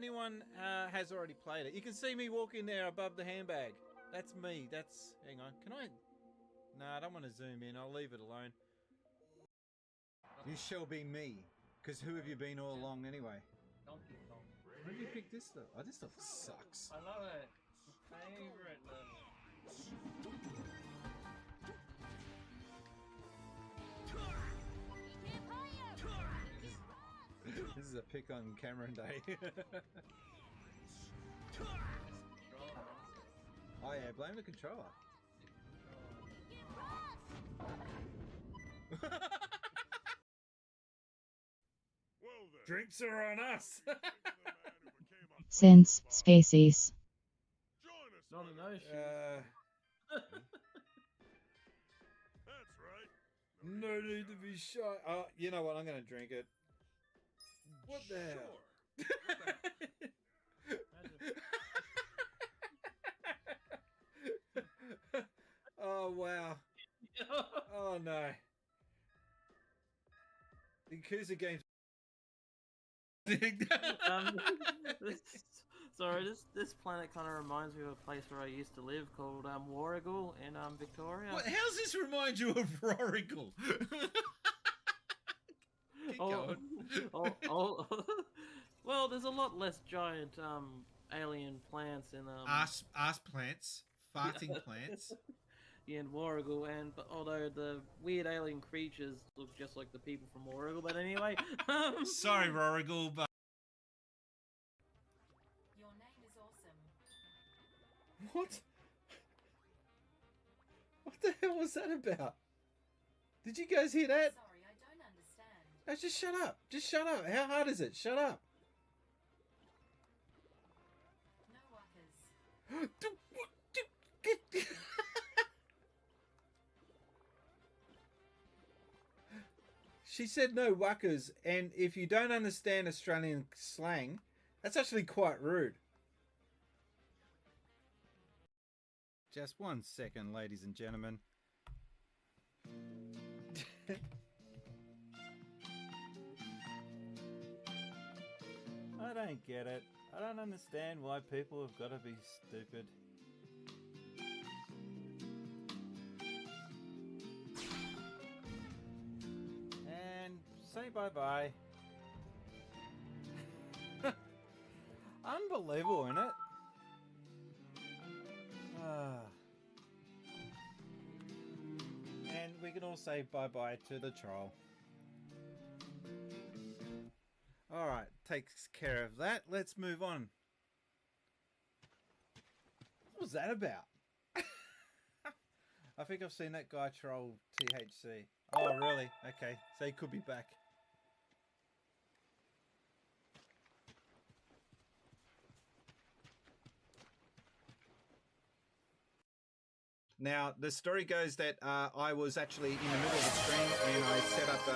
Anyone has already played it. You can see me walking there above the handbag. That's me. That's... Hang on. Can I... No, I don't want to zoom in. I'll leave it alone. You shall be me. Because who have you been all along anyway? Donkey Kong. Where did you pick this stuff? Oh, this stuff sucks. I love it. Favorite level. This is a pick on Cameron Day. Oh yeah, blame the controller. Drinks are on us. Since species. Not an ocean. That's right. No need to be shy. Oh, you know what? I'm going to drink it. What the hell? Oh, wow. Oh, no. The Yakuza games. This planet kind of reminds me of a place where I used to live called Warrigal in Victoria. What? How's this remind you of Rorigal? Well, there's a lot less giant alien plants in ass plants, farting plants. in Warrigal, but although the weird alien creatures look just like the people from Warrigal, but anyway. Sorry, Rorigal, but Your name is awesome. what? What the hell was that about? Did you guys hear that? Sorry, I don't understand. No, just shut up. Just shut up. How hard is it? Shut up. No wuckers. She said no wuckers, and if you don't understand Australian slang, that's actually quite rude. Just 1 second, ladies and gentlemen. I don't get it. I don't understand why people have got to be stupid. And say bye-bye. Unbelievable, isn't it? And we can all say bye-bye to the troll. Alright, takes care of that. Let's move on. What was that about? I think I've seen that guy troll THC. Oh, really? Okay, so he could be back. Now, the story goes that I was actually in the middle of the stream and I set up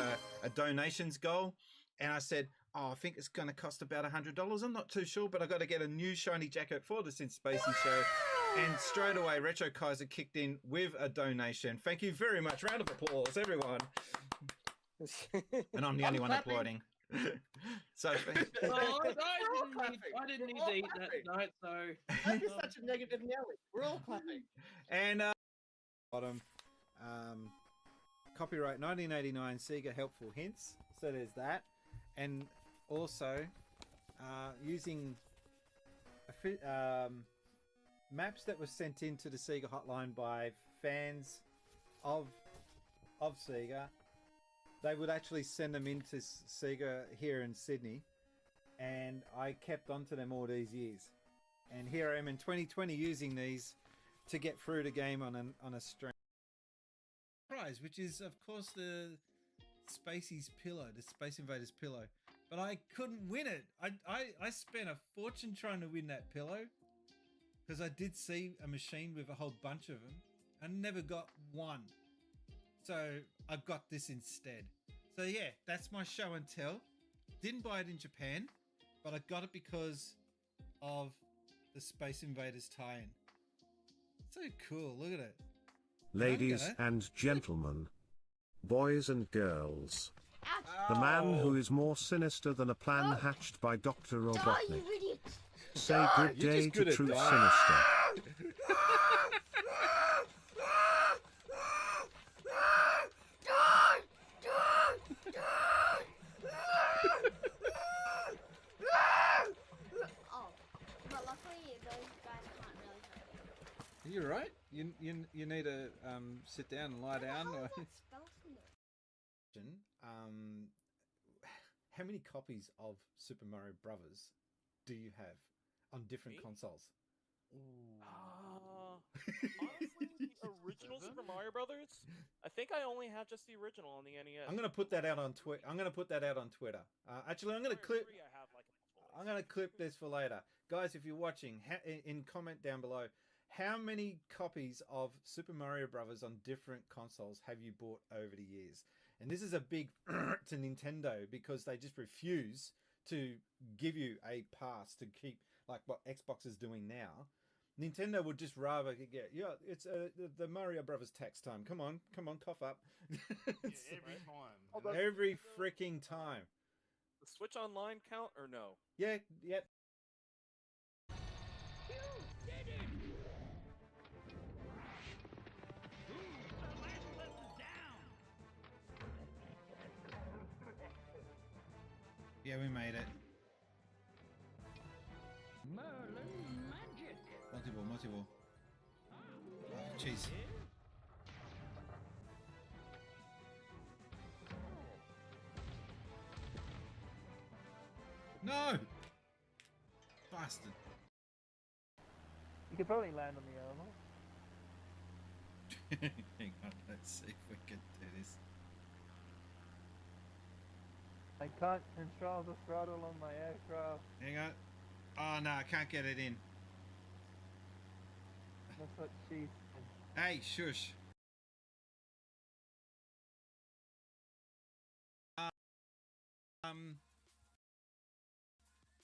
a donations goal. And I said, oh, I think it's going to cost about $100. I'm not too sure, but I've got to get a new shiny jacket for the Synth Spacey show. And straight away, Retro Kaiser kicked in with a donation. Thank you very much. Round of applause, everyone. And I'm the only one applauding. So, I didn't need to eat that night, so... That is such a negative Nelly. We're all clapping. And bottom, copyright 1989 Sega Helpful Hints. So there's that. And also using maps that were sent into the Sega hotline by fans of Sega. They would actually send them into Sega here in Sydney, and I kept onto them all these years. And here I am in 2020 using these to get through the game on a stream. Prize, which is of course the Spacey's pillow, the Space Invaders pillow, but I couldn't win it. I spent a fortune trying to win that pillow because I did see a machine with a whole bunch of them and never got one. So I got this instead. So yeah, that's my show and tell. Didn't buy it in Japan, but I got it because of the Space Invaders tie-in. So cool, look at it. Ladies and gentlemen, boys and girls, the man who is more sinister than a plan hatched by Dr. Robotnik say good You're day just to good at True dying. Sinister. Oh, but luckily those guys can't really hurt me. Are you right? You need to sit down and lie down. How Or... is that spell from there? How many copies of Super Mario Brothers do you have on different Me? consoles? Honestly, the original Super Mario Brothers. I think I only have just the original on the NES. I'm gonna put that out on Twitter. I'm gonna put that out on Twitter. Actually, I'm gonna Mario clip. 3 I have like multiple. I'm gonna clip this for later, guys. If you're watching, in comment down below, how many copies of Super Mario Brothers on different consoles have you bought over the years? And this is a big to Nintendo because they just refuse to give you a pass to keep like what Xbox is doing now. Nintendo would just rather get it's the Mario Brothers tax time. Come on, cough up. Every time. Every freaking time. The Switch Online count or no? Yeah. Yeah, we made it. Multiple. Oh, jeez. No! Bastard. You could probably land on the animal. Hang on, let's see if we can do this. I can't control the throttle on my aircraft. Hang on. Oh no, I can't get it in. That's what she said. Hey, shush.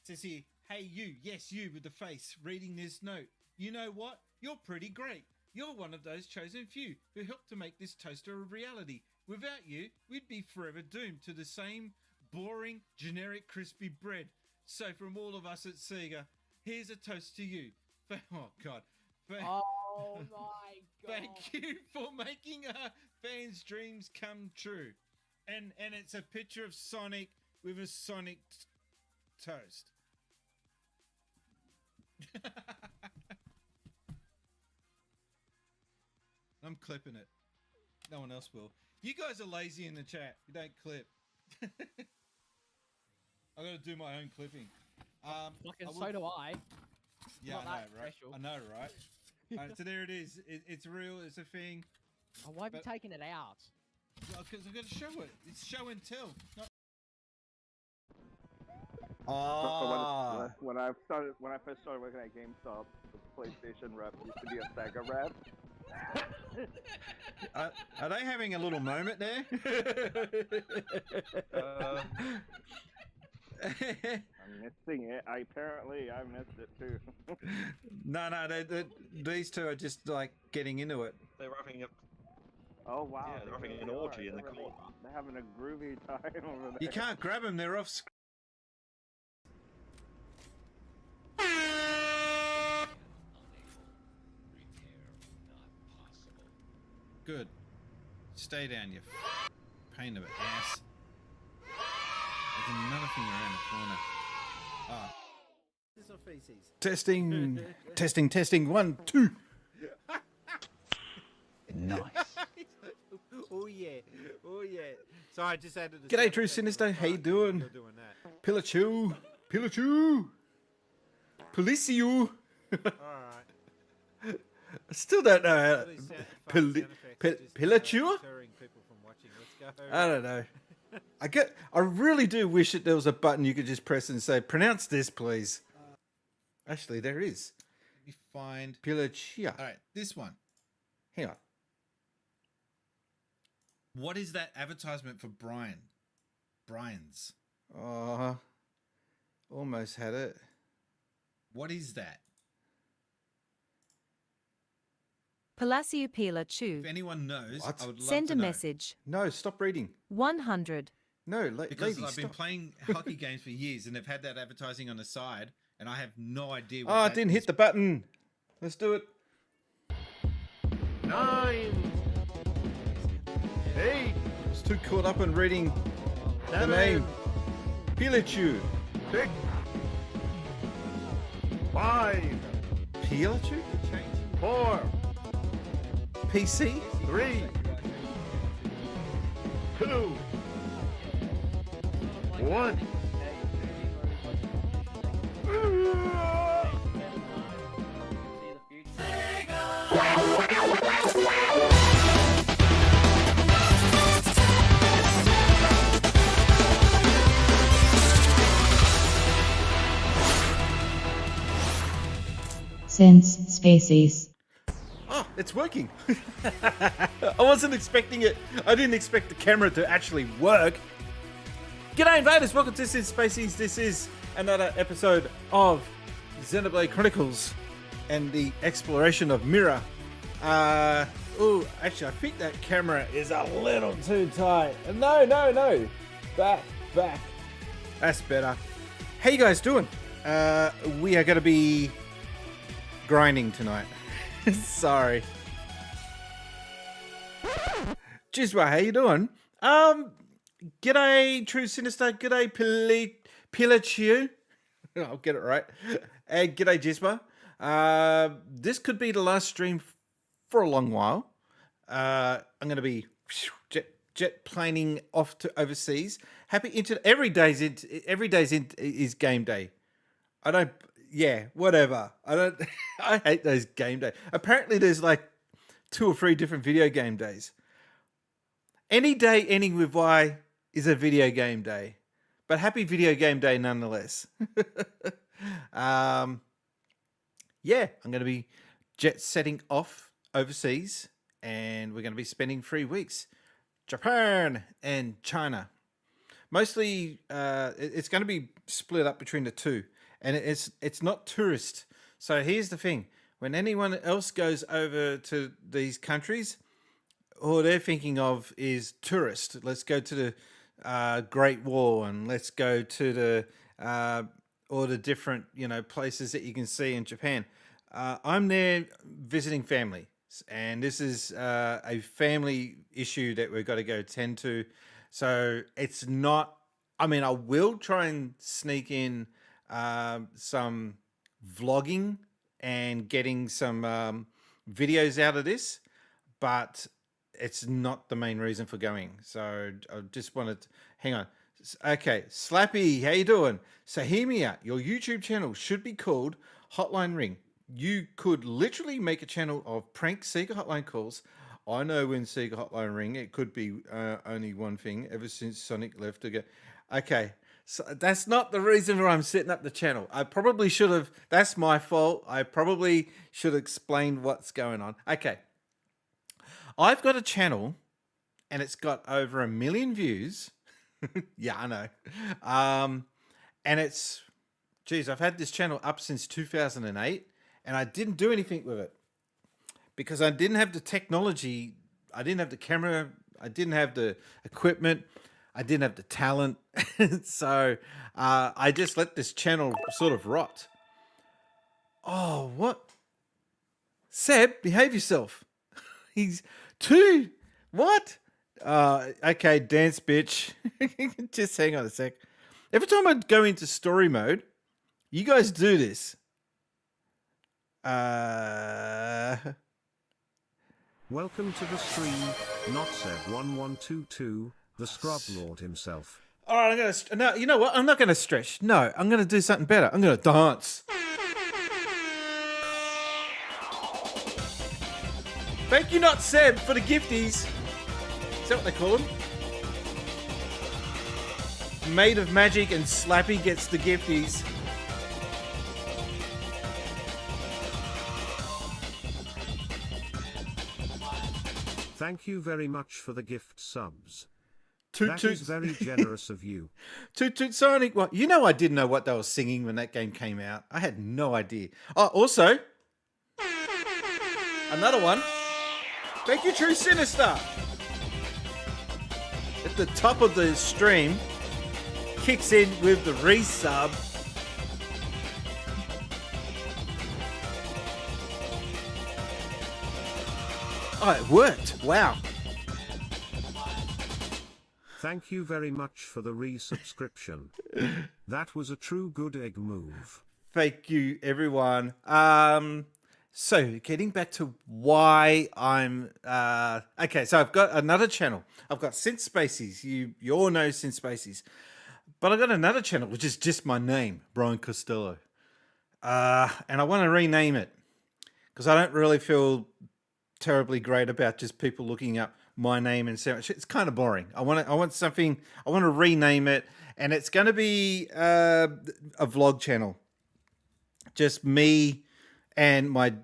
Says here, hey you, yes you with the face, reading this note. You know what? You're pretty great. You're one of those chosen few who helped to make this toaster a reality. Without you, we'd be forever doomed to the same boring, generic, crispy bread. So from all of us at Sega, here's a toast to you. Oh God. Oh my god. Thank you for making our fans' dreams come true. And it's a picture of Sonic with a Sonic toast. I'm clipping it. No one else will. You guys are lazy in the chat. You don't clip. I gotta do my own clipping. Fucking so do I. Yeah, Not I know, that right? special. I know, right? Alright, so there it is. It's real. It's a thing. Oh, why have you But- taken it out? Because I'm gonna show it. It's show and tell. Not... When I first started working at GameStop, the PlayStation rep used to be a Sega rep. Are they having a little moment there? I'm missing it. I missed it too. No, these two are just like getting into it. They're having a Oh wow! Yeah, they're having an really orgy are. in the They're corner. They're having a groovy time over there. You can't grab them; they're off screen. Good. Stay down, you pain of an ass. There's another thing around the corner. Ah. This or feces? Testing. 1, 2. Nice. Oh yeah. So I just added. G'day, True Sinister. How you doing? Doing that. Pillachu. Policio. All right. I still don't know how. These sound effects are just, Pillachu? deterring people from watching. Let's go. I don't know. I really do wish that there was a button you could just press and say, pronounce this, please. Actually, there is. Let me find. Pillachu. All right, this one. Hang on. What is that advertisement for Brian's? Oh, almost had it. What is that? Palacio Pila Chu. If anyone knows, What? I would love Send to a know. message. No, stop reading. 100. No, Because lady, I've been stop. playing hockey games for years, and they've had that advertising on the side, and I have no idea. Oh, I didn't hit the button. Let's do it. 9, 8, I was too caught up in reading the 7, name. Pilachu. 6, 5, Pilachu? 4, PC? 3, 2, 1. Since species. Oh, it's working. I wasn't expecting it. I didn't expect the camera to actually work. G'day invaders, welcome to Sin Spacies. This is another episode of Xenoblade Chronicles and the exploration of Mira. Oh, actually I think that camera is a little too tight. No. Back. That's better. How you guys doing? We are going to be grinding tonight. Sorry. Jizwa, how you doing? G'day True Sinister, g'day Pilachu. I'll get it right. And g'day Jizwa. This could be the last stream for a long while. I'm going to be jet planing off to overseas. Happy internet. Every day's is game day. Whatever. I hate those game days. Apparently there's like 2 or 3 different video game days. Any day ending with Y is a video game day. But happy video game day nonetheless. I'm going to be jet setting off overseas and we're going to be spending 3 weeks. Japan and China. Mostly it's going to be split up between the two. And it's not tourist. So here's the thing. When anyone else goes over to these countries, all they're thinking of is tourist. Let's go to the Great Wall and let's go to the all the different places that you can see in Japan. I'm there visiting family. And this is a family issue that we've got to go tend to. So it's not... I mean, I will try and sneak in some vlogging and getting some videos out of this, but it's not the main reason for going. So I just wanted to, hang on. Okay, Slappy, how you doing? So hear me out. Your YouTube channel should be called Hotline Ring. You could literally make a channel of prank Sega Hotline calls. I know when Sega Hotline Ring, it could be only one thing ever since Sonic left to go. Okay. So that's not the reason why I'm setting up the channel. I probably should have. That's my fault. I probably should have explained what's going on. Okay. I've got a channel and it's got over 1 million views. Yeah, I know. And it's, geez, I've had this channel up since 2008 and I didn't do anything with it because I didn't have the technology. I didn't have the camera. I didn't have the equipment. I didn't have the talent, so I just let this channel sort of rot. Oh, what? Seb, behave yourself. He's 2. What? Okay, dance bitch. Just hang on a sec. Every time I go into story mode, you guys do this. Welcome to the stream, not Seb1122. The Scrub Lord himself. All right, no, you know what? I'm not going to stretch. No, I'm going to do something better. I'm going to dance. Thank you, not Seb, for the gifties. Is that what they call them? Made of Magic and Slappy gets the gifties. Thank you very much for the gift subs. Toot That toot. is very generous of you. Toot toot Sonic. What? You know I didn't know what they were singing when that game came out. I had no idea. Oh, also, another one. Thank you, True Sinister. At the top of the stream, kicks in with the resub. Oh, it worked. Wow. Thank you very much for the resubscription. That was a true good egg move. Thank you, everyone. So getting back to why I'm okay. So I've got another channel. I've got Synth Spacies. You all know Synth Spacies, but I've got another channel which is just my name, Brian Costello, and I want to rename it because I don't really feel terribly great about just people looking up my name and saying it's kind of boring. I want something. I want to rename it, and it's going to be a vlog channel. Just me and my,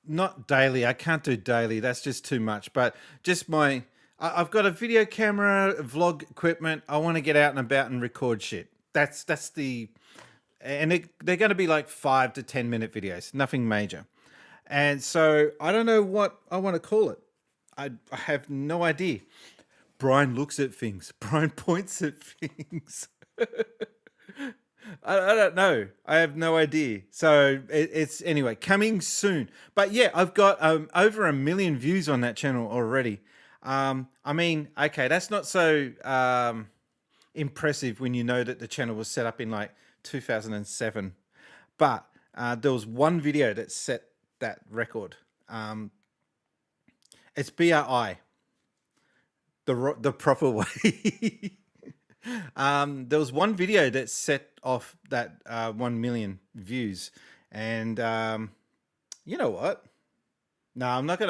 not daily. I can't do daily. That's just too much. But just my, I've got a video camera, vlog equipment. I want to get out and about and record shit. That's the, and they're going to be like 5 to 10 minute videos. Nothing major. And so I don't know what I want to call it. I have no idea. Brian looks at things. Brian points at things. I don't know. I have no idea. So it's anyway coming soon. But yeah, I've got over 1 million views on that channel already. I mean, okay, that's not so impressive when you know that the channel was set up in like 2007. But there was one video that set that record. It's BRI, the proper way. There was one video that set off that 1 million views, and you know what? No, I'm not.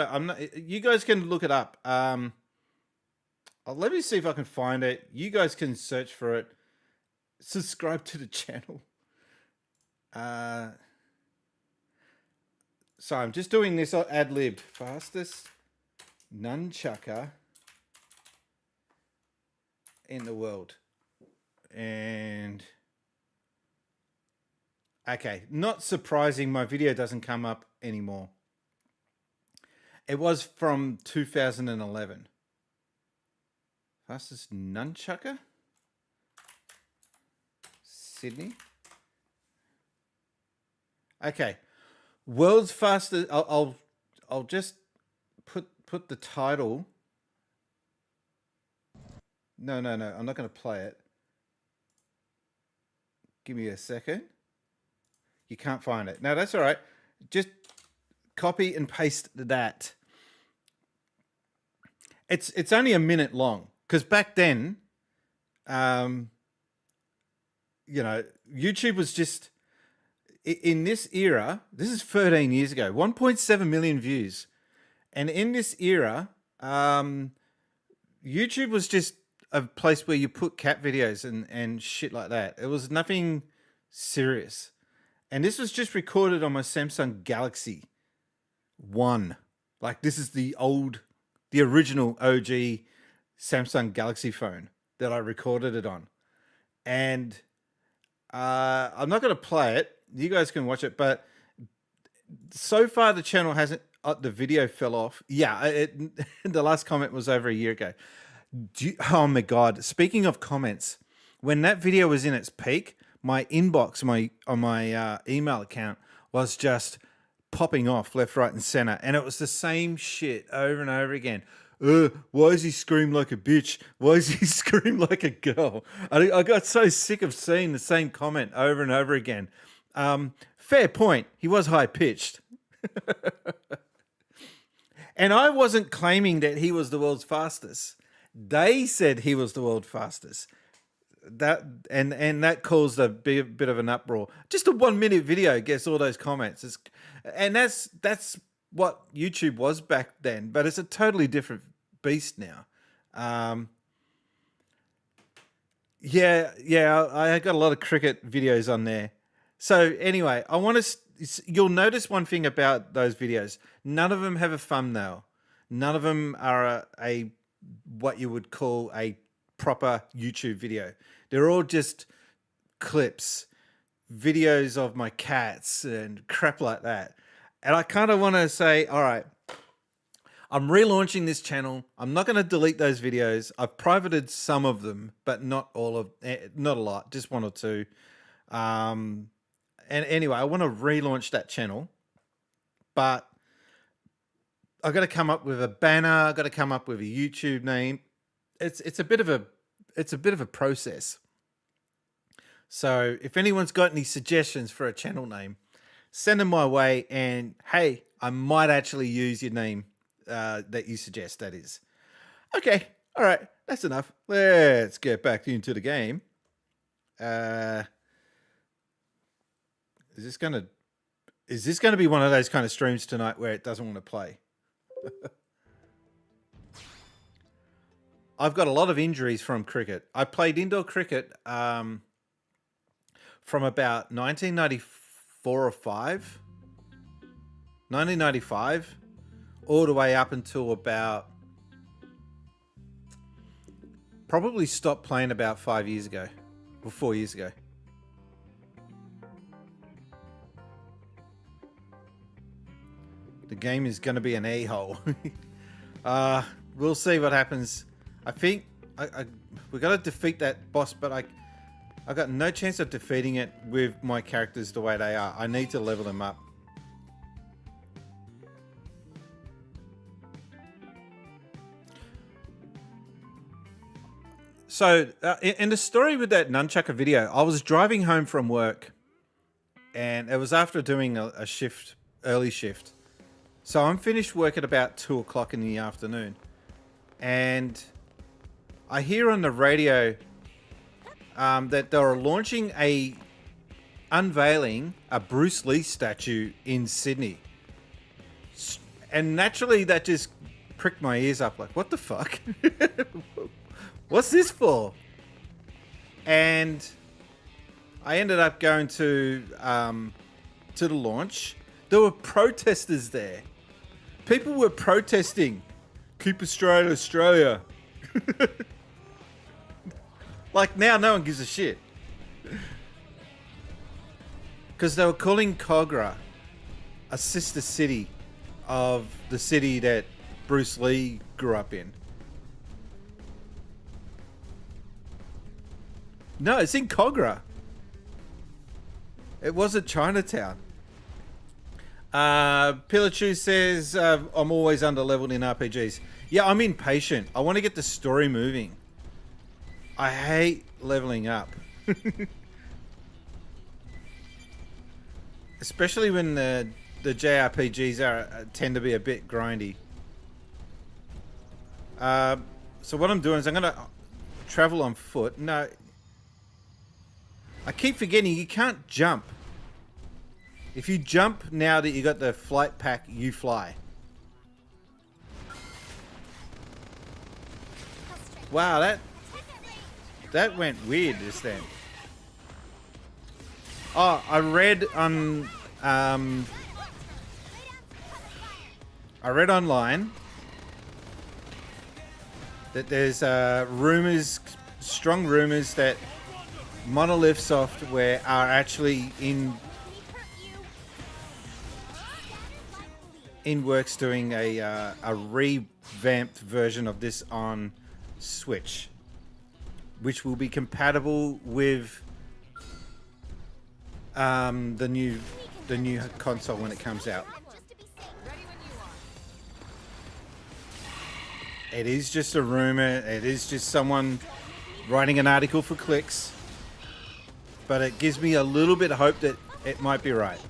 You guys can look it up. Let me see if I can find it. You guys can search for it. Subscribe to the channel. So I'm just doing this ad lib. Fastest nunchucker in the world. And okay, not surprising, my video doesn't come up anymore. It was from 2011. Fastest nunchucker? Sydney. Okay. World's fastest. I'll just put the title. No. I'm not going to play it. Give me a second. You can't find it. No, that's all right. Just copy and paste that. It's only a minute long because back then, you know, YouTube was just in this era. This is 13 years ago. 1.7 million views, and in this era, YouTube was just a place where you put cat videos and shit like that. It was nothing serious. And this was just recorded on my Samsung Galaxy 1. Like this is the original OG Samsung Galaxy phone that I recorded it on. And I'm not going to play it. You guys can watch it. But so far the channel hasn't, the video fell off. Yeah, the last comment was over a year ago. Oh my God. Speaking of comments, when that video was in its peak, my inbox, on my email account was just popping off left, right, and center. And it was the same shit over and over again. Why does he scream like a bitch? Why does he scream like a girl? I got so sick of seeing the same comment over and over again. Fair point. He was high pitched. And I wasn't claiming that he was the world's fastest. They said he was the world's fastest. That caused a bit of an uproar. Just a 1 minute video gets all those comments. And that's what YouTube was back then, but it's a totally different beast now. Yeah, I got a lot of cricket videos on there. So anyway, you'll notice one thing about those videos. None of them have a thumbnail. None of them are a what you would call a proper YouTube video. They're all just clips, videos of my cats and crap like that. And I kind of want to say, all right, I'm relaunching this channel. I'm not going to delete those videos. I've privated some of them, but not a lot, just 1 or 2. And anyway, I want to relaunch that channel, but I got to come up with a banner. I got to come up with a YouTube name. It's a bit of a process. So if anyone's got any suggestions for a channel name, send them my way. And hey, I might actually use your name that you suggest. That is okay. All right, that's enough. Let's get back into the game. Is this gonna be one of those kind of streams tonight where it doesn't want to play? I've got a lot of injuries from cricket. I played indoor cricket from about 1994 or 5, 1995, all the way up until about probably stopped playing about 5 years ago or 4 years ago. The game is going to be an a-hole. We'll see what happens. I think we got to defeat that boss, but I got no chance of defeating it with my characters the way they are. I need to level them up. So in the story with that nunchucker video, I was driving home from work, and it was after doing a shift, early shift. So I'm finished work at about 2 o'clock in the afternoon, and I hear on the radio that they're launching unveiling a Bruce Lee statue in Sydney. And naturally that just pricked my ears up like, what the fuck? What's this for? And I ended up going to the launch. There were protesters there. People were protesting. Keep Australia, Australia. Like now, no one gives a shit. Because they were calling Kogra a sister city of the city that Bruce Lee grew up in. No, it's in Kogra. It wasn't Chinatown. Pilachu says, I'm always underleveled in RPGs. Yeah, I'm impatient. I want to get the story moving. I hate leveling up. Especially when the JRPGs tend to be a bit grindy. So what I'm doing is I'm going to travel on foot. No. I keep forgetting you can't jump. If you jump now that you got the flight pack, you fly. Wow, that went weird just then. Oh, I read online that there's rumors, strong rumors that Monolith Software are actually in works doing a revamped version of this on Switch, which will be compatible with the new console when it comes out. It is just a rumor. It is just someone writing an article for clicks, but it gives me a little bit of hope that it might be right.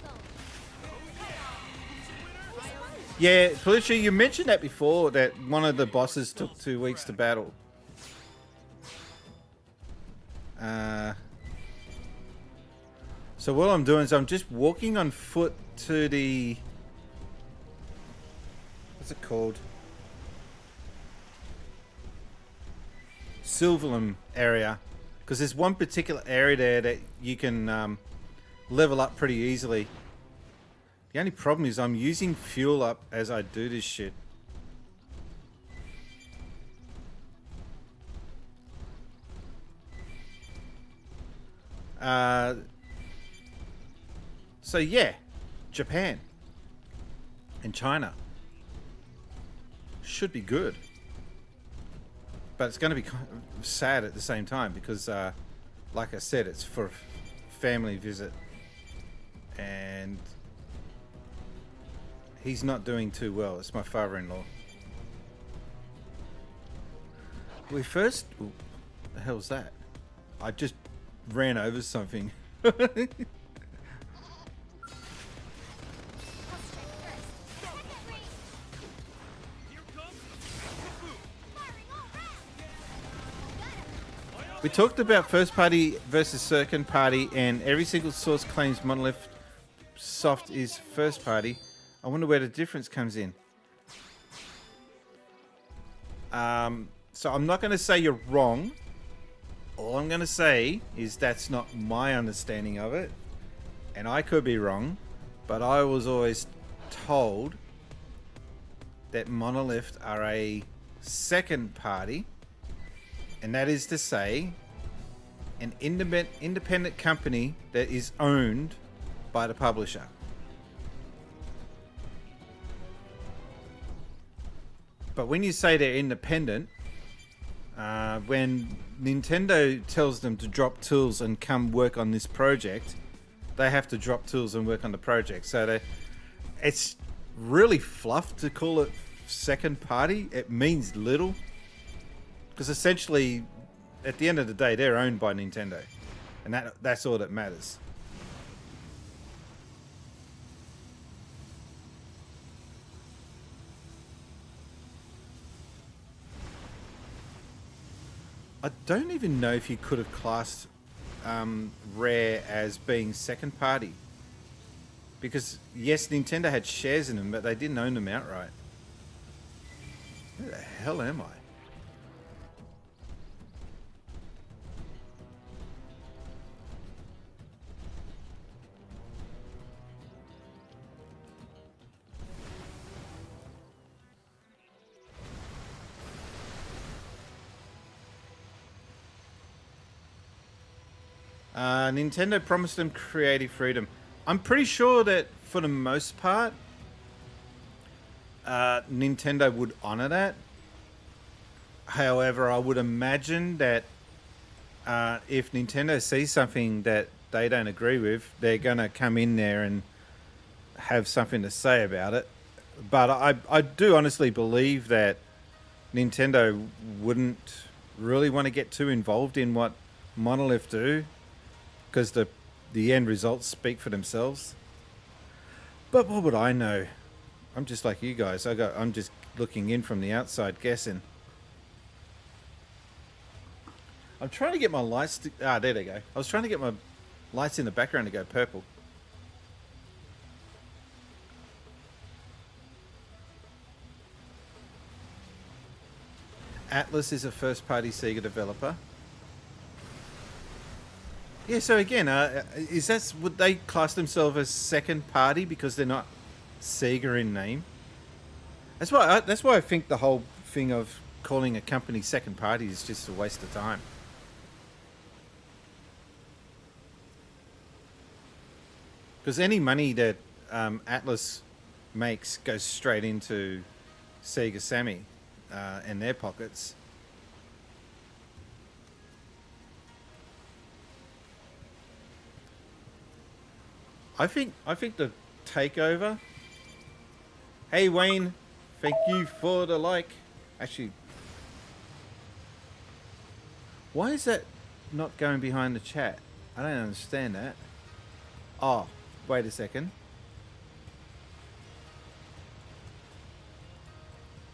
Yeah, Felicia, you mentioned that before, that one of the bosses took 2 weeks to battle. So what I'm doing is I'm just walking on foot to the... What's it called? Sylvalum area. Because there's one particular area there that you can level up pretty easily. The only problem is I'm using fuel up as I do this shit. So yeah, Japan and China should be good. But it's going to be kind of sad at the same time because, like I said, it's for a family visit. And He's not doing too well. It's my father-in-law. We first... Ooh, what the hell's that? I just ran over something. We talked about first party versus second party, and every single source claims Monolith Soft is first party. I wonder where the difference comes in. So I'm not going to say you're wrong. All I'm going to say is that's not my understanding of it. And I could be wrong, but I was always told that Monolith are a second party. And that is to say, an independent company that is owned by the publisher. But when you say they're independent, when Nintendo tells them to drop tools and come work on this project, they have to drop tools and work on the project. So it's really fluff to call it second party. It means little. Because essentially, at the end of the day, they're owned by Nintendo. And that's all that matters. I don't even know if you could have classed Rare as being second party. Because, yes, Nintendo had shares in them, but they didn't own them outright. Where the hell am I? Nintendo promised them creative freedom. I'm pretty sure that for the most part, Nintendo would honor that. However, I would imagine that if Nintendo sees something that they don't agree with, they're going to come in there and have something to say about it. But I do honestly believe that Nintendo wouldn't really want to get too involved in what Monolith do, because the end results speak for themselves. But what would I know? I'm just like you guys. I'm just looking in from the outside, guessing. I'm trying to get my lights to... Ah, there they go. I was trying to get my lights in the background to go purple. Atlas is a first-party Sega developer. Yeah, so again, would they class themselves as second party because they're not Sega in name? That's why I think the whole thing of calling a company second party is just a waste of time. Because any money that Atlas makes goes straight into Sega Sammy and their pockets. I think the takeover. Hey Wayne, thank you for the like. Actually, why is that not going behind the chat? I don't understand that. Oh, wait a second.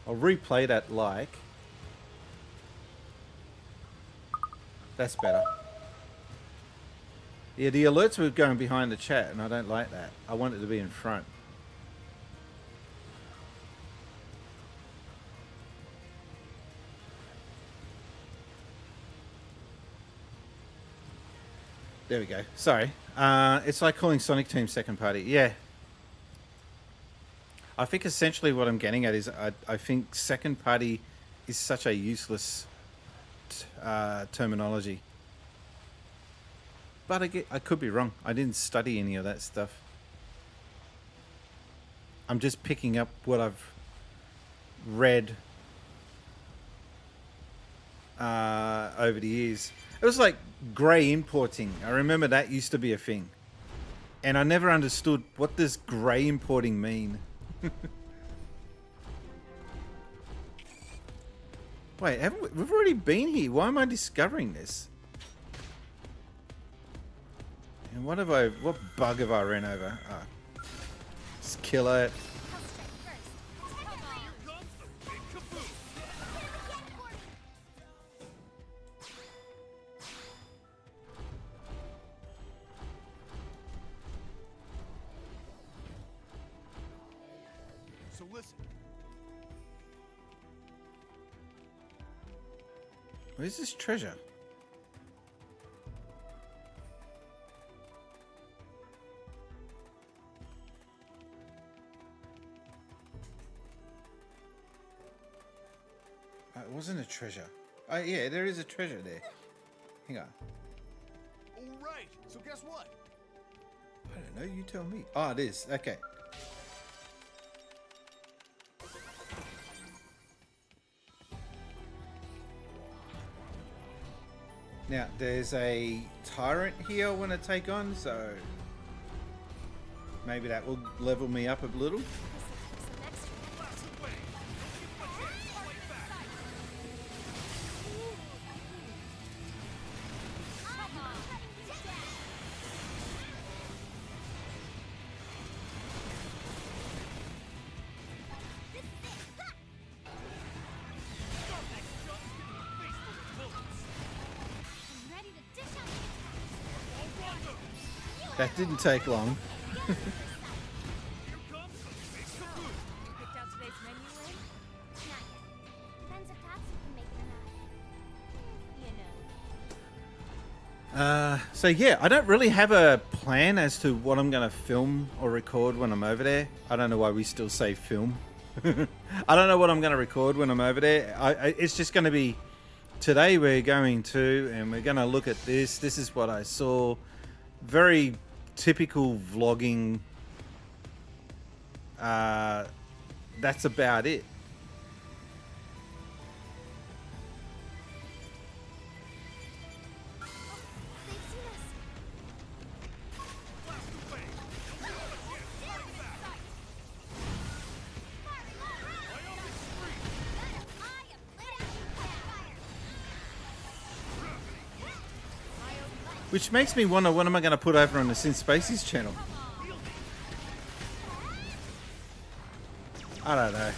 I'll replay that like. That's better. Yeah, the alerts were going behind the chat, and I don't like that. I want it to be in front. There we go. Sorry. It's like calling Sonic Team second party. Yeah. I think essentially what I'm getting at is I think second party is such a useless terminology. But I could be wrong. I didn't study any of that stuff. I'm just picking up what I've read over the years. It was like grey importing. I remember that used to be a thing. And I never understood, what does grey importing mean? Wait, haven't we've already been here? Why am I discovering this? And what bug have I ran over? Oh. Just kill it. So listen. Where's this treasure? It wasn't a treasure. Oh yeah, there is a treasure there. Hang on. All right. So guess what? I don't know. You tell me. Oh, it is. Okay. Now, there's a tyrant here I want to take on, so maybe that will level me up a little. That didn't take long. Picked out today's menu, Lynn? Not yet. Depends if Patsy can make it or not. You know. So yeah, I don't really have a plan as to what I'm going to film or record when I'm over there. I don't know why we still say film. I don't know what I'm going to record when I'm over there. It's just going to be, today we're going to, and we're going to look at this. This is what I saw. Very typical vlogging. That's about it. Which makes me wonder, what am I going to put over on the Synth Spaces channel? I don't know.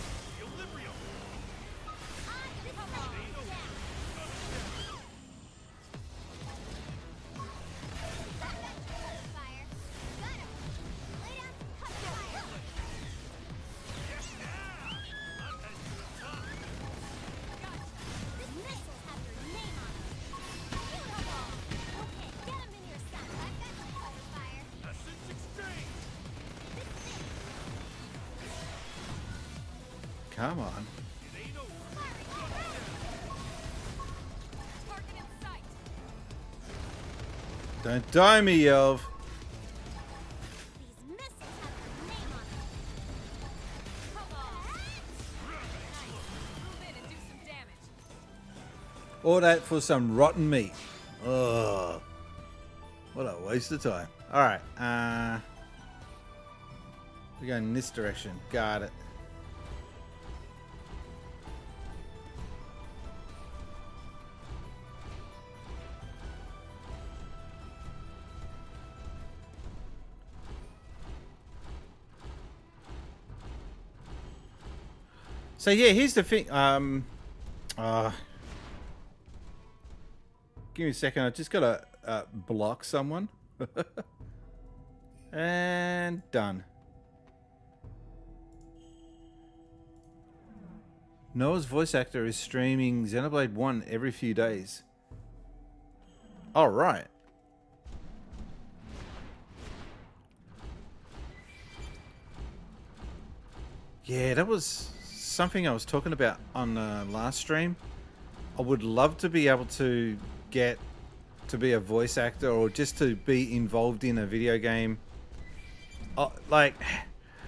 Come on. Don't die me, Yelv. All that for some rotten meat. Oh, what a waste of time. All right, we're going in this direction. Got it. So yeah, here's the thing. Give me a second. I just gotta block someone, and done. Noah's voice actor is streaming Xenoblade 1 every few days. All right. Yeah, that was something I was talking about on the last stream. I would love to be able to get to be a voice actor, or just to be involved in a video game. Like,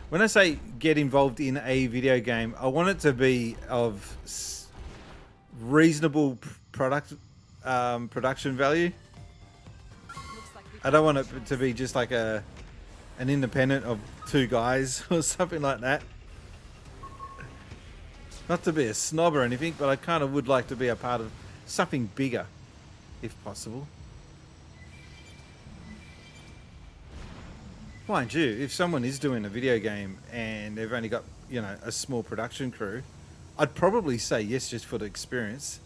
when I say get involved in a video game, I want it to be of reasonable production value. I don't want it to be just like an independent of two guys or something like that. Not to be a snob or anything, but I kind of would like to be a part of something bigger, if possible. Mind you, if someone is doing a video game and they've only got, you know, a small production crew, I'd probably say yes just for the experience.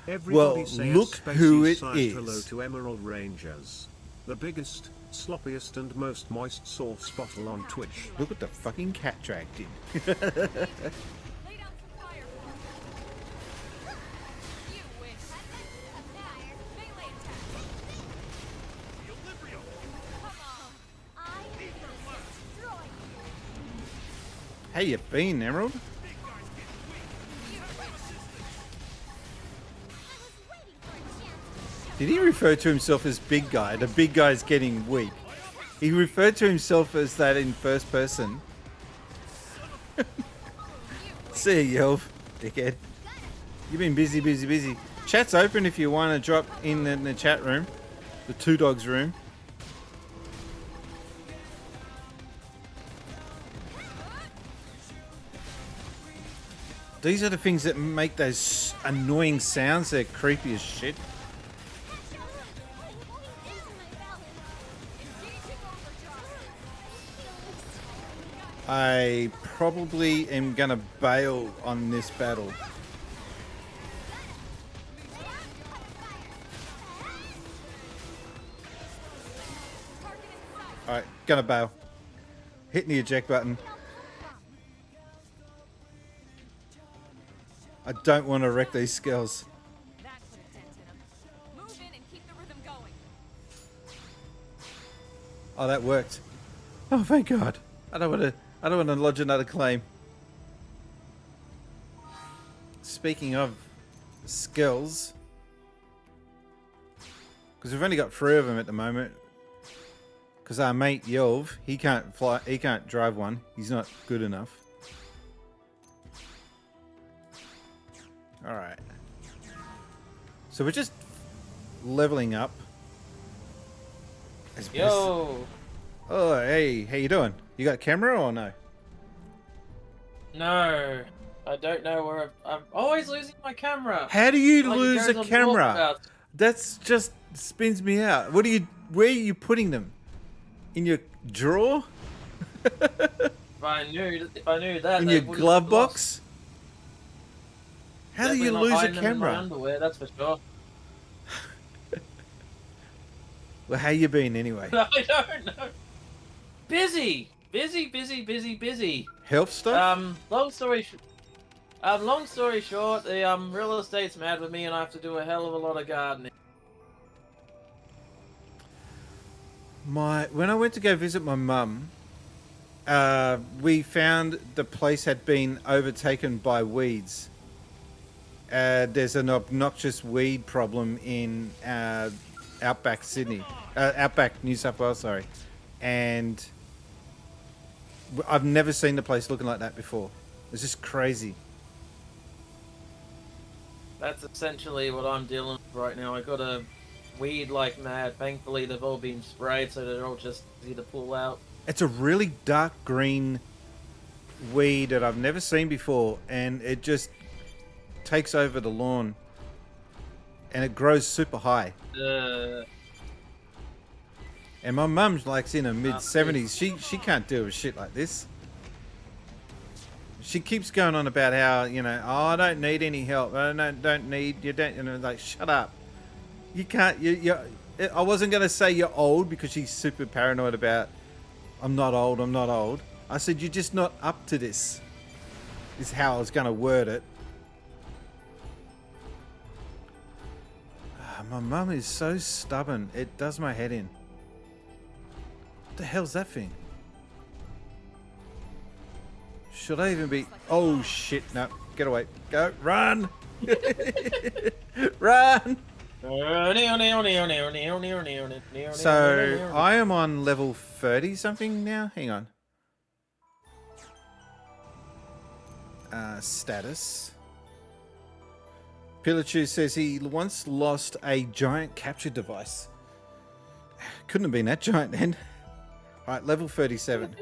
Everybody Well, say look a who it spacey-sized hello is. to Emerald Rangers. The biggest, sloppiest and most moist sauce bottle on Twitch. Look at the fucking cat dragged in. Lay down some fire. You wish. Melee attack. Come on. I destroy you. How you been, Emerald? Did he refer to himself as big guy? The big guy's getting weak. He referred to himself as that in first person. See you, Yelv, dickhead. You've been busy, busy, busy. Chat's open if you want to drop in the chat room. The Two Dogs room. These are the things that make those annoying sounds. They're creepy as shit. I probably am gonna bail on this battle. Alright, gonna bail. Hitting the eject button. I don't want to wreck these Skells. That put a dent in him. Move in and keep the rhythm going. Oh, that worked. Oh, thank God. I don't want to lodge another claim. Speaking of Skells, because we've only got 3 of them at the moment. Because our mate Yelv, he can't fly. He can't drive one. He's not good enough. All right. So we're just leveling up. Yo. Oh, hey, how you doing? You got a camera or no? No, I don't know where I'm always losing my camera. How do you Like it lose goes a on camera? walkabouts. That's just spins me out. What are you? Where are you putting them? In your drawer? If I knew that, In they your wouldn't glove have lost. box? How do you Definitely not lose a hiding them in my camera? underwear, that's for sure. Well, how you been anyway? I don't know. Busy. Health stuff? Long story short, the real estate's mad with me, and I have to do a hell of a lot of gardening. When I went to go visit my mum, we found the place had been overtaken by weeds. There's an obnoxious weed problem in outback Sydney, outback New South Wales, sorry, and I've never seen the place looking like that before. It's just crazy. That's essentially what I'm dealing with right now. I got a weed like mad. Thankfully, they've all been sprayed, so they're all just easy to pull out. It's a really dark green weed that I've never seen before, and it just takes over the lawn, and it grows super high. And my mum's like in her mid-70s. She can't deal with shit like this. She keeps going on about how, you know, oh, I don't need any help. I don't need, you don't, you know, like, shut up. You can't, I wasn't going to say you're old because she's super paranoid about, I'm not old. I said, you're just not up to this, is how I was going to word it. My mum is so stubborn. It does my head in. What the hell's that thing? Should I even be... Oh, shit. No. Get away. Go. Run. Run. So, I am on level 30 something now. Hang on. Status. Pilachu says he once lost a giant capture device. Couldn't have been that giant then. Alright, level 37.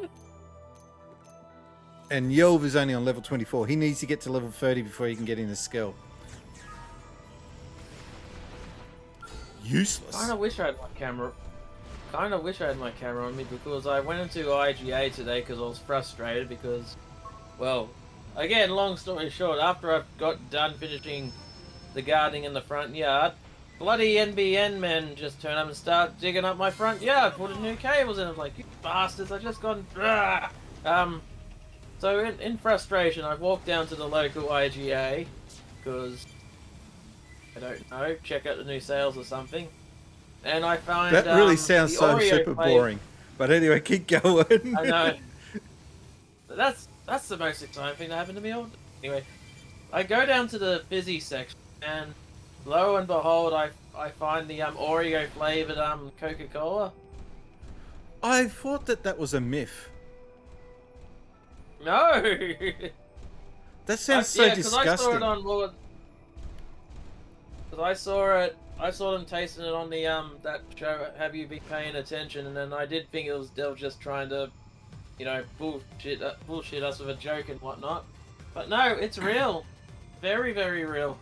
And Yelv is only on level 24. He needs to get to level 30 before he can get in the Skell. Useless. Kind of wish I had my camera. Kind of wish I had my camera on me because I went into IGA today because I was frustrated because, well, again, long story short, after I got done finishing the gardening in the front yard, bloody NBN men just turn up and start digging up my front yard, putting new cables in. I was like, you bastards! I just gone. So in frustration, I walked down to the local IGA because I don't know, check out the new sales or something. And I find that really sounds so Oreo super boring. But anyway, keep going. I know. That's the most exciting thing that happened to me all. Anyway, I go down to the fizzy section, and lo and behold, I find the Oreo flavored Coca-Cola. I thought that was a myth. No. That sounds so disgusting. I saw it on Lord. Because I saw them tasting it on the that show. Have you been paying attention? And then I did think they were just trying to, you know, bullshit us with a joke and whatnot. But no, it's real, very very real.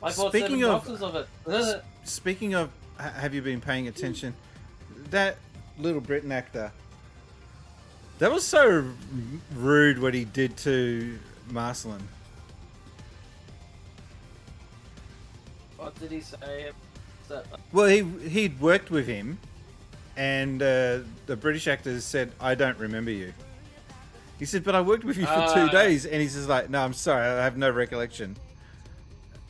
I bought 7 boxes of it. Speaking of, have you been paying attention? That Little Britain actor. That was so rude what he did to Marcelin. What did he say? Well, he'd worked with him, and the British actors said, "I don't remember you." He said, "But I worked with you for 2 days," and he's just like, "No, I'm sorry, I have no recollection."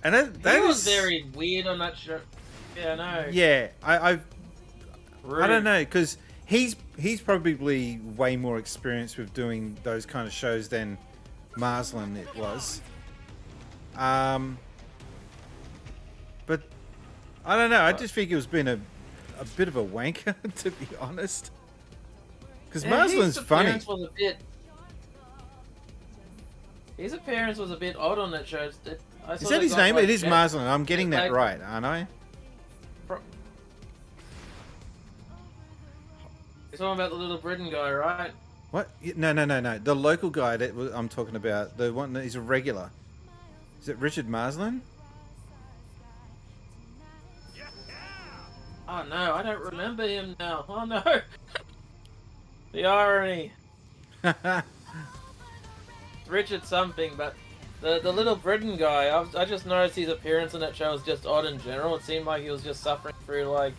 And that was very weird on that show. Yeah, I know. Yeah, I don't know, because he's probably way more experienced with doing those kind of shows than Marcelin it was. But I don't know. I just think it was been a bit of a wanker, to be honest. Because Marcelin's funny. His appearance was a bit odd on that show. Is that his name? It is Marcelin. I'm getting that right, aren't I? You're talking about the Little Britain guy, right? What? No. The local guy that I'm talking about, the one that is a regular. Is it Richard Marcelin? Oh no, I don't remember him now. Oh no. The irony. Richard something, but the Little Britain guy, I just noticed his appearance in that show was just odd in general. It seemed like he was just suffering through like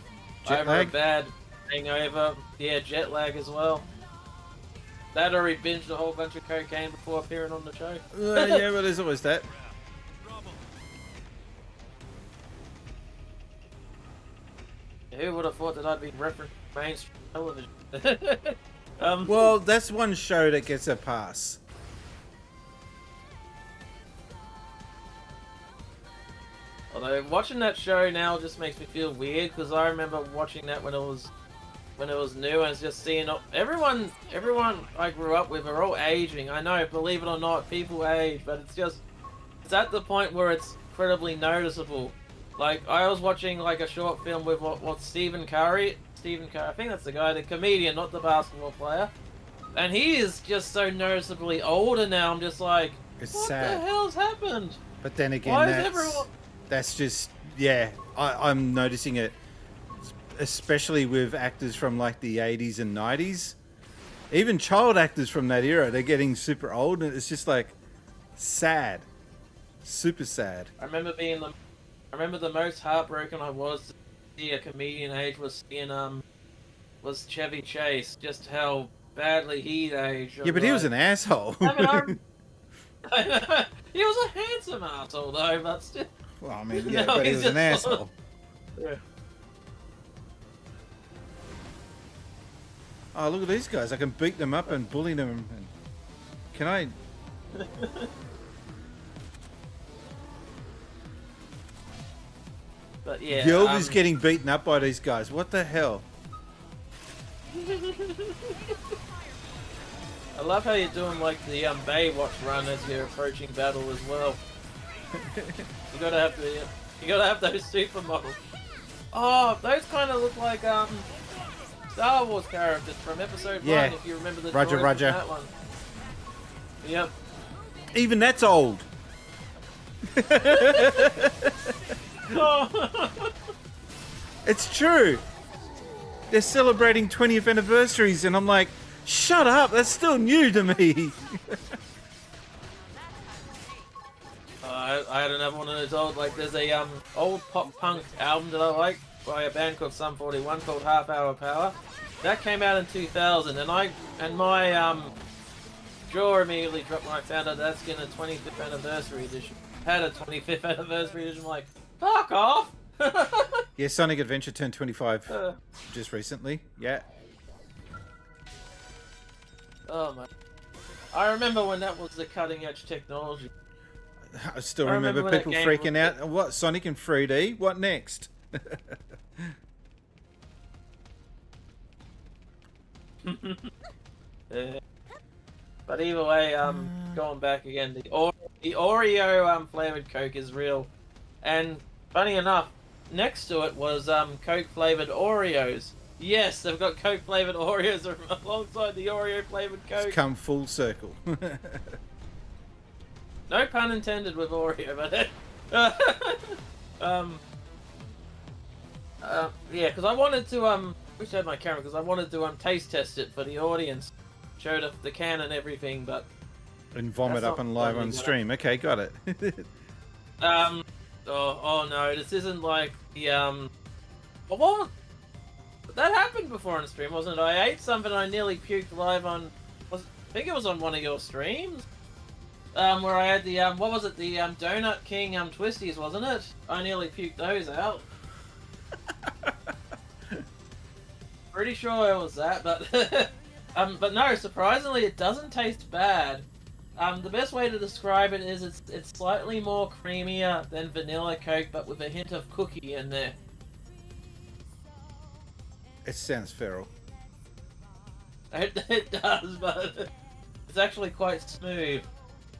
a bad hangover. Yeah, jet lag as well. That or he binged a whole bunch of cocaine before appearing on the show. Yeah, well, there's always that. Who would have thought that I'd be referencing mainstream television? Well, that's one show that gets a pass. Although watching that show now just makes me feel weird because I remember watching that when it was new, and it's just seeing everyone I grew up with are all aging. I know, believe it or not, people age, but it's at the point where it's incredibly noticeable. Like I was watching like a short film with what Stephen Curry, I think that's the guy, the comedian, not the basketball player, and he is just so noticeably older now. I'm just like, it's what sad. the hell's happened? But then again, that's just, yeah, I'm noticing it, especially with actors from like the 80s and 90s. Even child actors from that era, they're getting super old, and it's just like sad, super sad. I remember the most heartbroken I was to see a comedian age was Chevy Chase. Just how badly he'd aged. Yeah, but he was an asshole. I mean, he was a handsome asshole though, but still. Well, I mean, yeah, but he was an asshole. Yeah. Oh, look at these guys! I can beat them up and bully them. And can I? But yeah, Yelv is getting beaten up by these guys. What the hell? I love how you're doing like the Baywatch run as you're approaching battle as well. You gotta have those supermodels. Oh, those kind of look like Star Wars characters from Episode 1. If you remember the Roger. that one. Yep. Even that's old. It's true. They're celebrating 20th anniversaries, and I'm like, shut up, that's still new to me. I had another one of those old, like, there's a old pop punk album that I like by a band called Sum 41 called Half Hour Power. That came out in 2000, and my jaw immediately dropped when I found out that's getting a 25th anniversary edition. Had a 25th anniversary edition, I'm like, fuck off! Yeah, Sonic Adventure turned 25 just recently. Yeah. Oh my. I remember when that was the cutting edge technology. I still remember people freaking out. What, Sonic in 3D? What next? But either way, going back again, the Oreo flavored Coke is real, and funny enough, next to it was Coke flavored Oreos. Yes, they've got Coke flavored Oreos alongside the Oreo flavored Coke. It's come full circle. No pun intended with Oreo, but yeah, because I wanted to wish I had my camera because I wanted to taste test it for the audience. Showed up the can and everything, but and vomit up and live on stream. Okay, got it. Oh no, this isn't like the well, that happened before on stream, wasn't it? I ate something and I nearly puked live on. I think it was on one of your streams. Where I had the what was it? The Donut King twisties, wasn't it? I nearly puked those out. Pretty sure it was that, but but no, surprisingly, it doesn't taste bad. The best way to describe it is it's slightly more creamier than vanilla Coke, but with a hint of cookie in there. It sounds feral. It does, but it's actually quite smooth.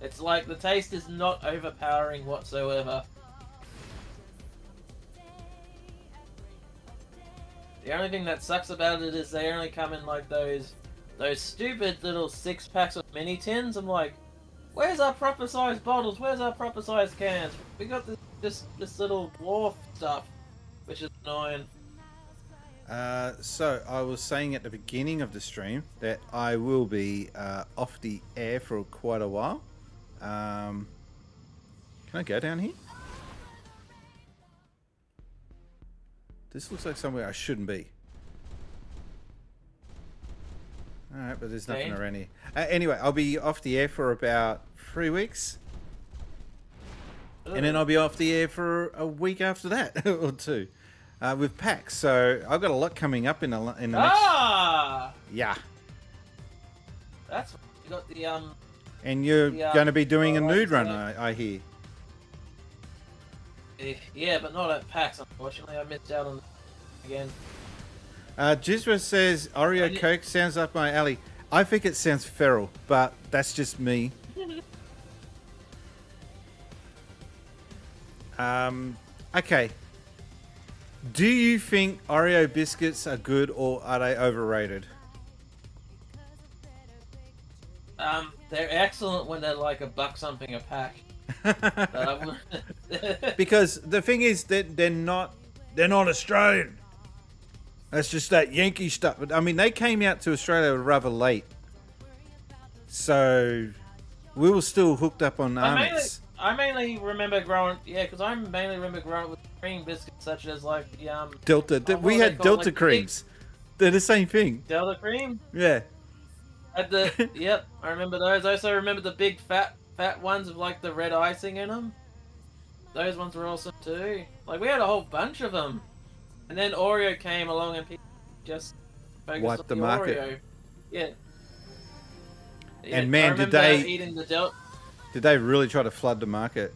It's like the taste is not overpowering whatsoever. The only thing that sucks about it is they only come in like those stupid little 6-packs of mini tins. I'm like, where's our proper sized bottles? Where's our proper sized cans? We got this little dwarf stuff, which is annoying. So I was saying at the beginning of the stream that I will be off the air for quite a while. Can I go down here? This looks like somewhere I shouldn't be. Alright, but there's nothing around here. Anyway, I'll be off the air for about 3 weeks. And then I'll be off the air for a week after that, or 2. With PAX. So I've got a lot coming up in the next... Yeah. That's you got the And you're going to be doing a nude run, I hear. Yeah, but not at PAX, unfortunately. I missed out on it again. Jizra says Oreo Coke sounds up my alley. I think it sounds feral, but that's just me. Okay. Do you think Oreo biscuits are good or are they overrated? They're excellent when they're like $1 something a pack. Because the thing is that they're not Australian. That's just that Yankee stuff. But I mean, they came out to Australia rather late, so we were still hooked up on Arnott's. I mainly remember growing, because I mainly remember growing up with cream biscuits such as like the Delta. We had Delta like creams. They're the same thing. Delta cream. Yeah. Had the yep, I remember those. I also remember the big fat ones with like the red icing in them. Those ones were awesome too. Like we had a whole bunch of them, and then Oreo came along and people just focused wiped on the market. Oreo. Yeah. And man, did they really try to flood the market?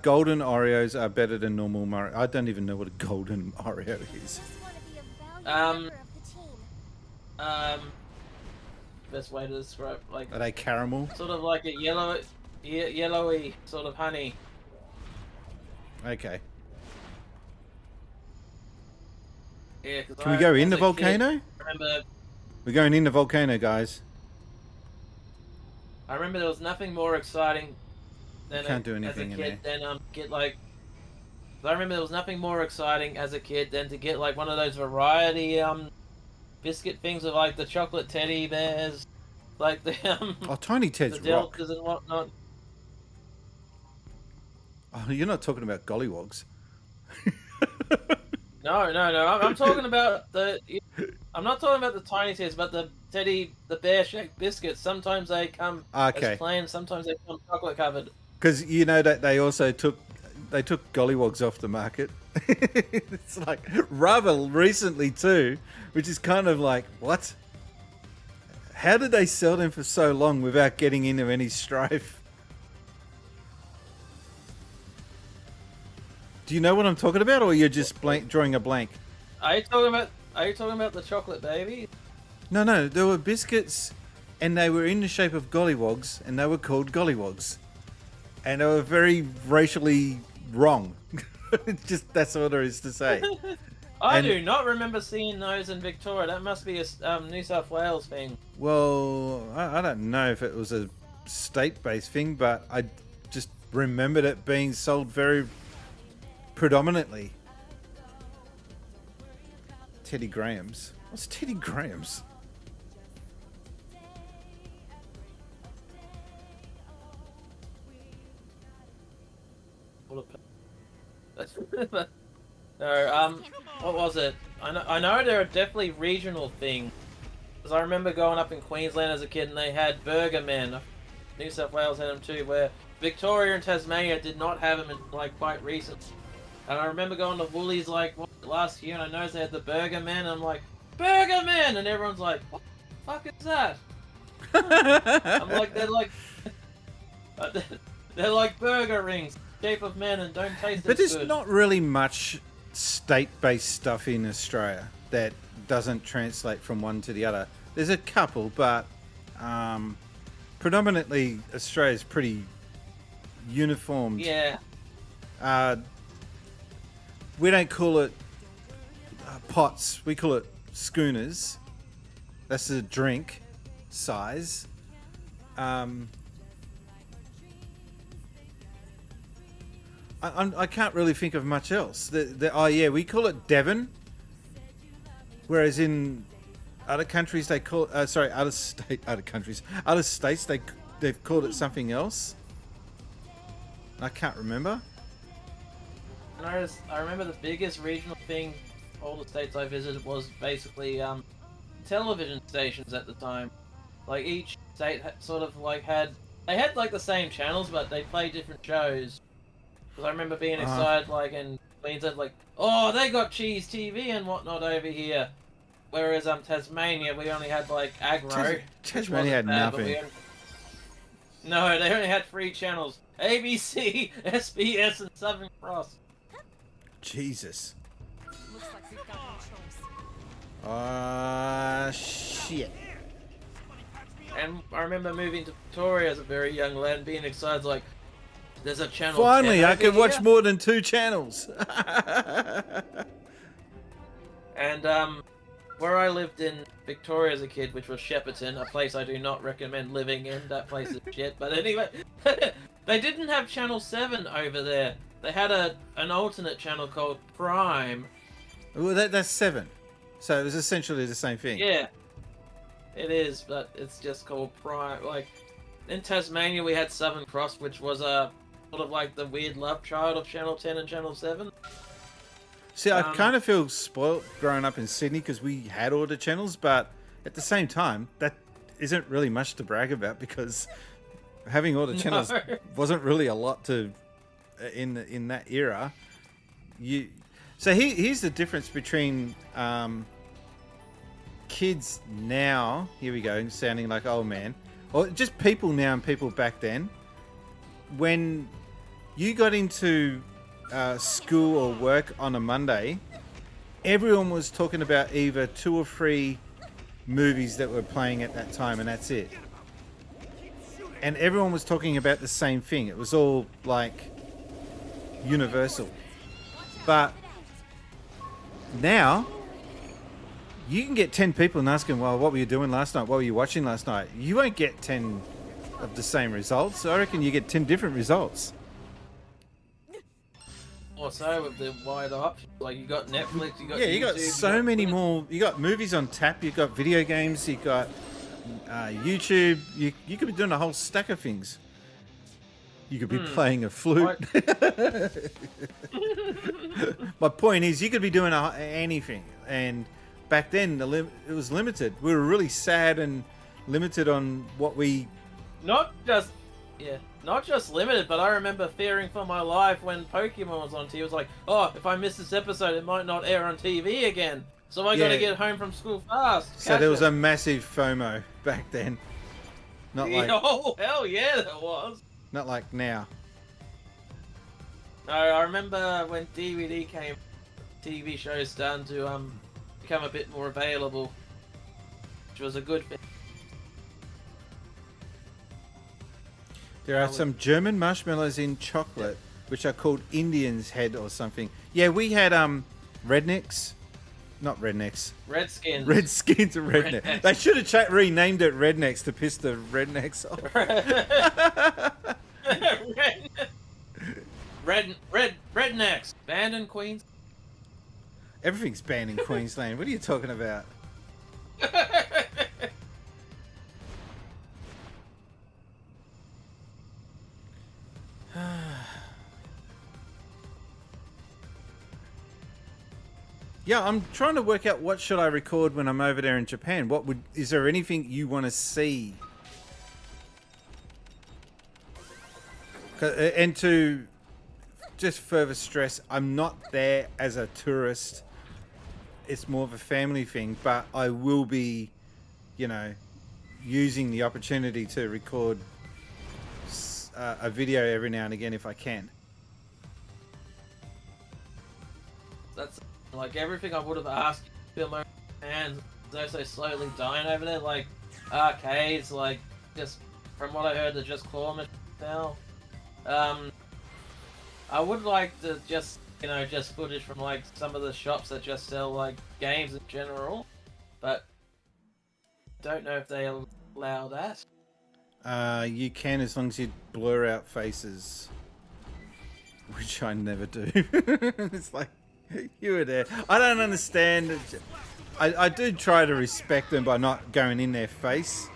Golden Oreos are better than normal Mario. I don't even know what a golden Oreo is. Best way to describe, like, are they caramel? Sort of like a yellowy sort of honey. Okay. Yeah, can we go in the volcano? Remember... We're going in the volcano, guys. I remember there was nothing more exciting than Can't do as a anything in kid than get like. I remember there was nothing more exciting as a kid than to get like one of those variety biscuit things with like the chocolate teddy bears, like the Oh, Tiny Ted's the rock. deltas and whatnot. Oh, you're not talking about gollywogs. No. I'm talking about the. I'm not talking about the tiny teddies, but the bear-shaped biscuits. Sometimes they come Okay. as plain, sometimes they come chocolate covered. Because you know that they also took gollywogs off the market. It's like rather recently too, which is kind of like, what? How did they sell them for so long without getting into any strife? Do you know what I'm talking about, or you're just drawing a blank? Are you talking about the chocolate baby? No, there were biscuits, and they were in the shape of gollywogs, and they were called gollywogs, and they were very racially wrong. Just that's all there is to say. I do not remember seeing those in Victoria. That must be a New South Wales thing. Well, I don't know if it was a state-based thing, but I just remembered it being sold very predominantly. Teddy Grahams. What's Teddy Grahams? No, what was it? I know there are definitely regional things. Because I remember going up in Queensland as a kid and they had Burger Men. New South Wales had them too, where Victoria and Tasmania did not have them in, like, quite recent. And I remember going to Woolies, like, last year, and I noticed they had the Burger Men, and I'm like, Burger Men! And everyone's like, what the fuck is that? I'm like, they're like burger rings, shape of men, and don't taste But as there's good. not really much state-based stuff in Australia that doesn't translate from one to the other. There's a couple, but predominantly Australia's pretty uniformed. Yeah. We don't call it pots. We call it schooners. That's the drink size. I can't really think of much else. Oh yeah, we call it Devon. Whereas in other countries they call other states they've called it something else. I can't remember. I remember the biggest regional thing all the states I visited was basically television stations at the time. Like each state sort of like had like the same channels, but they played different shows. Because I remember being excited, like in Queensland, like, oh, they got Cheese TV and whatnot over here. Whereas Tasmania, we only had like Agro. Tasmania had nothing. No, they only had 3 channels: ABC, SBS, and Southern Cross. Jesus. Looks like we've got no choice. Shit. And I remember moving to Victoria as a very young lad and being excited, like, there's a channel. Finally, 10 I can over watch here. more than 2 channels. And where I lived in Victoria as a kid, which was Shepparton, a place I do not recommend living in. That place is shit. But anyway, they didn't have Channel 7 over there. They had an alternate channel called Prime. Well, that's 7. So it was essentially the same thing. Yeah, it is, but it's just called Prime. Like, in Tasmania, we had Southern Cross, which was sort of like the weird love child of Channel 10 and Channel 7. See, I kind of feel spoilt growing up in Sydney because we had all the channels, but at the same time, that isn't really much to brag about because having all the channels wasn't really a lot to in that era. So here's the difference between kids now. Here we go, sounding like old man, or just people now and people back then. When you got into school or work on a Monday, everyone was talking about either 2 or 3 movies that were playing at that time, and that's it. And everyone was talking about the same thing. It was all like universal. But now you can get 10 people and ask them, well, what were you doing last night? What were you watching last night? You won't get 10 of the same results. I reckon you get 10 different results. Also, with the wide options, like you got Netflix, you got Yeah, you got YouTube, so many more. You got movies on tap. You got video games. You got YouTube. You could be doing a whole stack of things. You could be playing a flute. My point is, you could be doing anything. And back then, it was limited. We were really sad and limited on what we. Not just limited, but I remember fearing for my life when Pokemon was on TV. It was like, oh, if I miss this episode, it might not air on TV again. So I got to get home from school fast. So there was a massive FOMO back then. Not like oh hell yeah, there was. Not like now. No, I remember when DVD came, TV shows started to become a bit more available, which was a good thing. There are some German marshmallows in chocolate, which are called Indian's head or something. Yeah, we had rednecks. Not rednecks. Redskins. Redskins or rednecks. They should have renamed it rednecks to piss the rednecks off. Rednecks. Banned in Queens. Everything's banned in Queensland. What are you talking about? Yeah, I'm trying to work out what should I record when I'm over there in Japan. Is there anything you want to see? And to just further stress, I'm not there as a tourist. It's more of a family thing, but I will be, using the opportunity to record a video every now and again if I can. That's like everything I would have asked you to film my hands. They're so slowly dying over there, like arcades, like just from what I heard, they're just claw machines now. I would like to just footage from like some of the shops that just sell like games in general, but don't know if they allow that. You can, as long as you blur out faces, which I never do. It's like, you were there. I don't understand. I do try to respect them by not going in their face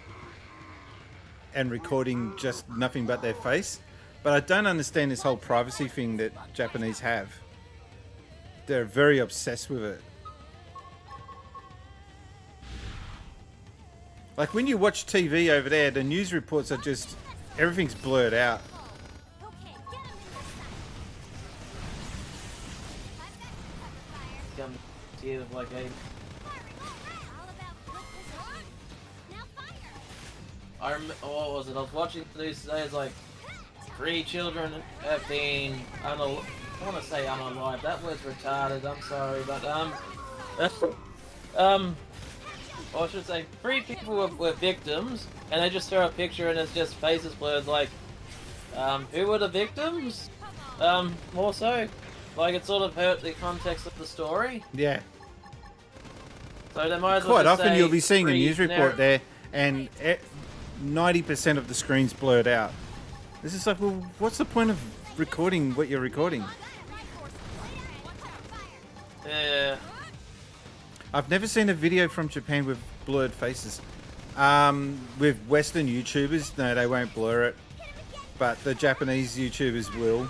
and recording just nothing but their face. But I don't understand this whole privacy thing that Japanese have. They're very obsessed with it. Like when you watch TV over there, the news reports are just, everything's blurred out. Like what was it? I was watching the news today. It's like 3 children have been I want to say unalived. That word's retarded. I'm sorry, but or I should say 3 people were victims, and they just throw a picture and it's just faces blurred. Like, who were the victims? More so, like it sort of hurt the context of the story. Yeah. So they might as well Quite just often say you'll be seeing a 3 news report there, and 90% of the screen's blurred out. This is like, well, what's the point of recording what you're recording? Yeah. I've never seen a video from Japan with blurred faces. With Western YouTubers, no, they won't blur it. But the Japanese YouTubers will,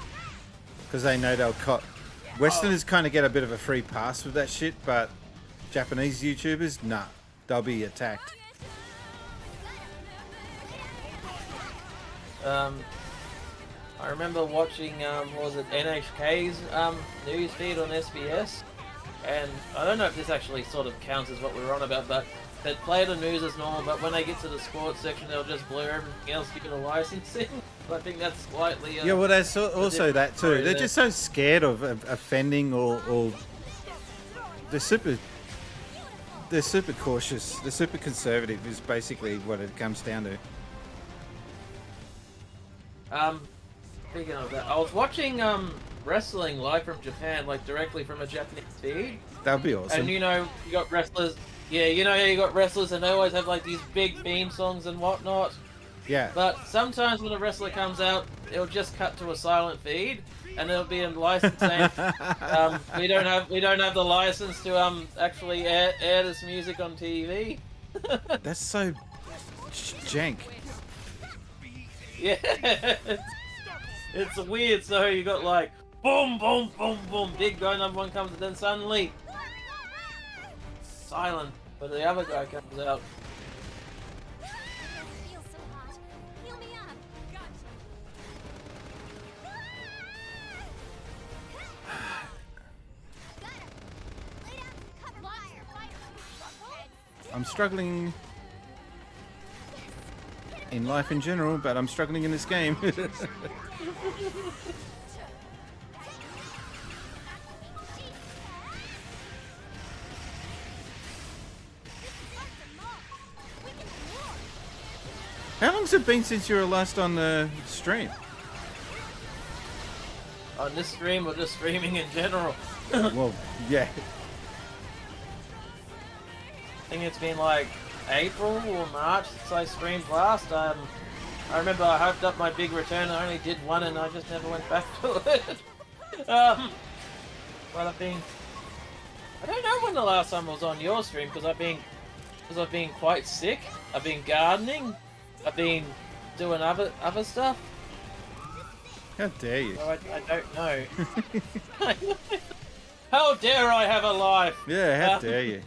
because they know they'll cut. Westerners kind of get a bit of a free pass with that shit, but Japanese YouTubers, nah, they'll be attacked. I remember watching, was it NHK's news feed on SBS, and I don't know if this actually sort of counts as what we were on about, but they'd play the news as normal, but when they get to the sports section, they'll just blur everything else given a licensing. I think that's slightly... yeah, well, there's also that too. They're just so scared of offending or they're super cautious. They're super conservative is basically what it comes down to. Speaking of that, I was watching wrestling live from Japan, like directly from a Japanese feed. That would be awesome. And you got wrestlers. Yeah, you got wrestlers, and they always have like these big theme songs and whatnot. Yeah. But sometimes when a wrestler comes out, it'll just cut to a silent feed, and it'll be a license saying, we don't have the license to actually air this music on TV. That's so jank. Yeah, it's weird. So you got like boom, boom, boom, boom, big guy number one comes, and then suddenly silent, but the other guy comes out. I'm struggling in life in general, but I'm struggling in this game. How long's it been since you were last on the stream? On this stream or just streaming in general? Well, yeah. I think it's been like April or March since I streamed last. I remember I hyped up my big return. I only did one and I just never went back to it. But I don't know when the last time I was on your stream because I've been quite sick. I've been gardening. I've been doing other stuff. How dare you? So I don't know. How dare I have a life? Yeah, how dare you?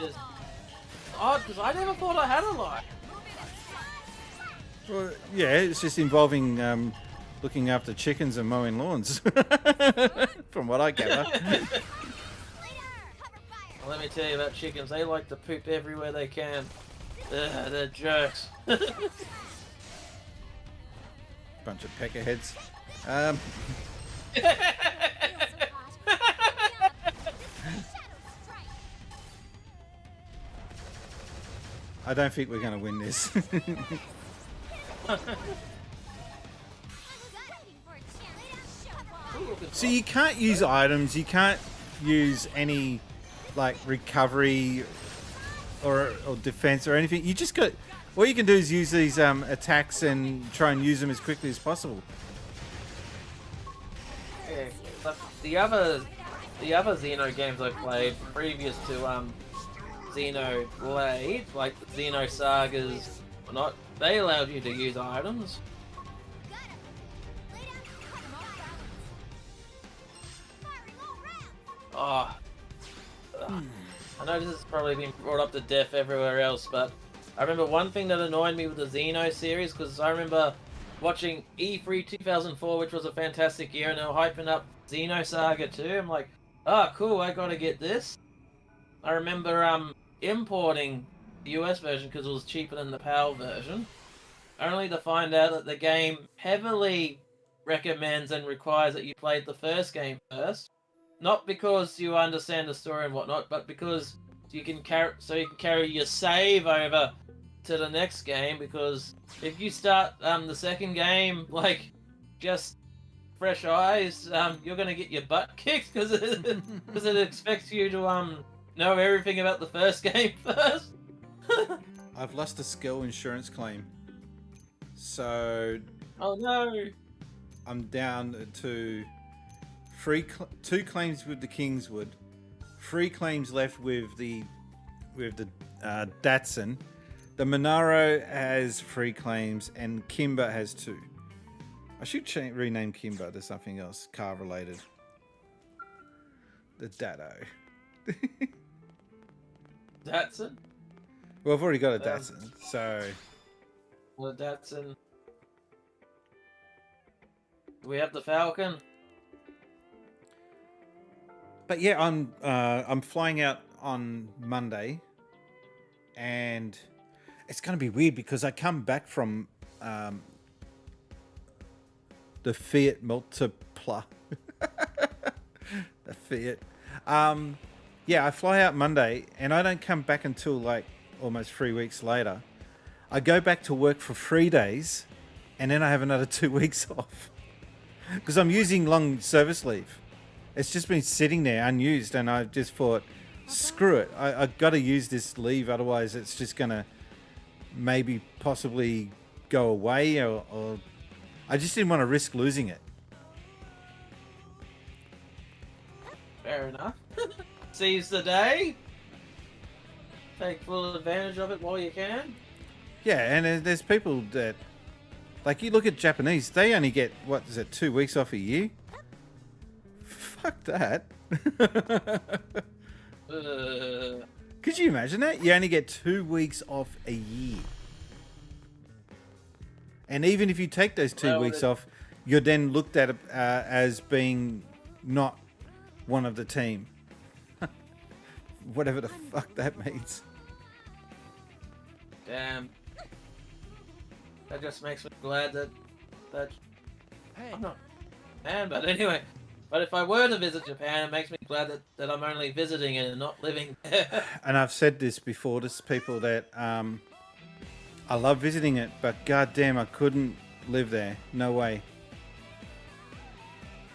Just odd, because I never thought I had a life. Well, yeah, it's just involving looking after chickens and mowing lawns, from what I gather. Well, let me tell you about chickens. They like to poop everywhere they can. They're jerks. Bunch of peckerheads. I don't think we're going to win this. So you can't use items, you can't use any like recovery or defense or anything. You just got, all you can do is use these attacks and try and use them as quickly as possible. Yeah, but the other Xeno games I played previous to Xenoblade, like the Xeno Sagas, or not, they allowed you to use items. Oh, I know this has probably been brought up to death everywhere else, but I remember one thing that annoyed me with the Xeno series, because I remember watching E3 2004, which was a fantastic year, and they were hyping up Xeno Saga 2. I'm like, oh, cool, I gotta get this. I remember importing the US version because it was cheaper than the PAL version, only to find out that the game heavily recommends and requires that you played the first game first. Not because you understand the story and whatnot, but because you can carry your save over to the next game. Because if you start the second game like just fresh eyes, you're gonna get your butt kicked because it expects you to know everything about the first game first. I've lost a Skell insurance claim, so oh no, I'm down to two claims with the Kingswood, 3 claims left with the Datsun. The Monaro has 3 claims and Kimber has 2. I should rename Kimber to something else car related. The Datto. Datsun? Well, I've already got a Datsun, so. The Datsun. Do we have the Falcon? But yeah, I'm flying out on Monday, and it's going to be weird because I come back from the Fiat Multipla. The Fiat. Yeah, I fly out Monday, and I don't come back until like almost 3 weeks later. I go back to work for 3 days, and then I have another 2 weeks off because I'm using long service leave. It's just been sitting there unused, and I just thought, screw it. I've got to use this leave, otherwise it's just going to maybe possibly go away, or I just didn't want to risk losing it. Fair enough. Seize the day. Take full advantage of it while you can. Yeah, and there's people that, like, you look at Japanese, they only get, 2 weeks off a year? Fuck that. Could you imagine that? You only get 2 weeks off a year. And even if you take those 2 weeks off, you're then looked at as being not one of the team. Whatever the fuck that means. Damn. That just makes me glad that Hey. I'm not man, but anyway. But if I were to visit Japan, it makes me glad that I'm only visiting it and not living there. And I've said this before to people that I love visiting it, but goddamn, I couldn't live there. No way.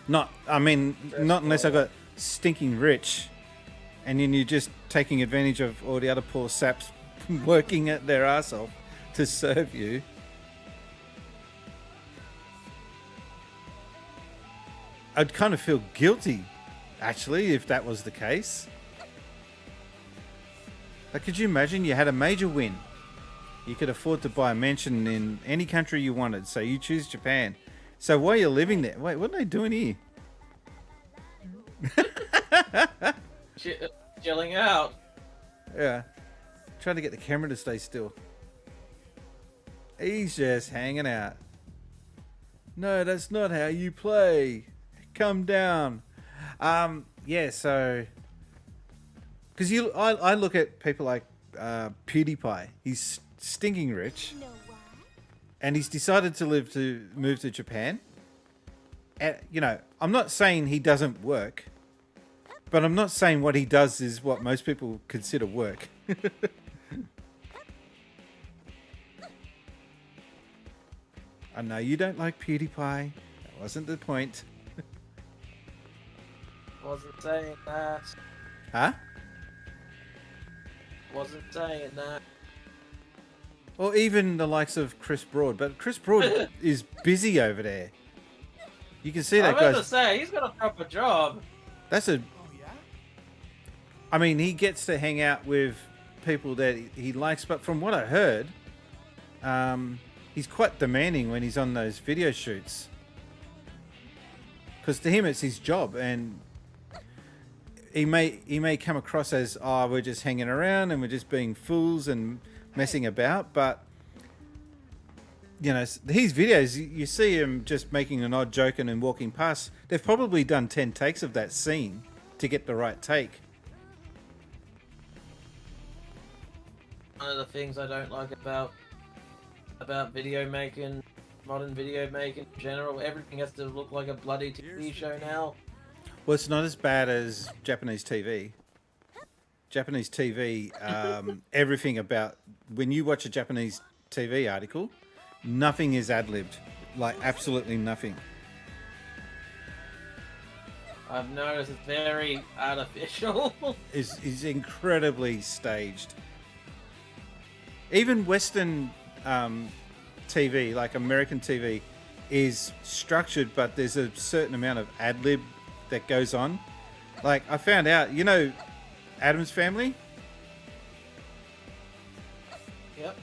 Not unless I got stinking rich, and then you're just taking advantage of all the other poor saps working at their arse off to serve you. I'd kind of feel guilty, actually, if that was the case. Like, could you imagine you had a major win? You could afford to buy a mansion in any country you wanted, so you choose Japan. So while you're living there, wait, what are they doing here? Chilling out. Yeah. Trying to get the camera to stay still. He's just hanging out. No, that's not how you play. Come down. Yeah, so... Because I look at people like PewDiePie. He's stinking rich. And he's decided to move to Japan. And, I'm not saying he doesn't work. But I'm not saying what he does is what most people consider work. I know you don't like PewDiePie. That wasn't the point. Wasn't saying that. Huh? Wasn't saying that. Or even the likes of Chris Broad. But Chris Broad is busy over there. You can see that I was guy. going to say, he's got a proper job. That's a... I mean, he gets to hang out with people that he likes, but from what I heard, he's quite demanding when he's on those video shoots. Because to him, it's his job, and he may come across as, oh, we're just hanging around and we're just being fools and messing about, but his videos, you see him just making an odd joke and then walking past. They've probably done 10 takes of that scene to get the right take. One of the things I don't like about video making, modern video making in general, everything has to look like a bloody TV show now. Well, it's not as bad as Japanese TV. Japanese TV, everything about... When you watch a Japanese TV article, nothing is ad-libbed. Like, absolutely nothing. I've noticed it's very artificial. Is incredibly staged. Even Western TV, like American TV, is structured, but there's a certain amount of ad-lib that goes on. Like, I found out, Addams Family? Yep.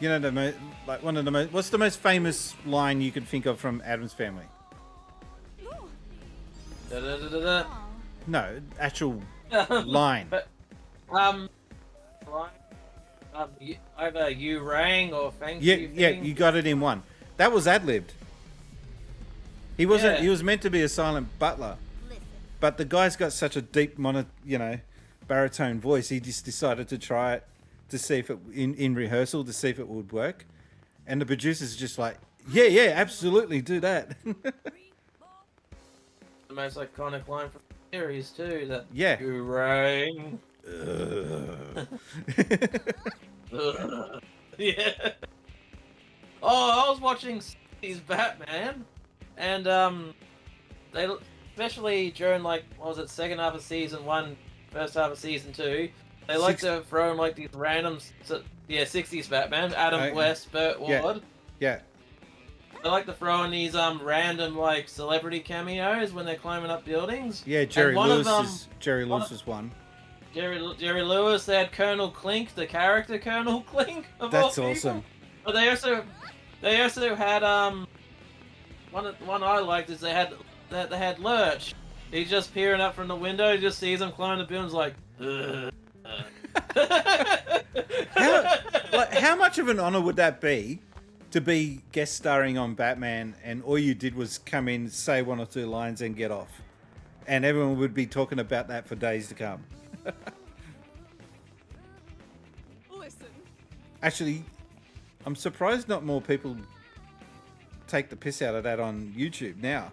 One of the most... What's the most famous line you could think of from Addams Family? Da, da, da, da, da. No, actual line. But, either you rang or thank you. Yeah, you got it in one. That was ad-libbed. He wasn't. Yeah. He was meant to be a silent butler, but the guy's got such a deep baritone voice. He just decided to try it to see if it in rehearsal to see if it would work, and the producers are just like, yeah, absolutely, do that. The most iconic line from the series too. That Yeah. you rang. Yeah. Oh, I was watching his Batman, and they especially during second half of season 1, first half of season 2, they like to throw in these random 60s Batman, Adam West, Burt Ward. Yeah. They like to throw in these random like celebrity cameos when they're climbing up buildings. Yeah, Jerry And one Lewis of them, is Jerry Lewis is one. Jerry Lewis. They had Colonel Clink, the character Colonel Clink. Of That's all awesome. people. But they also had one I liked is they had Lurch. He's just peering up from the window. He just sees him climb the buildings like. How much of an honor would that be to be guest starring on Batman, and all you did was come in, say one or two lines, and get off, and everyone would be talking about that for days to come. Listen. Actually, I'm surprised not more people take the piss out of that on YouTube now.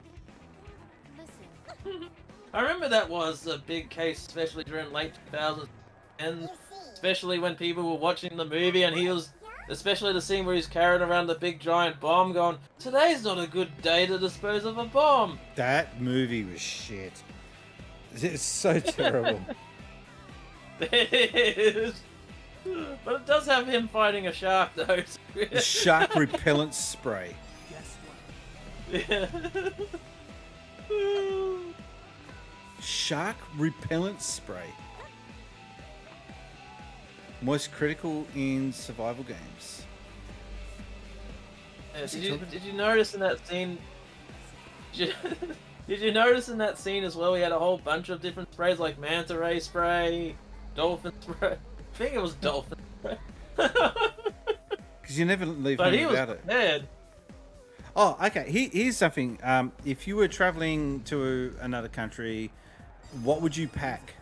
I remember that was a big case, especially during late 2000s, and especially when people were watching the movie, and he was, especially the scene where he's carrying around the big giant bomb, going, "Today's not a good day to dispose of a bomb." That movie was shit. It's so terrible. It is. But it does have him fighting a shark, though. The shark repellent spray. Yeah. Shark repellent spray. Most critical in survival games. Yeah, did you notice in that scene? Did you notice in that scene as well? We had a whole bunch of different sprays, like manta ray spray, dolphin spray. I think it was dolphin spray. Because you never leave But home he was without it. prepared. Oh, okay. Here's something. If you were traveling to another country, what would you pack?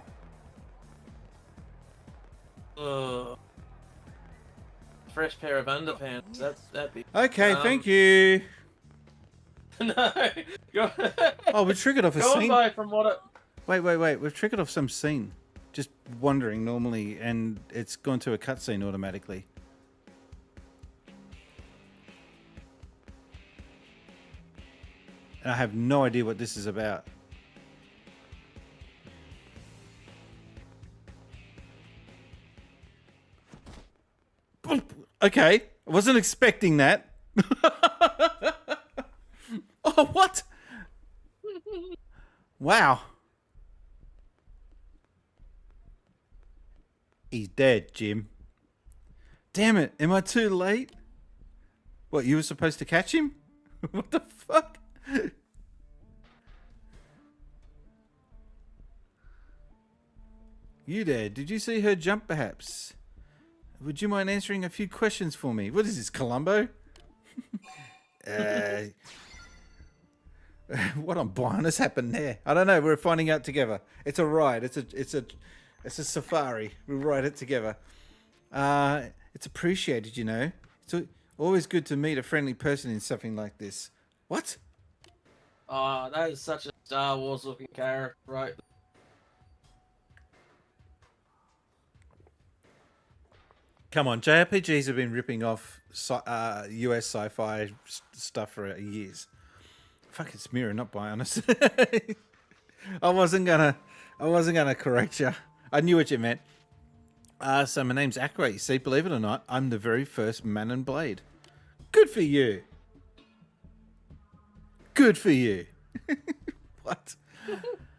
Fresh pair of underpants. That'd be. Okay, thank you. No. Oh, we triggered off a Going scene. by from what it. Wait. We've triggered off some scene. Just wandering normally, and it's gone to a cutscene automatically. And I have no idea what this is about. Okay, I wasn't expecting that. Oh, what? Wow. He's dead, Jim. Damn it, am I too late? What, you were supposed to catch him? What the fuck? You there, did you see her jump perhaps? Would you mind answering a few questions for me? What is this, Columbo? What on Bionus happened there? I don't know, we're finding out together. It's a ride, it's a safari. We'll ride it together. It's appreciated, you know. It's always good to meet a friendly person in something like this. What? Oh, that is such a Star Wars looking character, right? Come on, JRPGs have been ripping off US sci-fi stuff for years. Fuck, it's Mira, not Bionus. I wasn't gonna correct you. I knew what you meant. So my name's Aqua. You see, believe it or not, I'm the very first man and blade. Good for you. Good for you. What?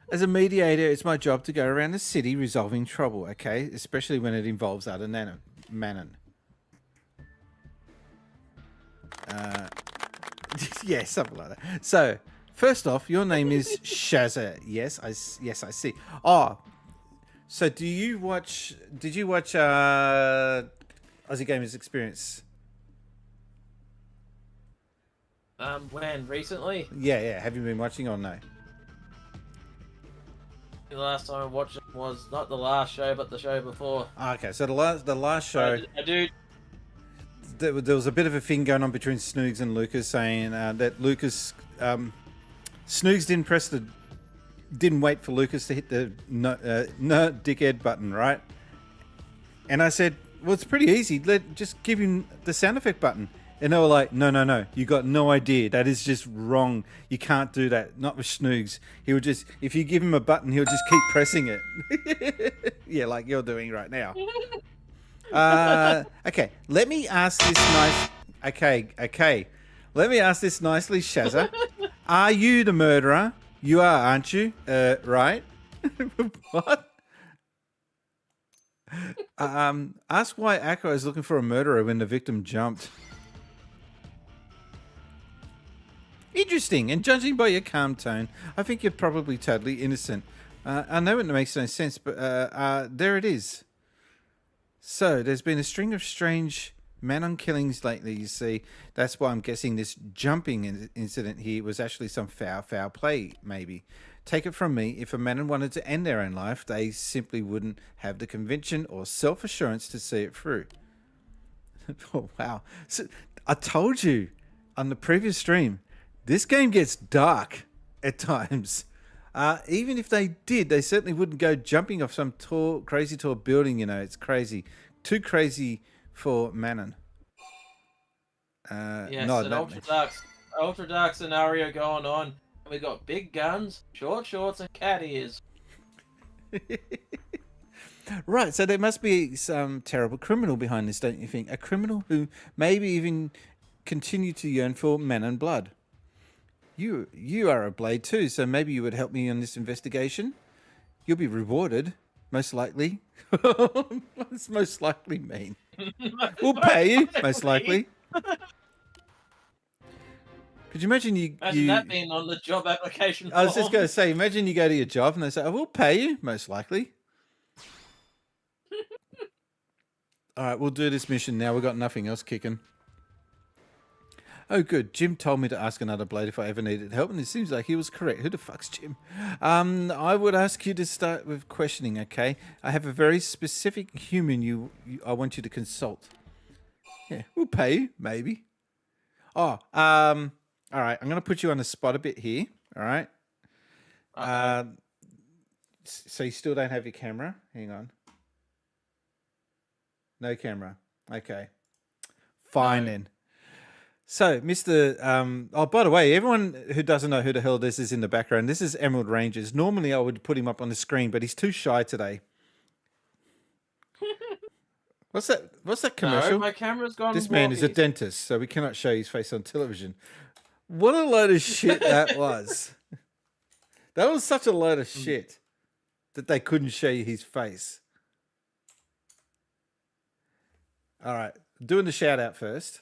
As a mediator, it's my job to go around the city resolving trouble, okay? Especially when it involves other Manon. Yeah, something like that. So, first off, your name is Shazza. Yes, I see. Oh, so did you watch Aussie Gamers Experience? When? Recently? Yeah. Have you been watching or no? The last time I watched it was not the last show, but the show before. Okay, so the last show, I do. There was a bit of a thing going on between Snoogs and Lucas, saying that Lucas, Snoogs didn't wait for Lucas to hit the no dickhead button, right? And I said, well, it's pretty easy. Just give him the sound effect button. And they were like, no, you got no idea. That is just wrong. You can't do that. Not with Snoogs. He would just, if you give him a button, he'll just keep pressing it. Yeah, like you're doing right now. Okay, let me ask this nice... Okay. Let me ask this nicely, Shazza. Are you the murderer? You are, aren't you? Right? What? Ask why Akko is looking for a murderer when the victim jumped. Interesting. And judging by your calm tone, I think you're probably totally innocent. I know it makes no sense, but there it is. So, there's been a string of strange man-on killings lately, you see. That's why I'm guessing this jumping incident here was actually some foul play, maybe. Take it from me, if a man wanted to end their own life, they simply wouldn't have the conviction or self-assurance to see it through. Oh, wow. So, I told you on the previous stream, this game gets dark at times. Even if they did, they certainly wouldn't go jumping off some crazy tall building, you know. It's crazy. Too crazy for Manon. Yes, no, an ultra dark scenario going on. We got big guns, short shorts, and cat ears. Right, so there must be some terrible criminal behind this, don't you think? A criminal who maybe even continue to yearn for Manon blood. You are a blade too, so maybe you would help me on this investigation. You'll be rewarded, most likely. What does most likely mean? We'll pay you, most likely. Could you imagine Imagine that being on the job application form. I was just going to say, imagine you go to your job and they say, we'll pay you, most likely. All right, we'll do this mission now. We've got nothing else kicking. Oh, good. Jim told me to ask another blade if I ever needed help, and it seems like he was correct. Who the fuck's Jim? I would ask you to start with questioning, okay? I have a very specific human I want you to consult. Yeah, we'll pay you, maybe. Oh, all right. I'm going to put you on the spot a bit here, all right? So you still don't have your camera? Hang on. No camera. Okay. Fine, then. So, Mr. Oh, by the way, everyone who doesn't know who the hell this is in the background, this is Emerald Rangers. Normally, I would put him up on the screen, but he's too shy today. What's that commercial? No, my camera's gone. This man is a dentist, so we cannot show his face on television. What a load of shit that was. That was such a load of shit that they couldn't show you his face. All right, doing the shout out first.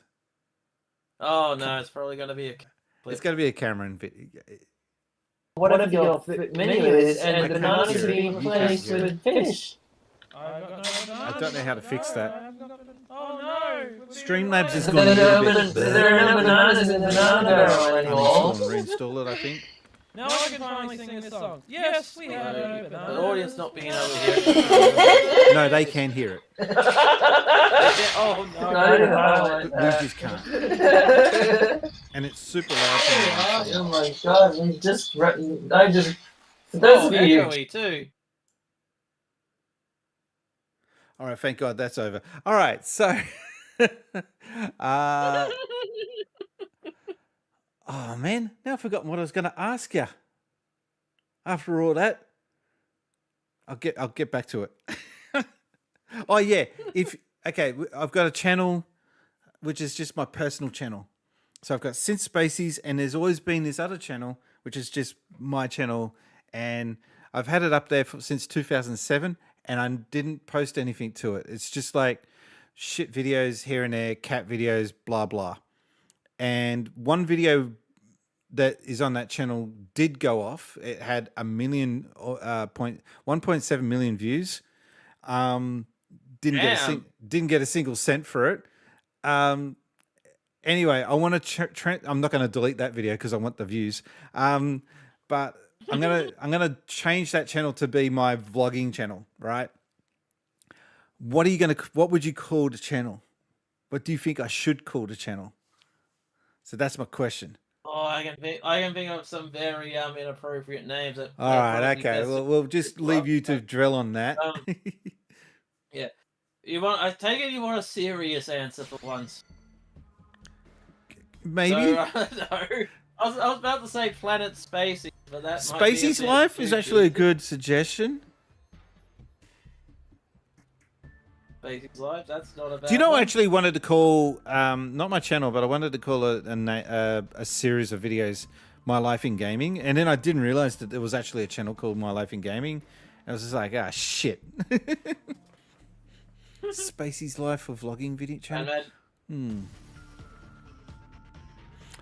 Oh no, it's probably going to be a. It's going to be a Cameron video. Whatever your menu is, and bananas are being replaced with fish. I don't know how to fix that. Oh no! Streamlabs is going to be a bit. There are no bananas in the banana barrel anymore. Reinstall it, I think. Now I can finally sing this song. Yes, we have no bananas. The audience not being able to hear it. No, they can hear it. Oh no! We just can't. And it's super loud. Oh my god! For those of you. Echoey too. All right, thank God that's over. All right, so. Oh man, now I've forgotten what I was going to ask you. After all that, I'll get back to it. Oh yeah, I've got a channel, which is just my personal channel. So I've got Synth Spacies, and there's always been this other channel, which is just my channel, and I've had it up there since 2007, and I didn't post anything to it. It's just like shit videos here and there, cat videos, blah blah. And one video that is on that channel did go off. It had 1.7 million views. Didn't get a single cent for it. Anyway, I want to. I'm not going to delete that video because I want the views. But I'm gonna change that channel to be my vlogging channel. Right? What would you call the channel? What do you think I should call the channel? So that's my question. Oh, I can think of some very inappropriate names. All right, okay. Well, we'll just leave you to drill on that. Yeah, I take it you want a serious answer for once. Maybe. So, no. I was about to say Planet Spacey, but that Spacey's Life is actually a good suggestion. Spacey's Life. That's not a bad Do you know, I one. actually wanted to call, not my channel, but I wanted to call it a series of videos, My Life in Gaming. And then I didn't realize that there was actually a channel called My Life in Gaming. I was just like, ah, shit. Spacey's Life, a vlogging video channel.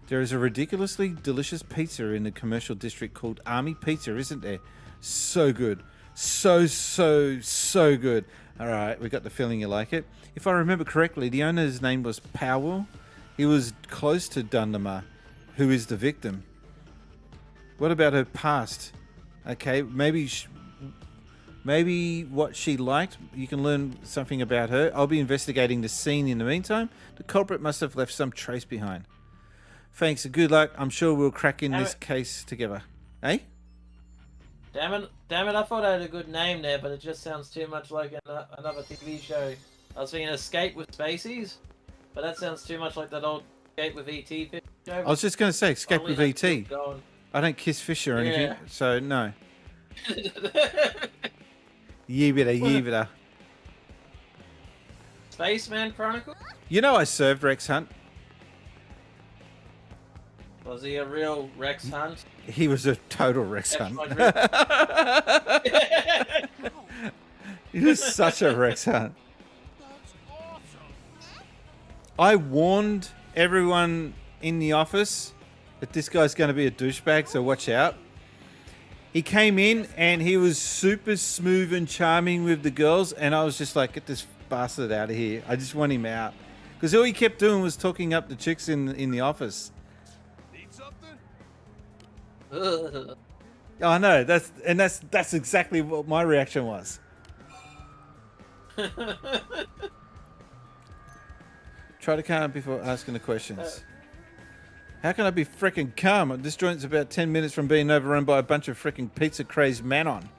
There is a ridiculously delicious pizza in the commercial district called Army Pizza, isn't there? So good. So good. All right, we got the feeling you like it. If I remember correctly, the owner's name was Powell. He was close to Dundama, who is the victim. What about her past? Okay, maybe what she liked. You can learn something about her. I'll be investigating the scene in the meantime. The culprit must have left some trace behind. Thanks and good luck. I'm sure we'll crack in this case together. Eh? Damn it, I thought I had a good name there, but it just sounds too much like another TV show. I was thinking Escape with Spaceys, but that sounds too much like that old Escape with E.T. show. I was just going to say, Escape with E.T. I don't kiss fish or anything, so no. Yeebita. Spaceman Chronicles? You know I served Rex Hunt. Was he a real Rex Hunt? He was a total Rex Hunt. He was such a Rex Hunt. I warned everyone in the office that this guy's going to be a douchebag, so watch out. He came in and he was super smooth and charming with the girls, and I was just like, get this bastard out of here. I just want him out. Because all he kept doing was talking up the chicks in the office. Oh, I know. That's exactly what my reaction was. Try to calm before asking the questions. How can I be freaking calm? This joint's about 10 minutes from being overrun by a bunch of freaking pizza-crazed manon.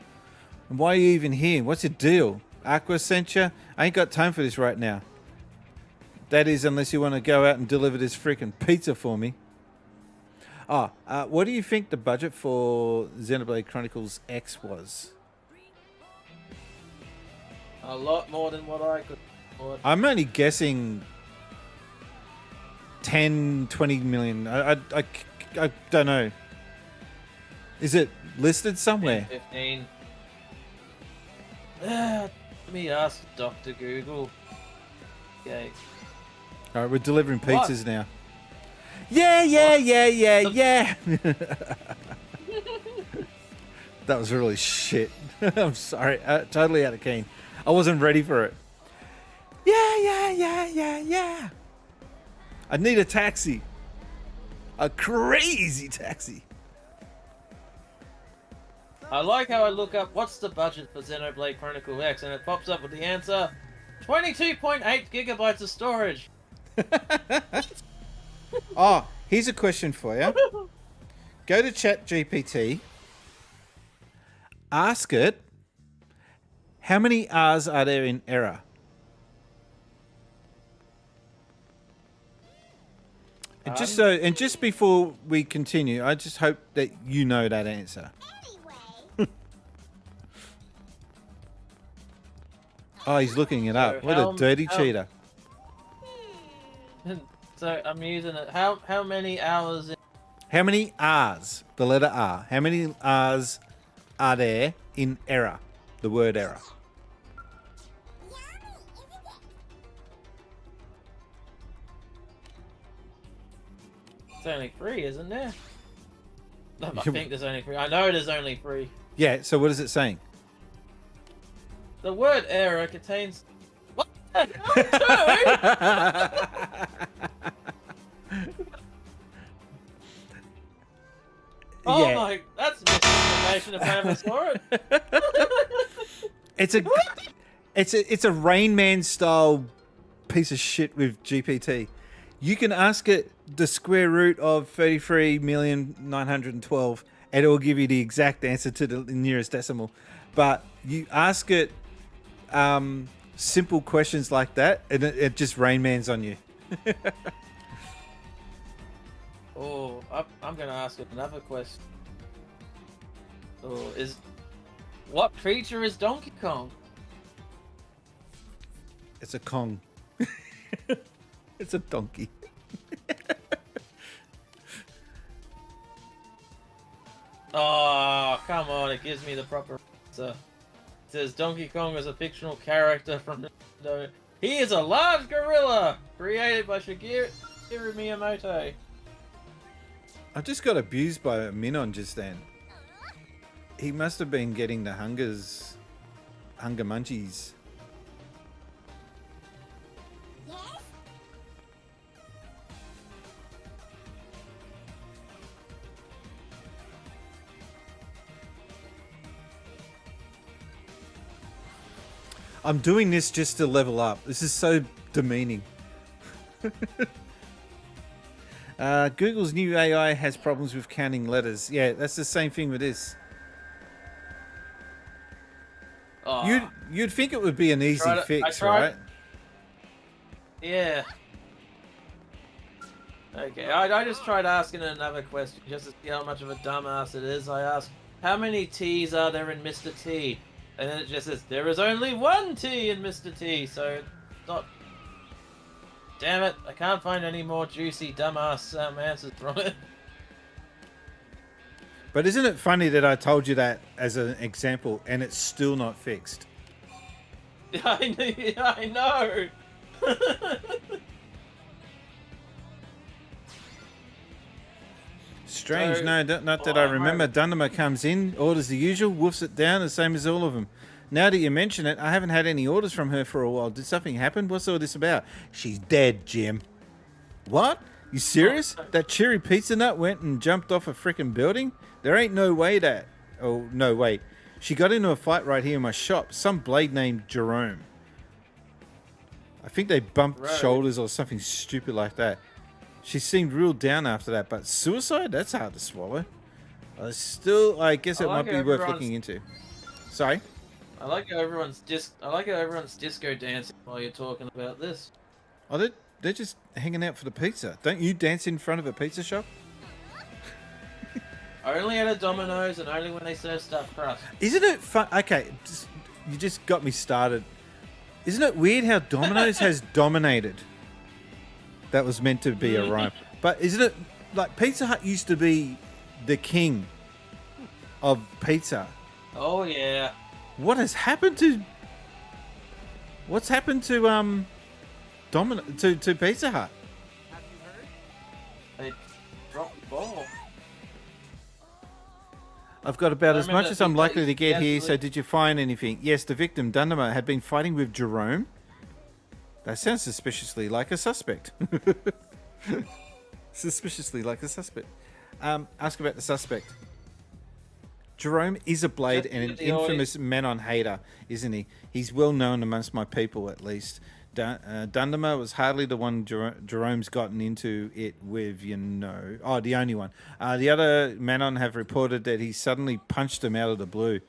And why are you even here? What's your deal? Aqua sent you? I ain't got time for this right now. That is, unless you want to go out and deliver this freaking pizza for me. What do you think the budget for Xenoblade Chronicles X was? A lot more than what I could afford. I'm only guessing 10, 20 million. I don't know. Is it listed somewhere? 15. Let me ask Dr. Google. Okay. All right, we're delivering pizzas now. Yeah. That was really shit. I'm sorry. Totally out of keen. I wasn't ready for it. Yeah. I need a taxi. A crazy taxi. I like how I look up what's the budget for Xenoblade Chronicle X, and it pops up with the answer 22.8 gigabytes of storage. Oh, here's a question for you. Go to ChatGPT. Ask it, how many R's are there in error? And just before we continue, I just hope that you know that answer. Oh, he's looking it up. What a dirty cheater. So I'm using it. How many hours? How many R's? The letter R. How many R's are there in error? The word error. It's only 3, isn't there? No, I think there's only 3. I know there's only 3. Yeah. So what is it saying? The word error contains. What? Oh yeah. my, that's misinformation if I ever saw it. It's a Rain Man style piece of shit with GPT. You can ask it the square root of 33,912,000 and it will give you the exact answer to the nearest decimal. But you ask it simple questions like that and it just Rain Mans on you. Oh, I'm going to ask it another question. What creature is Donkey Kong? It's a Kong. It's a donkey. Oh, come on, it gives me the proper answer. It says Donkey Kong is a fictional character from Nintendo. He is a large gorilla created by Shigeru Miyamoto. I just got abused by a Minon just then. He must have been getting the hunger munchies. I'm doing this just to level up. This is so demeaning. Google's new AI has problems with counting letters. Yeah, that's the same thing with this. Oh, You'd think it would be an easy fix, right? Yeah. Okay, I just tried asking another question just to see how much of a dumbass it is. I asked, how many T's are there in Mr. T? And then it just says, there is only one T in Mr. T, so it's not... Damn it, I can't find any more juicy dumbass answers from it. But isn't it funny that I told you that as an example and it's still not fixed? I know! Strange, no, not that I remember. Dundama comes in, orders the usual, woofs it down, the same as all of them. Now that you mention it, I haven't had any orders from her for a while. Did something happen? What's all this about? She's dead, Jim. What? You serious? That cherry pizza nut went and jumped off a freaking building? There ain't no way that... Oh, no, wait. She got into a fight right here in my shop. Some blade named Jerome. I think they bumped shoulders or something stupid like that. She seemed real down after that, but suicide? That's hard to swallow. I guess it might be worth looking into. Sorry? I like how everyone's disco dancing while you're talking about this. Oh, they're just hanging out for the pizza. Don't you dance in front of a pizza shop? Only at a Domino's and only when they serve stuffed crust. Isn't it fun? Okay, you just got me started. Isn't it weird how Domino's has dominated? That was meant to be a rhyme. But isn't it like Pizza Hut used to be the king of pizza? Oh yeah. What's happened to to Pizza Hut? Have you heard? They dropped the ball. I've got about as much as I'm likely to get here, so did you find anything? Yes, the victim, Dundama, had been fighting with Jerome. That sounds suspiciously like a suspect. Suspiciously like a suspect. Ask about the suspect. Jerome is a blade and an infamous Manon hater, isn't he? He's well known amongst my people, at least. Dundama was hardly the one Jerome's gotten into it with, you know. Oh, the only one. The other Manon have reported that he suddenly punched him out of the blue.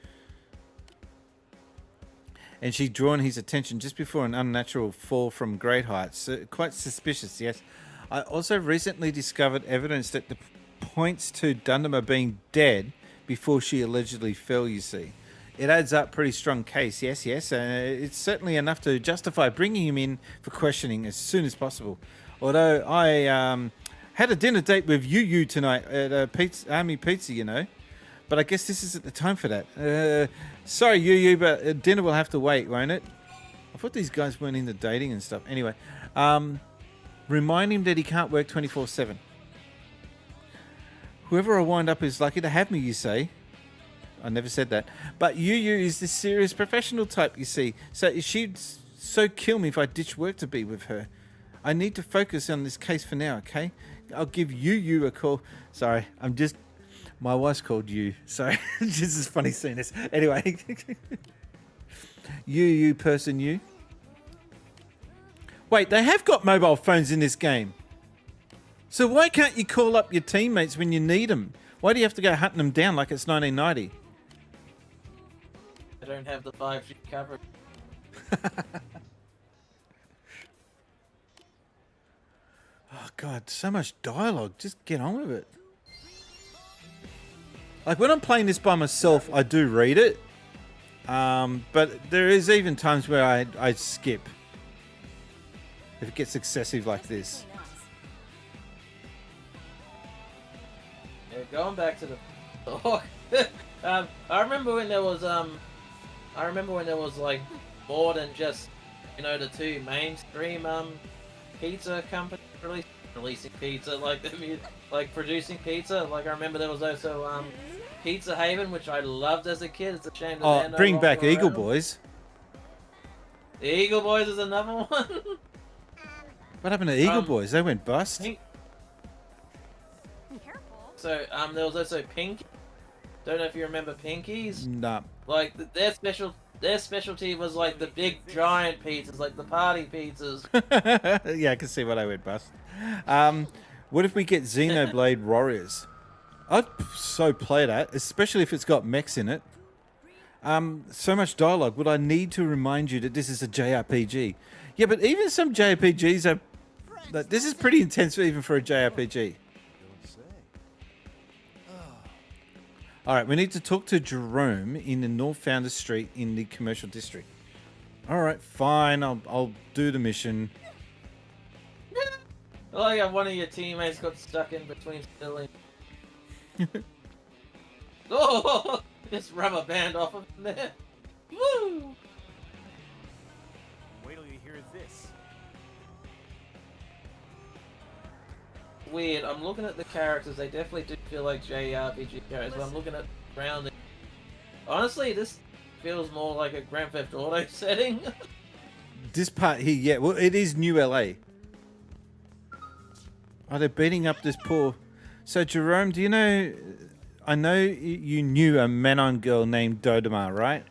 And she'd drawn his attention just before an unnatural fall from great heights. Quite suspicious, yes. I also recently discovered evidence that points to Dundama being dead before she allegedly fell, you see. It adds up pretty strong case, yes. It's certainly enough to justify bringing him in for questioning as soon as possible. Although I had a dinner date with Yu tonight at Army Pizza, you know. But I guess this isn't the time for that. Sorry, Yu, but dinner will have to wait, won't it? I thought these guys weren't into dating and stuff. Anyway, remind him that he can't work 24/7. Whoever I wind up is lucky to have me, you say. I never said that. But Yu is this serious professional type, you see. So she'd so kill me if I ditch work to be with her. I need to focus on this case for now, okay? I'll give Yu a call. Sorry, my wife's called you, so this is funny seeing this. Anyway, you person, you. Wait, they have got mobile phones in this game. So why can't you call up your teammates when you need them? Why do you have to go hunting them down like it's 1990? I don't have the 5G coverage. Oh God, so much dialogue. Just get on with it. Like when I'm playing this by myself, I do read it, but there is even times where I skip. if it gets excessive like this. Yeah, going back to the talk. I remember when there was like more than just, you know, the two mainstream pizza companies releasing pizza, like like producing pizza. Like I remember there was also Pizza Haven, which I loved as a kid. It's a shame that they're no bring back longer Eagle around. Boys. The Eagle Boys is another one. What happened to Eagle Boys? They went bust. So there was also Pinky. Don't know if you remember Pinkies. Nah. Like their specialty was like the big giant pizzas, like the party pizzas. Yeah, I can see why they went bust. What if we get Xenoblade Warriors? I'd so play that, especially if it's got mechs in it. So much dialogue. Would I need to remind you that this is a JRPG? Yeah, but even some JRPGs are... This is pretty intense even for a JRPG. All right, we need to talk to Jerome in the North Founders Street in the commercial district. All right, fine. I'll do the mission. Like one of your teammates got stuck in between filling. Oh, just rubber band off of there. Woo! Wait till you hear this. Weird. I'm looking at the characters. They definitely do feel like JRPG characters. But I'm looking at the surroundings. Honestly, this feels more like a Grand Theft Auto setting. This part here, yeah. Well, it is New LA. Oh, they're beating up this poor... So, Jerome, do you know... I know you knew a Manon girl named Dodoma, right?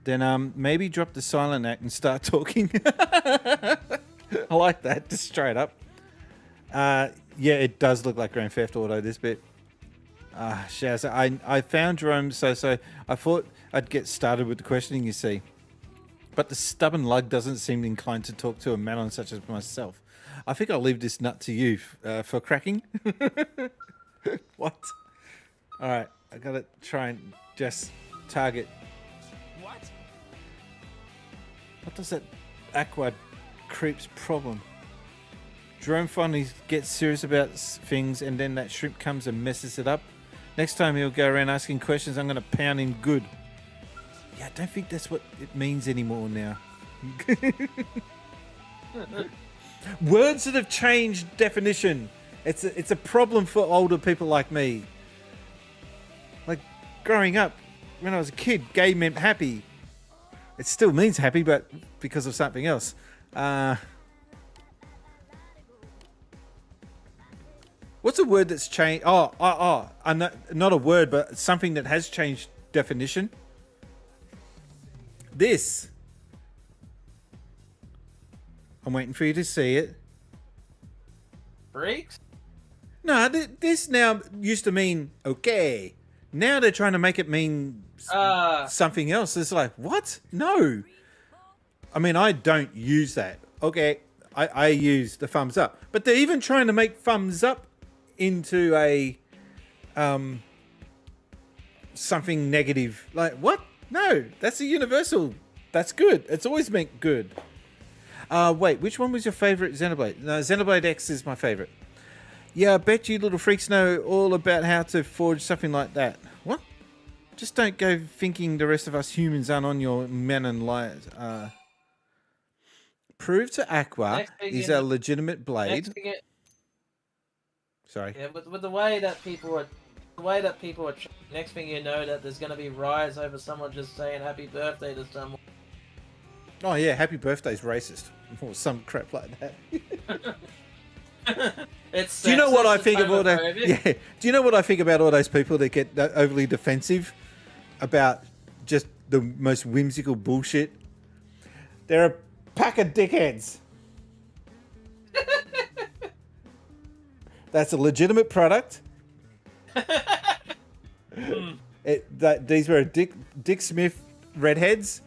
Then maybe drop the silent act and start talking. I like that, just straight up. Yeah, it does look like Grand Theft Auto, this bit. Shaz, I found Jerome, so I thought I'd get started with the questioning, you see. But the stubborn lug doesn't seem inclined to talk to a Manon such as myself. I think I'll leave this nut to you for cracking. What? All right, I gotta try and just target. What does that aqua creep's problem? Jerome finally gets serious about things, and then that shrimp comes and messes it up. Next time he'll go around asking questions, I'm gonna pound him good. Yeah, I don't think that's what it means anymore now. Words that have changed definition. It's a problem for older people like me. Like, growing up, when I was a kid, gay meant happy. It still means happy, but because of something else. What's a word that's changed? Not a word, but something that has changed definition. This. I'm waiting for you to see it. Freaks? No, this now used to mean okay. Now they're trying to make it mean something else. It's like, what? No. I mean, I don't use that. Okay, I use the thumbs up. But they're even trying to make thumbs up into a something negative. Like, what? No, that's a universal. That's good. It's always meant good. Wait, which one was your favorite Xenoblade? No, Xenoblade X is my favorite. Yeah, I bet you little freaks know all about how to forge something like that. What? Just don't go thinking the rest of us humans aren't on your men and liars. Prove to Aqua is a legitimate blade. Sorry. Yeah, with the way that people are, next thing you know that there's going to be riots over someone just saying happy birthday to someone. Oh yeah, happy birthday's racist or some crap like that. Do you know what I think of all that? Yeah. Do you know what I think about all those people that get overly defensive about just the most whimsical bullshit? They're a pack of dickheads. That's a legitimate product. These were Dick Smith redheads,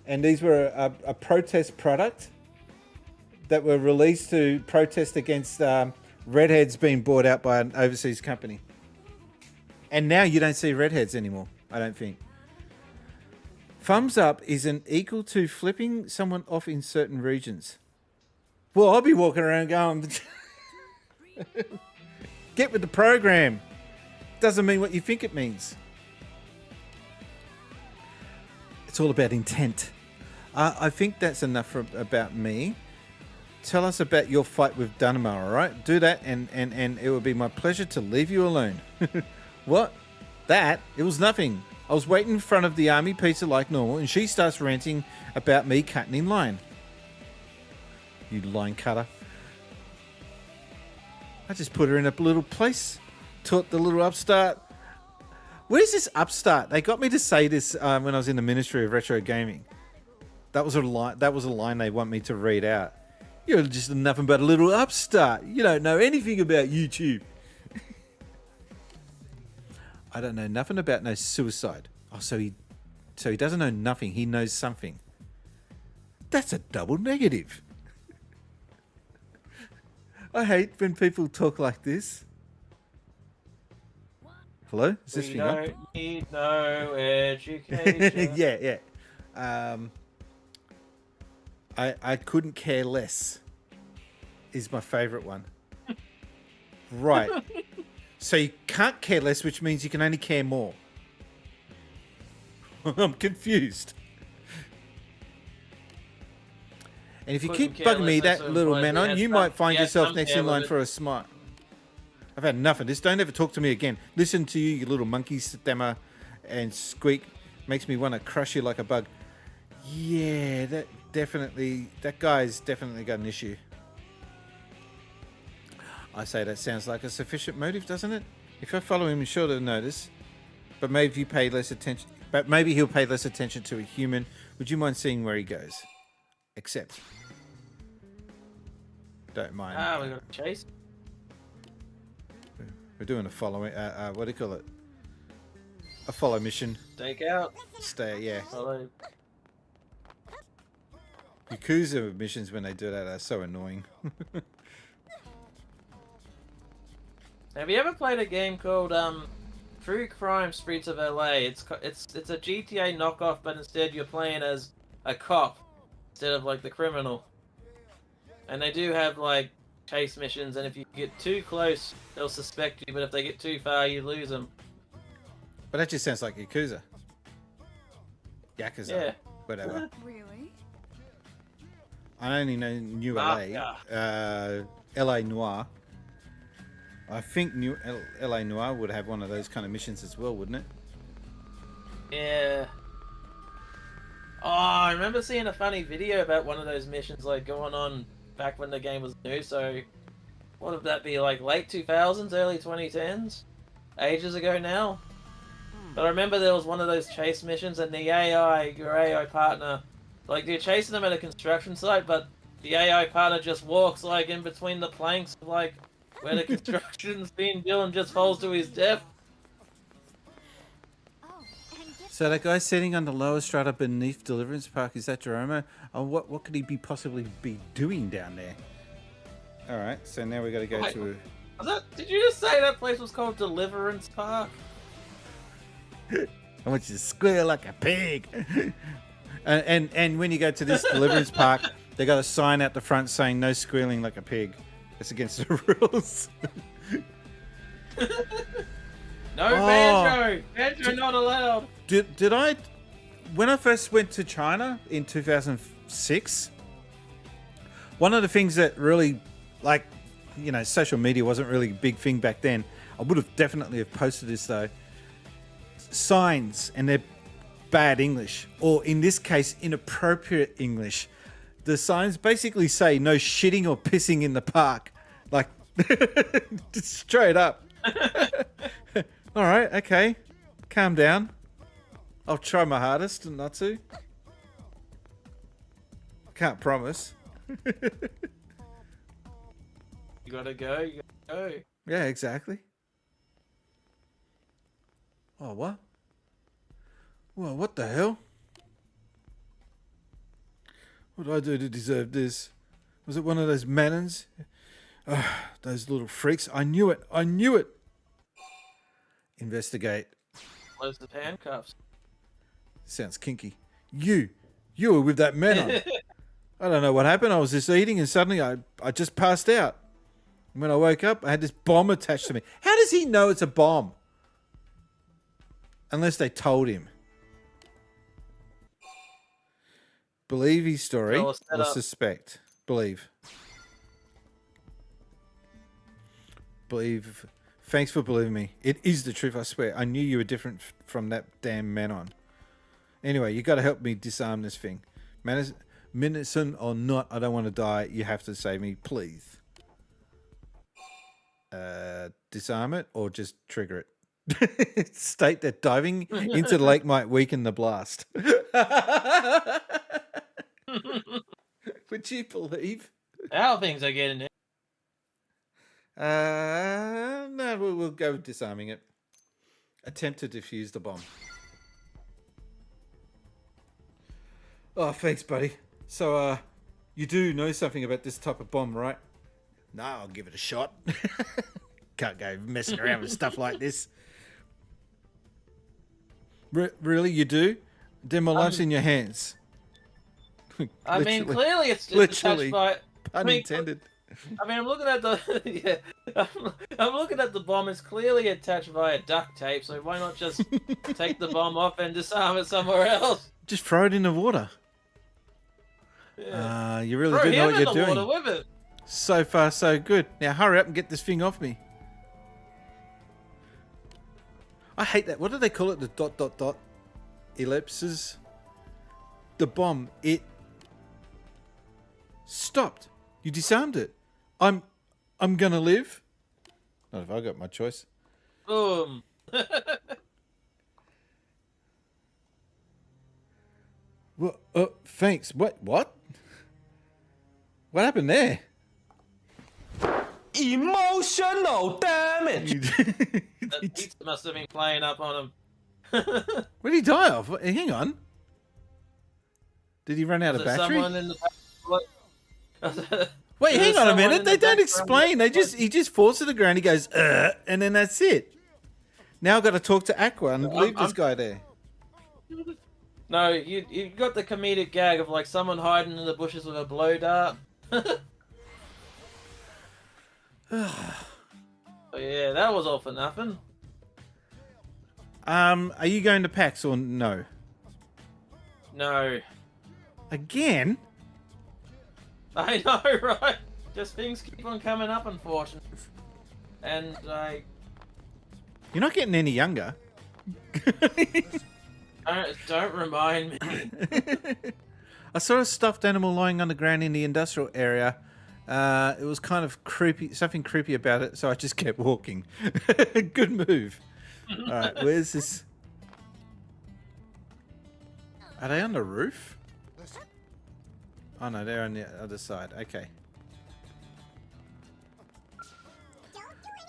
and these were a protest product that were released to protest against redheads being bought out by an overseas company. And now you don't see redheads anymore, I don't think. Thumbs up isn't equal to flipping someone off in certain regions. Well, I'll be walking around going, get with the program. Doesn't mean what you think it means. It's all about intent. I think that's enough about me. Tell us about your fight with Dunamar, all right? Do that, and it will be my pleasure to leave you alone. What? That? It was nothing. I was waiting in front of the army pizza like normal, and she starts ranting about me cutting in line. You line cutter. I just put her in a little place. Taught the little upstart. Where's this upstart? They got me to say this when I was in the Ministry of Retro Gaming. That was a line they want me to read out. You're just nothing but a little upstart. You don't know anything about YouTube. I don't know nothing about no suicide. Oh, so he doesn't know nothing. He knows something. That's a double negative. I hate when people talk like this. Hello? Is this thing on? We don't need no education. Yeah. I couldn't care less is my favourite one. Right. So you can't care less, which means you can only care more. I'm confused. And if you keep bugging me, that little Menon, you might find yourself next in line for a smite. I've had enough of this. Don't ever talk to me again. Listen to you, you little monkey stammer and squeak. Makes me want to crush you like a bug. Yeah, that guy's definitely got an issue. I say that sounds like a sufficient motive, doesn't it? If I follow him, I'm sure to notice. But maybe he'll pay less attention to a human. Would you mind seeing where he goes? Except, don't mind. We got a chase. We're doing a following. What do you call it? A follow mission. Stake out. Stay. Yeah. Follow. Yakuza missions when they do that are so annoying. Have you ever played a game called True Crime Streets of LA? It's a GTA knockoff, but instead you're playing as a cop instead of like the criminal. And they do have like chase missions, and if you get too close, they'll suspect you. But if they get too far, you lose them. But that just sounds like Yakuza. Yakuza. Yeah. Whatever. Really? I only know New LA. LA Noir. I think New LA Noir would have one of those kind of missions as well, wouldn't it? Yeah. Oh, I remember seeing a funny video about one of those missions like going on back when the game was new. So, what would that be, like late 2000s, early 2010s? Ages ago now. But I remember there was one of those chase missions, and the your AI partner, like you're chasing them at a construction site, but the AI partner just walks like in between the planks, like where the construction's being built, and just falls to his death. So that guy sitting on the lower strata beneath Deliverance Park, is that Jeromo? Oh, what could he possibly be doing down there? All right, so now we got to go to. Did you just say that place was called Deliverance Park? I want you to squeal like a pig. and when you go to this Deliverance Park, they got a sign out the front saying no squealing like a pig. It's against the rules. No banjo! Banjo not allowed! Did I... When I first went to China in 2006, one of the things that really, like, you know, social media wasn't really a big thing back then. I would have definitely have posted this though. Signs, and they're bad English, or in this case, inappropriate English. The signs basically say no shitting or pissing in the park. Like, just straight up. All right, okay. Calm down. I'll try my hardest not to. Can't promise. You gotta go, you gotta go. Yeah, exactly. Oh, what? Well, what the hell? What did I do to deserve this? Was it one of those Menons? Those little freaks. I knew it. I knew it. Investigate. Close the handcuffs. Sounds kinky. You were with that Menon. I don't know what happened. I was just eating and suddenly I just passed out. And when I woke up, I had this bomb attached to me. How does he know it's a bomb? Unless they told him. Believe his story or suspect. Believe. Believe. Thanks for believing me. It is the truth, I swear. I knew you were different from that damn Manon. Anyway, you got to help me disarm this thing. Menace or not, I don't want to die. You have to save me, please. Disarm it or just trigger it. State that diving into the lake might weaken the blast. Would you believe? How things are getting there. No, we'll go with disarming it. Attempt to defuse the bomb. Oh, thanks, buddy. So, you do know something about this type of bomb, right? No, I'll give it a shot. Can't go messing around with stuff like this. Really, you do? Then my life's in your hands. I mean, clearly it's just attached by... Pun intended. I mean, I'm looking at the... yeah, I'm looking at the bomb. It's clearly attached via duct tape, so why not just take the bomb off and disarm it somewhere else? Just throw it in the water. Yeah. You really do know what you're doing. Water with it. So far, so good. Now hurry up and get this thing off me. I hate that. What do they call it? The ... ellipses. The bomb. It stopped. You disarmed it. I'm gonna live. Not if I got my choice. Boom. Well, thanks. What? What happened there? Emotional damage. That pizza must have been playing up on him. What did he die of? Hang on. Did he run out of battery? Someone in the back... Wait, hang on a minute. They don't explain. He just falls to the ground. He goes, and then that's it. Now I've got to talk to Aqua and leave this guy there. No, you got the comedic gag of like someone hiding in the bushes with a blow dart. Oh, yeah, that was all for nothing. Are you going to PAX or no? No. Again? I know, right? Just things keep on coming up, unfortunately. And I... You're not getting any younger. Don't remind me. I saw a stuffed animal lying on the ground in the industrial area. It was kind of creepy, something creepy about it, so I just kept walking. Good move. Alright, where's this? Are they on the roof? Oh no, they're on the other side. Okay.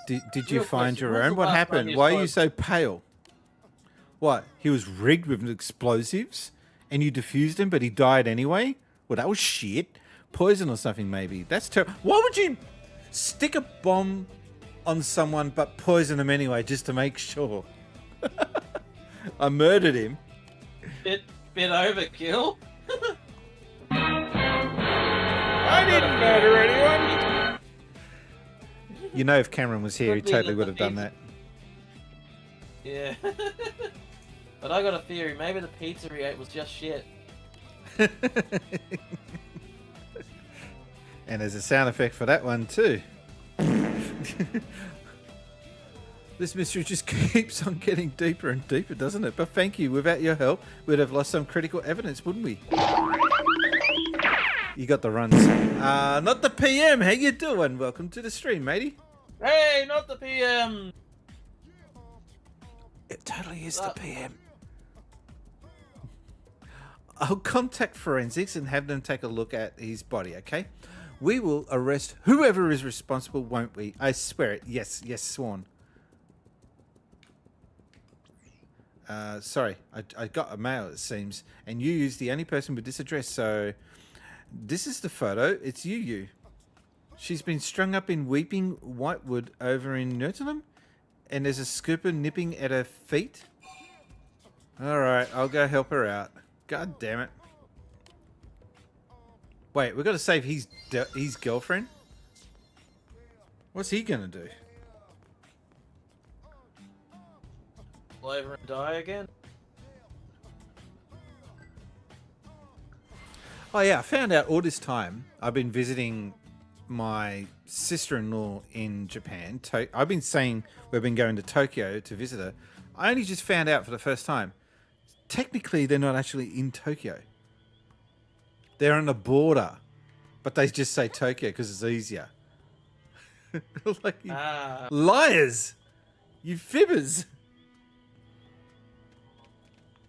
Did you find your own? What happened? Why are you so pale? What? He was rigged with explosives and you defused him, but he died anyway? Well, that was shit. Poison or something, maybe. That's terrible. Why would you stick a bomb on someone but poison them anyway, just to make sure? I murdered him. Bit overkill. I didn't murder anyone. You know, if Cameron was here, he totally would have done that. Yeah. But I got a theory. Maybe the pizza he ate was just shit. And there's a sound effect for that one too. This mystery just keeps on getting deeper and deeper, doesn't it? But thank you. Without your help, we'd have lost some critical evidence, wouldn't we? You got the runs. Not the PM. How you doing? Welcome to the stream, matey. Hey, not the PM. It totally is the PM. I'll contact forensics and have them take a look at his body, okay? We will arrest whoever is responsible, won't we? I swear it. Yes, yes, sworn. Sorry, I got a mail, it seems, and you used the only person with this address, so this is the photo. It's you. She's been strung up in weeping whitewood over in Nurtulum, and there's a scooper nipping at her feet. All right, I'll go help her out. God damn it. Wait, we've got to save his girlfriend? What's he going to do? Fall over and die again? Oh, yeah, I found out all this time. I've been visiting my sister-in-law in Japan. I've been saying we've been going to Tokyo to visit her. I only just found out for the first time. Technically, they're not actually in Tokyo. They're on the border. But they just say Tokyo because it's easier. Like, liars! You fibbers!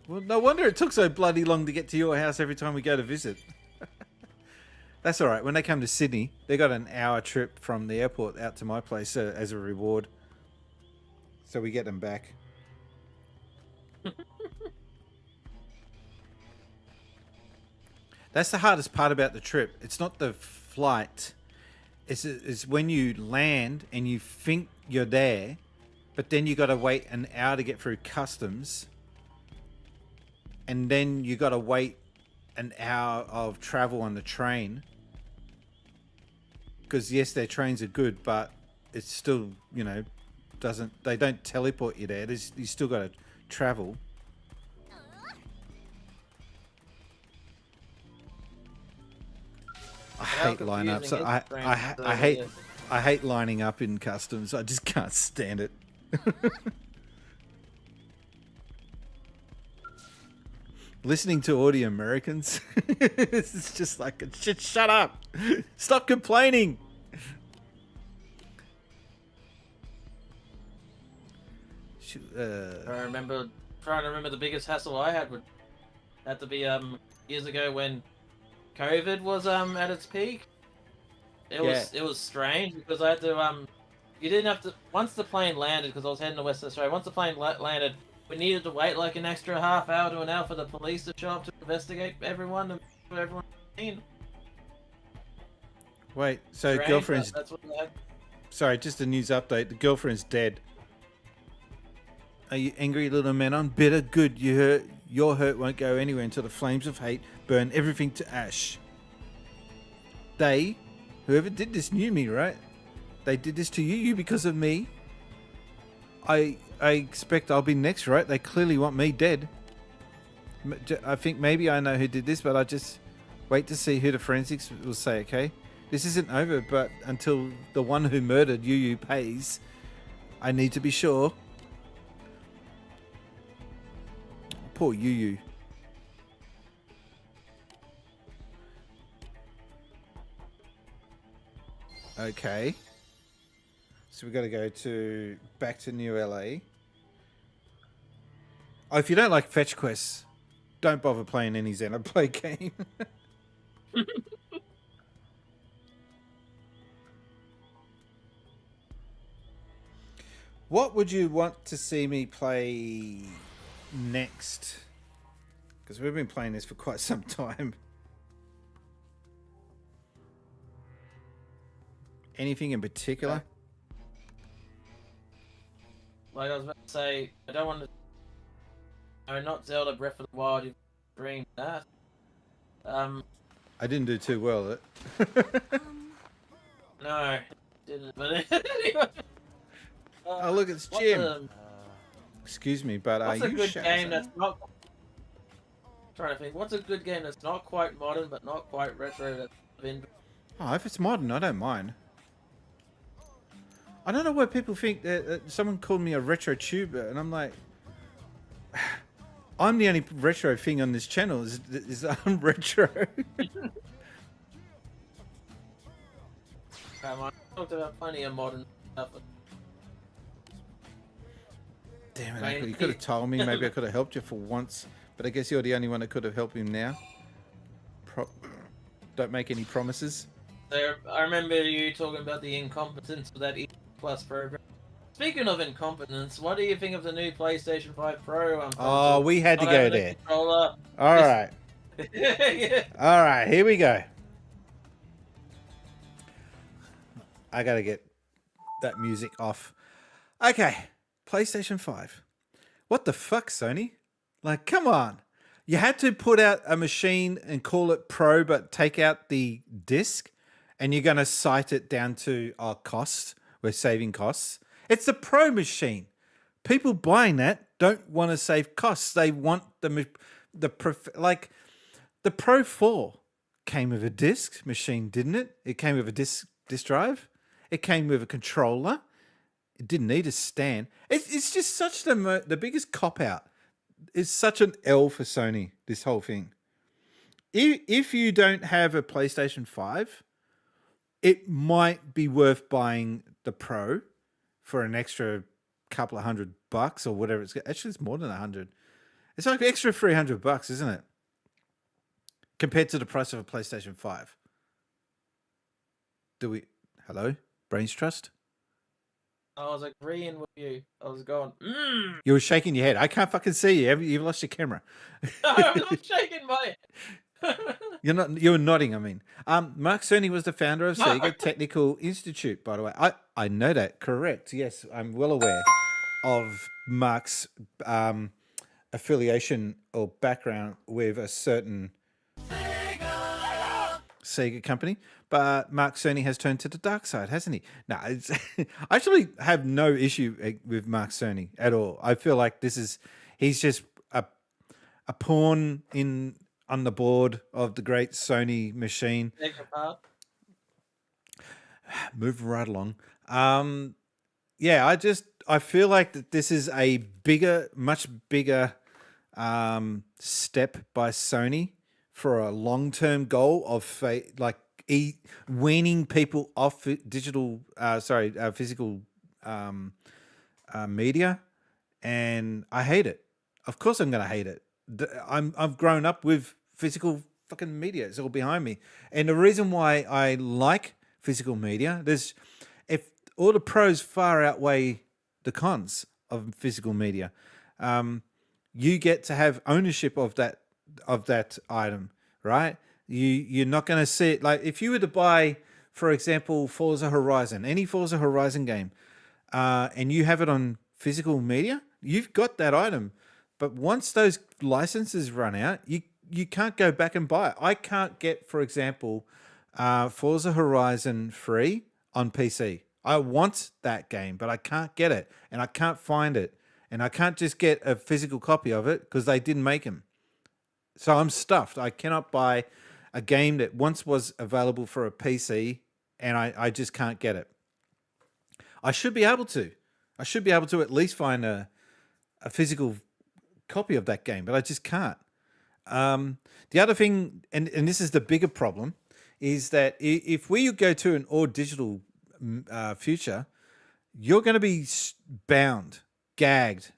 Well, no wonder it took so bloody long to get to your house every time we go to visit. That's all right. When they come to Sydney, they got an hour trip from the airport out to my place as a reward. So we get them back. That's the hardest part about the trip. It's not the flight. It's when you land and you think you're there, but then you got to wait an hour to get through customs. And then you got to wait an hour of travel on the train. Because yes, their trains are good, but it's still, you know, they don't teleport you there. You still got to travel. I hate lineups. I hate lining up in customs. I just can't stand it. Listening to all the Americans, it's just like, shut up. Stop complaining. Trying to remember the biggest hassle I had to be years ago when COVID was at its peak. It was strange because I had to you didn't have to, once the plane landed, because I was heading to Western Australia, once the plane landed, we needed to wait like an extra half hour to an hour for the police to show up to investigate everyone and put everyone in. Wait, so Strange, girlfriend's... that's what I had. Sorry, just a news update. The girlfriend's dead. Are you angry, little Menon? Bitter? Good. Your hurt won't go anywhere until the flames of hate burn everything to ash. Whoever did this knew me, right? They did this to you because of me. I expect I'll be next, right? They clearly want me dead. I think maybe I know who did this, but I just wait to see who the forensics will say, okay? This isn't over, but until the one who murdered Yu pays, I need to be sure. Poor Yu. Okay. So we got to go back to New LA. Oh, if you don't like fetch quests, don't bother playing any Xenoblade game. What would you want to see me play next? Because we've been playing this for quite some time. Anything in particular? Like I was about to say, I don't want to... No, not Zelda Breath of the Wild, you dreamed that. I didn't do too well at it. No, didn't, but anyway. Oh, look, it's Jim. Excuse me, but what's are a you good game that's not... I'm trying to think, what's a good game that's not quite modern, but not quite retro that's been... Oh, if it's modern, I don't mind. I don't know why people think that someone called me a retro tuber, and I'm like, I'm the only retro thing on this channel is I'm retro. I talked about plenty of modern stuff. Damn it, Uncle, you could have told me. Maybe I could have helped you for once, but I guess you're the only one that could have helped him now. Don't make any promises. So, I remember you talking about the incompetence of that E+ program. Speaking of incompetence, what do you think of the new PlayStation 5 Pro? Oh, we had to go there. All right. Yeah. All right, here we go. I got to get that music off. Okay, PlayStation 5. What the fuck, Sony? Like, come on. You had to put out a machine and call it Pro, but take out the disc, and you're going to cite it down to our costs. We're saving costs. It's the Pro machine. People buying that don't want to save costs. They want the Pro 4 came with a disc machine, didn't it? It came with a disc drive. It came with a controller. It didn't need a stand. It's just such the biggest cop out. It's such an L for Sony, this whole thing. If you don't have a PlayStation 5, it might be worth buying the Pro for an extra couple of $100 or whatever. Actually, it's more than 100. It's like an extra $300, isn't it? Compared to the price of a PlayStation 5. Hello? Brains Trust? I was agreeing with you. I was going, You were shaking your head. I can't fucking see you. You've lost your camera. No, I'm not shaking my You were nodding, I mean. Mark Cerny was the founder of Sega Technical Institute, by the way. I know that. Correct. Yes, I'm well aware of Mark's affiliation or background with a certain Sega company. But Mark Cerny has turned to the dark side, hasn't he? No, I actually have no issue with Mark Cerny at all. I feel like he's just a pawn on the board of the great Sony machine. Move right along. I feel like that this is a much bigger step by Sony for a long-term goal of weaning people off physical media, and I hate it. Of course, I'm going to hate it. I've grown up with physical fucking media. It's all behind me, and the reason why I like physical media, if all the pros far outweigh the cons of physical media, you get to have ownership of that item, right? You're not going to see it. Like if you were to buy, for example, Forza Horizon, any Forza Horizon game, and you have it on physical media, you've got that item. But once those licenses run out, you can't go back and buy it. I can't get, for example, Forza Horizon free on PC. I want that game, but I can't get it, and I can't find it, and I can't just get a physical copy of it because they didn't make them. So I'm stuffed. I cannot buy a game that once was available for a PC, and I just can't get it. I should be able to. I should be able to at least find a physical copy of that game, but I just can't. The other thing, and this is the bigger problem, is that if we go to an all digital future, you're going to be bound, gagged,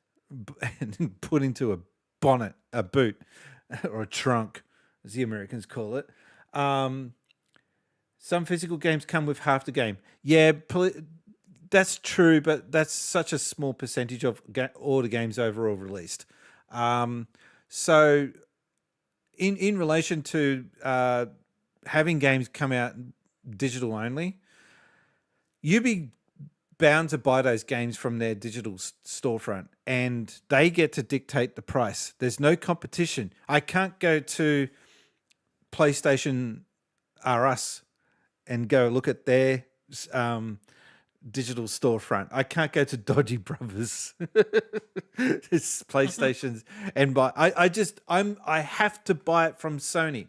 and put into a bonnet, a boot, or a trunk, as the Americans call it. Some physical games come with half the game. Yeah, that's true, but that's such a small percentage of all the games overall released. So in relation to having games come out digital only, you'd be bound to buy those games from their digital storefront, and they get to dictate the price. There's no competition. I can't go to PlayStation R Us and go look at their digital storefront. I can't go to Dodgy Brothers, it's PlayStation's, and buy. I have to buy it from Sony.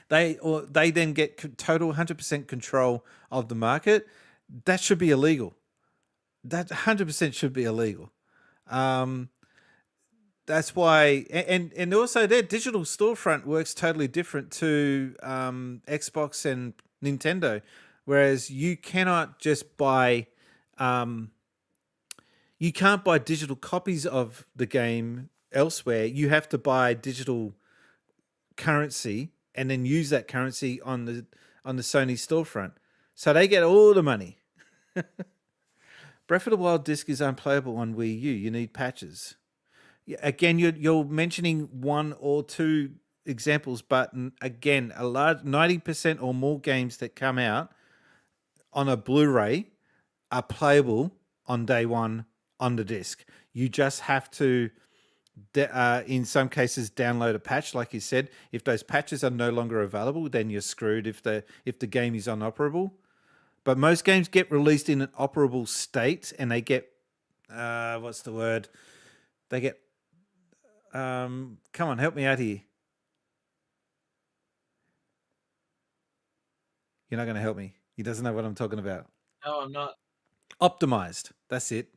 They then get total 100% control of the market. That should be illegal. That 100% should be illegal. That's why, and also their digital storefront works totally different to Xbox and Nintendo, whereas you cannot just buy, you can't buy digital copies of the game elsewhere. You have to buy digital currency and then use that currency on the Sony storefront. So they get all the money. Breath of the Wild disc is unplayable on Wii U. You need patches. Again, you're mentioning one or two examples, but again, a large 90% or more games that come out on a Blu-ray are playable on day one on the disc. You just have to in some cases download a patch, like you said. If those patches are no longer available, then you're screwed if the game is unoperable. But most games get released in an operable state, and they get what's the word? They get come on, help me out here. You're not going to help me. He doesn't know what I'm talking about. No, I'm not. Optimized. That's it.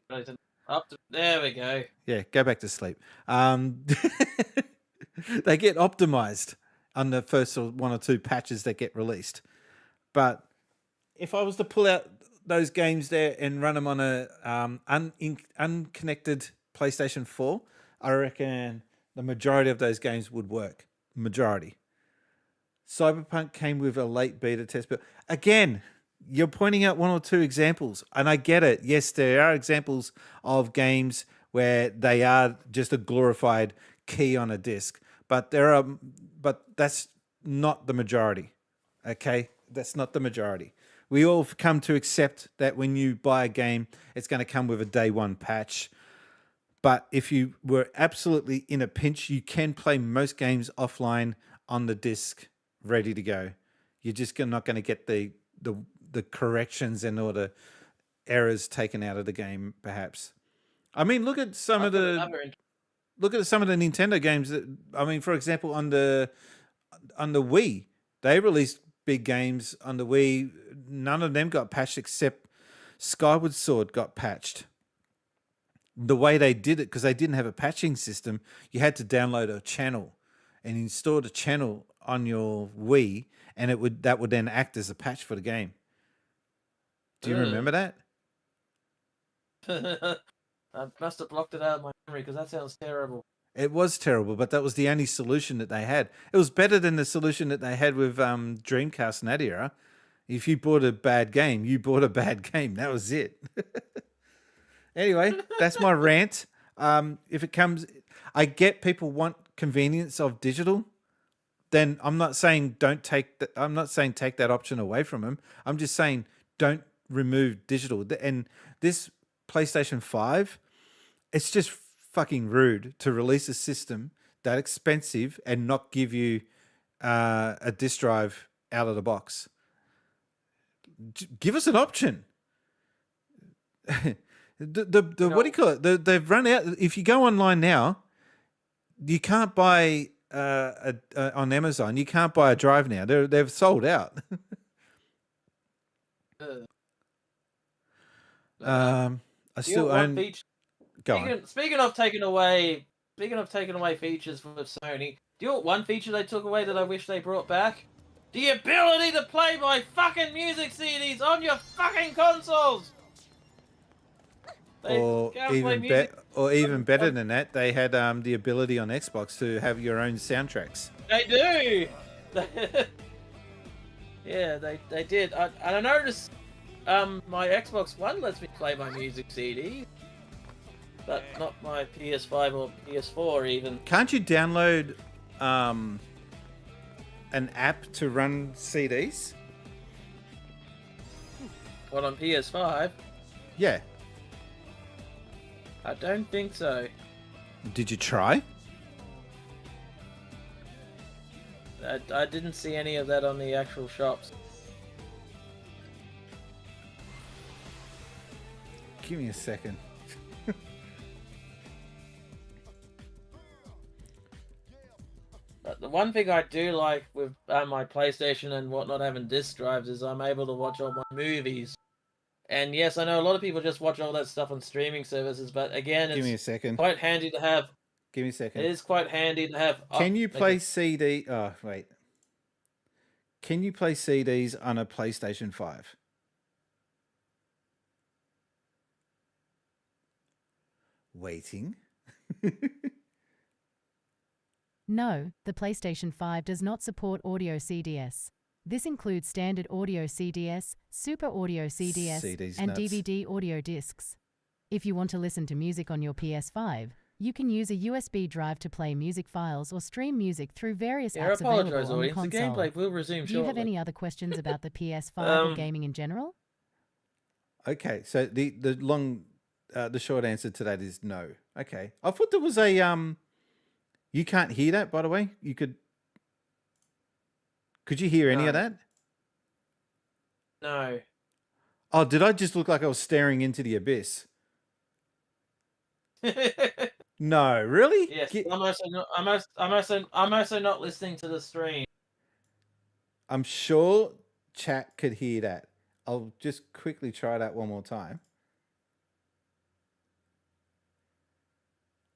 There we go. Yeah, go back to sleep. They get optimized on the first one or two patches that get released. But if I was to pull out those games there and run them on a unconnected PlayStation 4, I reckon the majority of those games would work. Majority. Cyberpunk came with a late beta test, but again, you're pointing out one or two examples, and I get it. Yes, there are examples of games where they are just a glorified key on a disc, but that's not the majority. Okay, that's not the majority. We all come to accept that when you buy a game, it's going to come with a day one patch. But if you were absolutely in a pinch, you can play most games offline on the disc, ready to go. You're just not going to get the corrections and all the errors taken out of the game, perhaps. I mean, look at some of the Nintendo games that, I mean, for example, on the Wii, they released big games on the Wii. None of them got patched except Skyward Sword got patched. The way they did it, because they didn't have a patching system, you had to download a channel and install the channel on your Wii, and that would then act as a patch for the game. Do you remember that? I must have blocked it out of my memory because that sounds terrible. It was terrible, but that was the only solution that they had. It was better than the solution that they had with Dreamcast in that era. If you bought a bad game, you bought a bad game. That was it. Anyway, that's my rant. If it comes, I get people want convenience of digital. Then I'm not saying take that option away from them. I'm just saying don't remove digital. And this PlayStation 5, it's just fucking rude to release a system that expensive and not give you a disc drive out of the box. Give us an option. What do you call it? They've run out. If you go online now, you can't buy on Amazon. You can't buy a drive now. They've sold out. I still own. Go on. Speaking of taking away features from Sony, do you know what one feature they took away that I wish they brought back? The ability to play my fucking music CDs on your fucking consoles. Or even better than that, they had the ability on Xbox to have your own soundtracks. They do. Yeah, they did. I noticed my Xbox One lets me play my music CD, but not my PS5 or PS4 even. Can't you download an app to run CDs? What, on PS5? Yeah. I don't think so. Did you try? I didn't see any of that on the actual shops. Give me a second. But the one thing I do like with my PlayStation and whatnot having disc drives is I'm able to watch all my movies. And yes, I know a lot of people just watch all that stuff on streaming services, but again, Give me a second. Quite handy to have. Give me a second. It is quite handy to have. Can you play CD? Oh, wait. Can you play CDs on a PlayStation 5? Waiting. No, the PlayStation 5 does not support audio CDS. This includes standard audio CDS, super audio CDS, CD's and nuts. DVD audio discs. If you want to listen to music on your PS5, you can use a USB drive to play music files or stream music through various apps available on the audience. console. The gameplay will resume Do you have shortly. any other questions about the PS5 or gaming in general? Okay, so the short answer to that is no. Okay, I thought there was a You can't hear that, by the way. Could you hear any of that? No. Oh, did I just look like I was staring into the abyss? No, really? Yes, I'm also not listening to the stream. I'm sure chat could hear that. I'll just quickly try that one more time.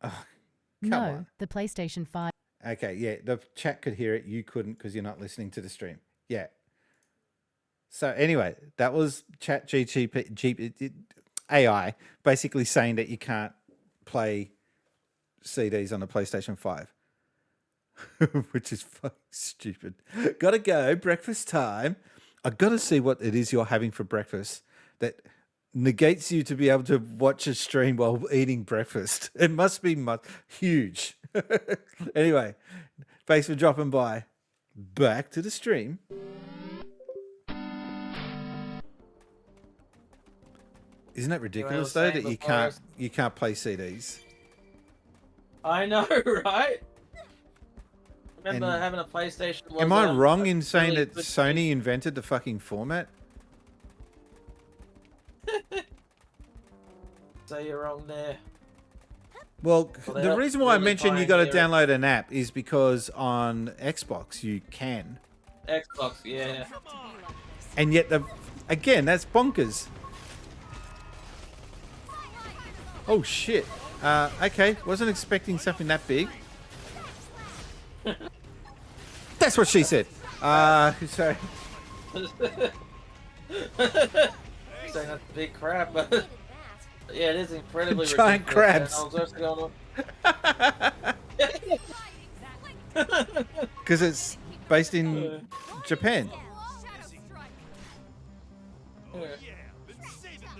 Oh, come on. The PlayStation 5. Okay, yeah, the chat could hear it. You couldn't because you're not listening to the stream. Yeah. So anyway, that was Chat AI basically saying that you can't play CDs on the PlayStation 5, which is fucking stupid. Gotta go, breakfast time. I gotta see what it is you're having for breakfast that negates you to be able to watch a stream while eating breakfast. It must be huge. Anyway, thanks for dropping by. Back to the stream. Isn't that ridiculous though that you can't play CDs? I know, right? Remember having a PlayStation. Am I wrong in saying that Sony invented the fucking format? So you're wrong there. Well, the reason why I mentioned you got to download an app is because on Xbox you can. Xbox, yeah. And yet, again, that's bonkers. Oh shit. Okay, wasn't expecting something that big. That's what she said. Sorry. Saying that's big crab, but yeah, it is incredibly giant crabs. Because it's based in Japan.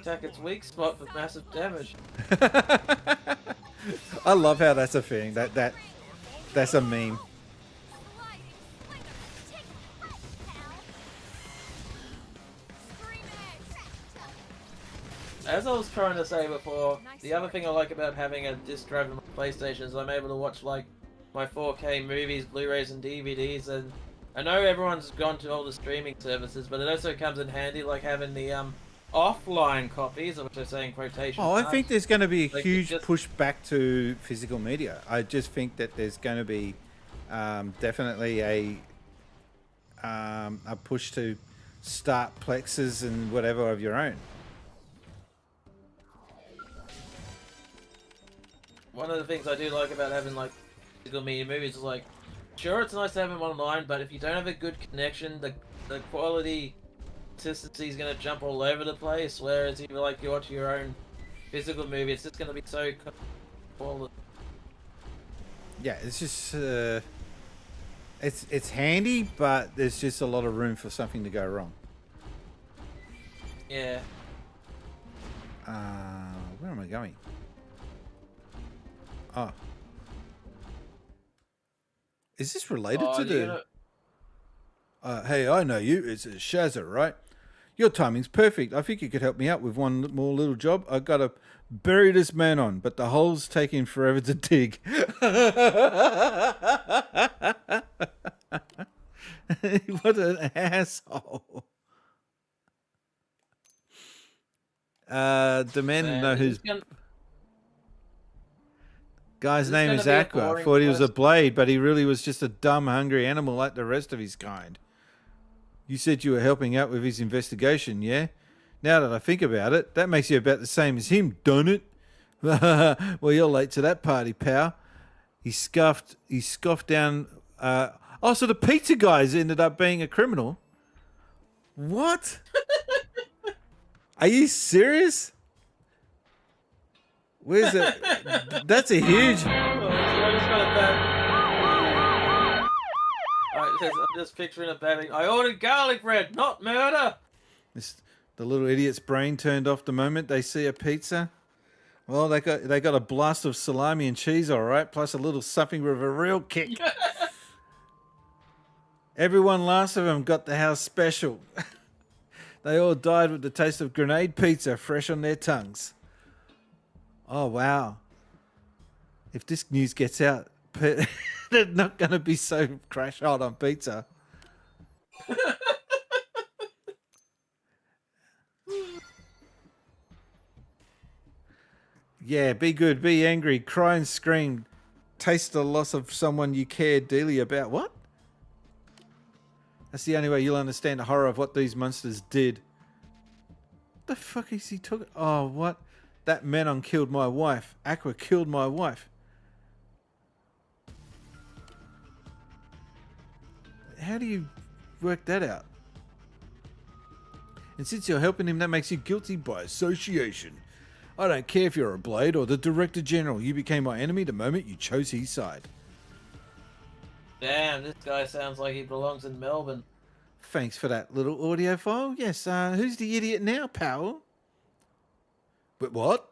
Attack its weak spot for massive damage. I love how that's a thing. That's a meme. As I was trying to say before, the other thing I like about having a disc drive on my PlayStation is I'm able to watch like my 4K movies, Blu-rays, and DVDs. And I know everyone's gone to all the streaming services, but it also comes in handy like having the offline copies, which I say in quotation. Oh, I think there's going to be a huge push back to physical media. I just think that there's going to be definitely a push to start plexes and whatever of your own. One of the things I do like about having like physical media movies is like, sure, it's nice to have them online, but if you don't have a good connection, the quality consistency is going to jump all over the place. Whereas if you watch your own physical movie, it's just going to be so quality. Yeah, it's just it's handy, but there's just a lot of room for something to go wrong. Yeah. Where am I going? Oh. Is this related to the... hey, I know you. It's Shazza, right? Your timing's perfect. I think you could help me out with one more little job. I got to bury this man on, but the hole's taking forever to dig. What an asshole. The man know who's... Guy's name is Aqua. Thought he was a blade, but he really was just a dumb, hungry animal like the rest of his kind. You said you were helping out with his investigation, yeah? Now that I think about it, that makes you about the same as him, don't it? Well, you're late to that party, pal. He scoffed down... oh, so the pizza guys ended up being a criminal? What? Are you serious? Where's it? That's a huge... I'm just picturing a babbing. I ordered garlic bread, not murder! The little idiot's brain turned off the moment they see a pizza. Well, they got a blast of salami and cheese, all right, plus a little something with a real kick. Everyone last of them got the house special. They all died with the taste of grenade pizza fresh on their tongues. Oh, wow. If this news gets out, they're not going to be so crash hot on pizza. Yeah, be good, be angry, cry and scream, taste the loss of someone you care dearly about. What? That's the only way you'll understand the horror of what these monsters did. The fuck is he talking? Oh, what? That Menon killed my wife. Aqua killed my wife. How do you work that out? And since you're helping him, that makes you guilty by association. I don't care if you're a Blade or the Director General. You became my enemy the moment you chose his side. Damn, this guy sounds like he belongs in Melbourne. Thanks for that little audio file. Yes, who's the idiot now, pal? But what?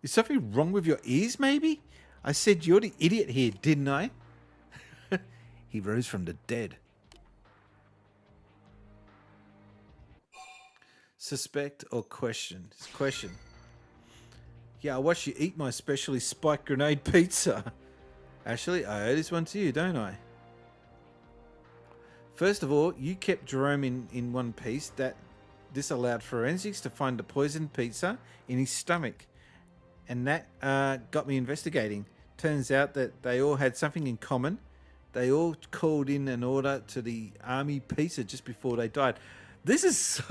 Is something wrong with your ears, maybe? I said you're the idiot here, didn't I? He rose from the dead. Suspect or question? It's question. Yeah, I watched you eat my specially spiked grenade pizza. Actually, I owe this one to you, don't I? First of all, you kept Jerome in one piece. This allowed forensics to find the poisoned pizza in his stomach. And that got me investigating. Turns out that they all had something in common. They all called in an order to the army pizza just before they died. This is so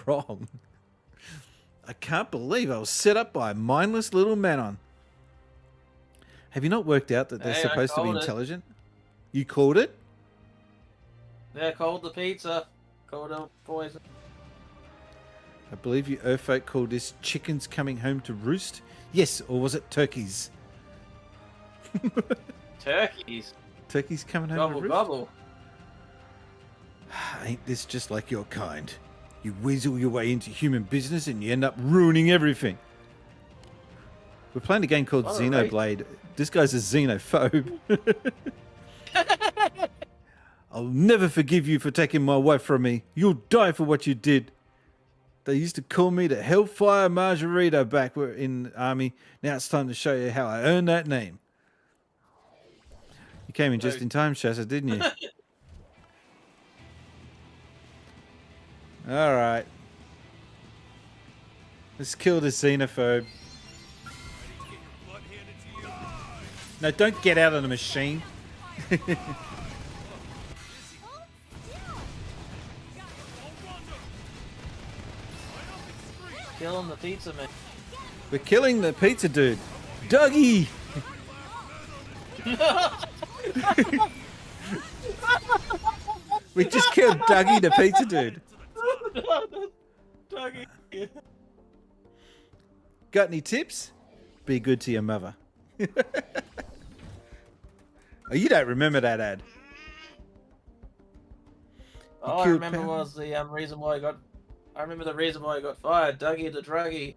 wrong. I can't believe I was set up by a mindless little Menon. Have you not worked out that they're supposed to be intelligent? You called it? Yeah, called the pizza. Called it poison. I believe you Earthfolk called this chickens coming home to roost. Yes, or was it turkeys? Turkeys? Turkeys coming home Gobble, to roost? gobble. Ain't this just like your kind? You weasel your way into human business and you end up ruining everything. We're playing a game called Xenoblade. This guy's a xenophobe. I'll never forgive you for taking my wife from me. You'll die for what you did. They used to call me the Hellfire Margarita back in the army. Now it's time to show you how I earned that name. You came in just in time, Shazza, didn't you? All right. Let's kill the xenophobe. No, don't get out of the machine. Killing the pizza man. We're killing the pizza dude. Dougie! We just killed Dougie the pizza dude. Dougie. Got any tips? Be good to your mother. Oh, you don't remember that ad. All I remember was the reason why I got. I remember the reason why I got fired. Dougie the druggie.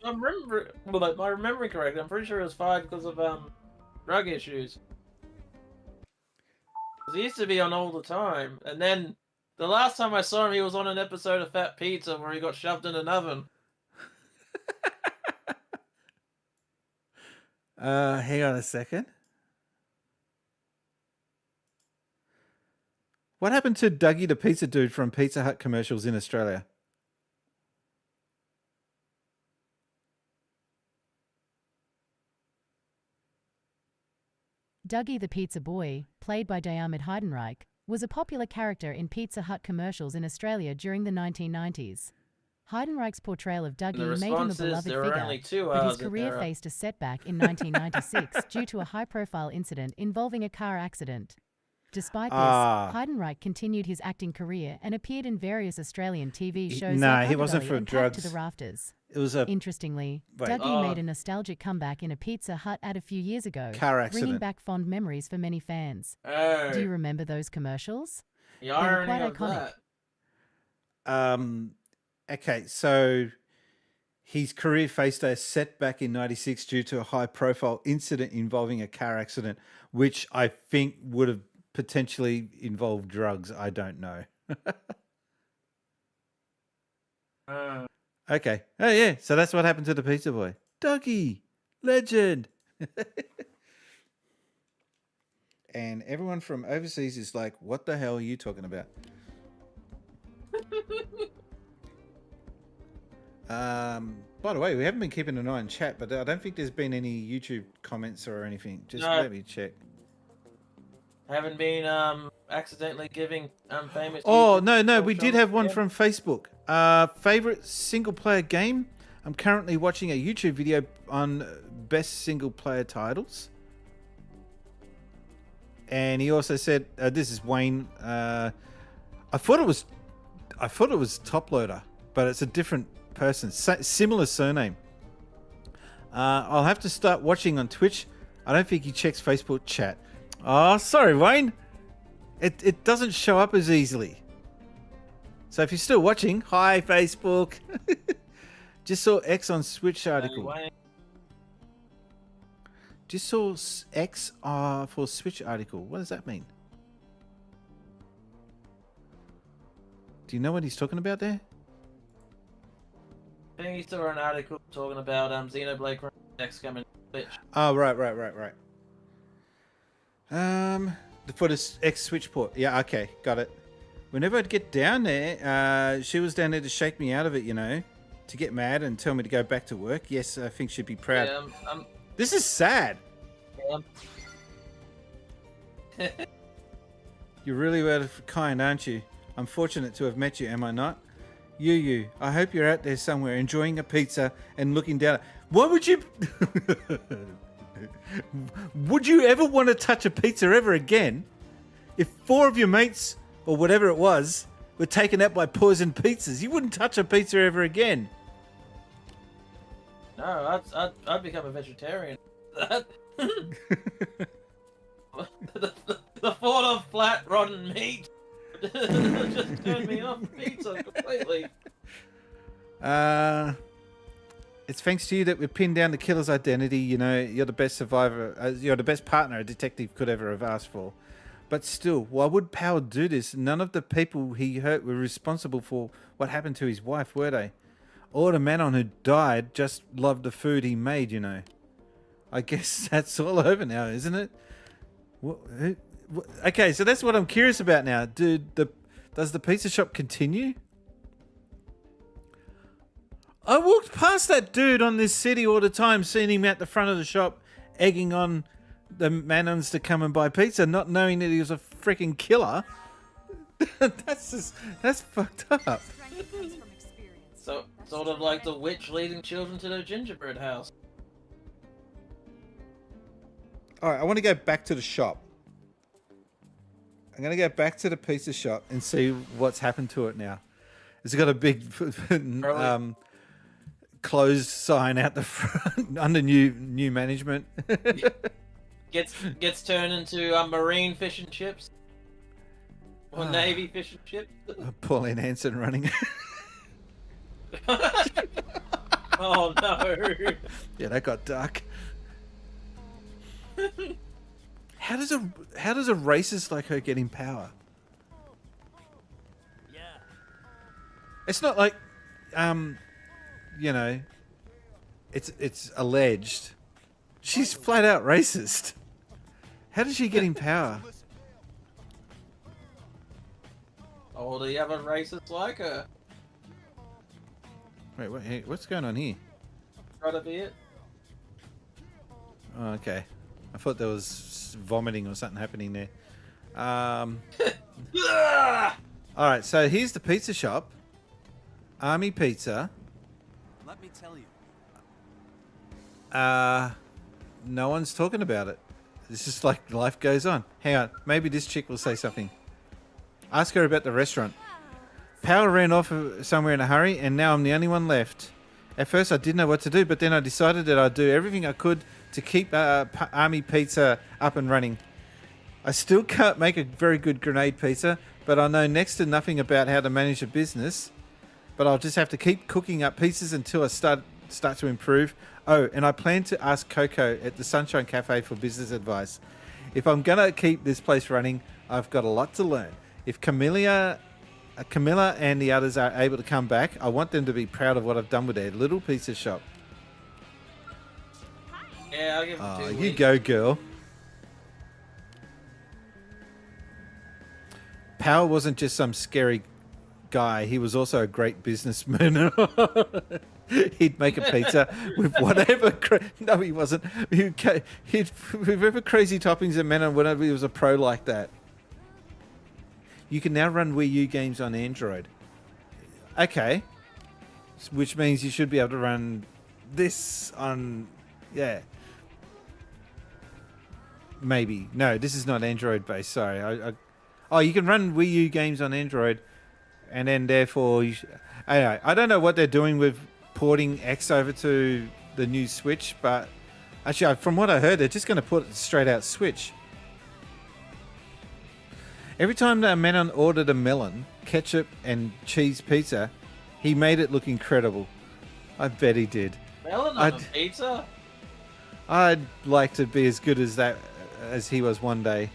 Am I remembering correctly? I'm pretty sure it was fired because of drug issues. Because he used to be on all the time, and then the last time I saw him, he was on an episode of Fat Pizza where he got shoved in an oven. Hang on a second. What happened to Dougie the pizza dude from Pizza Hut commercials in Australia? Dougie the Pizza Boy, played by Diarmid Heidenreich, was a popular character in Pizza Hut commercials in Australia during the 1990s. Heidenreich's portrayal of Dougie made him a beloved figure, but his career faced a setback in 1996 due to a high-profile incident involving a car accident. Despite this, Heidenreich continued his acting career and appeared in various Australian TV shows like he wasn't for and drugs. To the Rafters. It was a... Interestingly, Dougie made a nostalgic comeback in a Pizza Hut ad a few years ago, car accident, bringing back fond memories for many fans. Do you remember those commercials? Yeah, I remember quite iconic. Okay, so his career faced a setback in 96 due to a high-profile incident involving a car accident, which I think would have potentially involved drugs. I don't know. Okay. Oh, yeah. So that's what happened to the pizza boy. Dougie, legend. And everyone from overseas is like, what the hell are you talking about? By the way, we haven't been keeping an eye on chat, but I don't think there's been any YouTube comments or anything. Just let me check. Haven't been accidentally giving famous. Oh, YouTube no, we did have one yeah. from Facebook. Favorite single player game? I'm currently watching a YouTube video on best single player titles. And he also said, this is Wayne. I thought it was Top Loader, but it's a different person, similar surname. I'll have to start watching on Twitch. I don't think he checks Facebook chat. Oh, sorry, Wayne. It doesn't show up as easily. So if you're still watching, hi Facebook. Just saw X on Switch article. Just saw X for Switch article. What does that mean? Do you know what he's talking about there? I think he saw an article talking about Xenoblade Chronicles coming to Switch. Oh, right. For the X Switch port. Yeah, okay, got it. Whenever I'd get down there, she was down there to shake me out of it, to get mad and tell me to go back to work. Yes, I think she'd be proud. Yeah, This is sad. Yeah. You really were kind, aren't you? I'm fortunate to have met you, am I not? You. I hope you're out there somewhere enjoying a pizza and looking down. What would you... Would you ever want to touch a pizza ever again if 4 of your mates, or whatever it was, were taken out by poisoned pizzas? You wouldn't touch a pizza ever again. No, I'd become a vegetarian. The thought of flat, rotten meat just turned me off pizza completely. It's thanks to you that we pinned down the killer's identity. You're the best survivor. You're the best partner a detective could ever have asked for. But still, why would Powell do this? None of the people he hurt were responsible for what happened to his wife, were they? Or the man on who died just loved the food he made, I guess that's all over now, isn't it? Okay, so that's what I'm curious about now. Does the pizza shop continue? I walked past that dude on this city all the time, seeing him at the front of the shop, egging on the Manons to come and buy pizza, not knowing that he was a freaking killer. That's fucked up. So, sort of like the witch leading children to the gingerbread house. Alright, I want to go back to the shop. I'm going to go back to the pizza shop and see what's happened to it now. It's got a big closed sign out the front under new management. Gets turned into marine fish and chips. Or Navy fish and chips. Pauline Hanson running. Oh no. Yeah, that got dark. How does a racist like her get in power? Yeah. It's not like it's alleged. She's flat out racist. How does she get in power? Oh, do you have a racist like her? Wait, what's going on here? Gotta be it. Oh, okay. I thought there was vomiting or something happening there. Alright, so here's the pizza shop. Army Pizza. Let me tell you. No one's talking about it. It's just like life goes on. Hang on, maybe this chick will say something. Ask her about the restaurant. Power ran off somewhere in a hurry, and now I'm the only one left. At first, I didn't know what to do, but then I decided that I'd do everything I could to keep Army Pizza up and running. I still can't make a very good grenade pizza, but I know next to nothing about how to manage a business. But I'll just have to keep cooking up pieces until I start to improve. Oh, and I plan to ask Coco at the Sunshine Cafe for business advice. If I'm going to keep this place running, I've got a lot to learn. If Camellia Camilla and the others are able to come back, I want them to be proud of what I've done with their little pizza shop. Yeah, I'll give him 2 You weeks. go, girl. Power wasn't just some scary guy. He was also a great businessman. He'd make a pizza with whatever... no, he wasn't. He'd whatever crazy toppings it meant, and whenever he was a pro like that. You can now run Wii U games on Android. Okay. Which means you should be able to run this on... Yeah. Maybe. No, this is not Android-based. Sorry. Oh, you can run Wii U games on Android, and then therefore... Anyway, I don't know what they're doing with porting X over to the new Switch, but actually, from what I heard, they're just going to put it straight out Switch. Every time that Menon ordered a melon, ketchup, and cheese pizza, he made it look incredible. I bet he did. Melon on a pizza? I'd like to be as good as that as he was one day.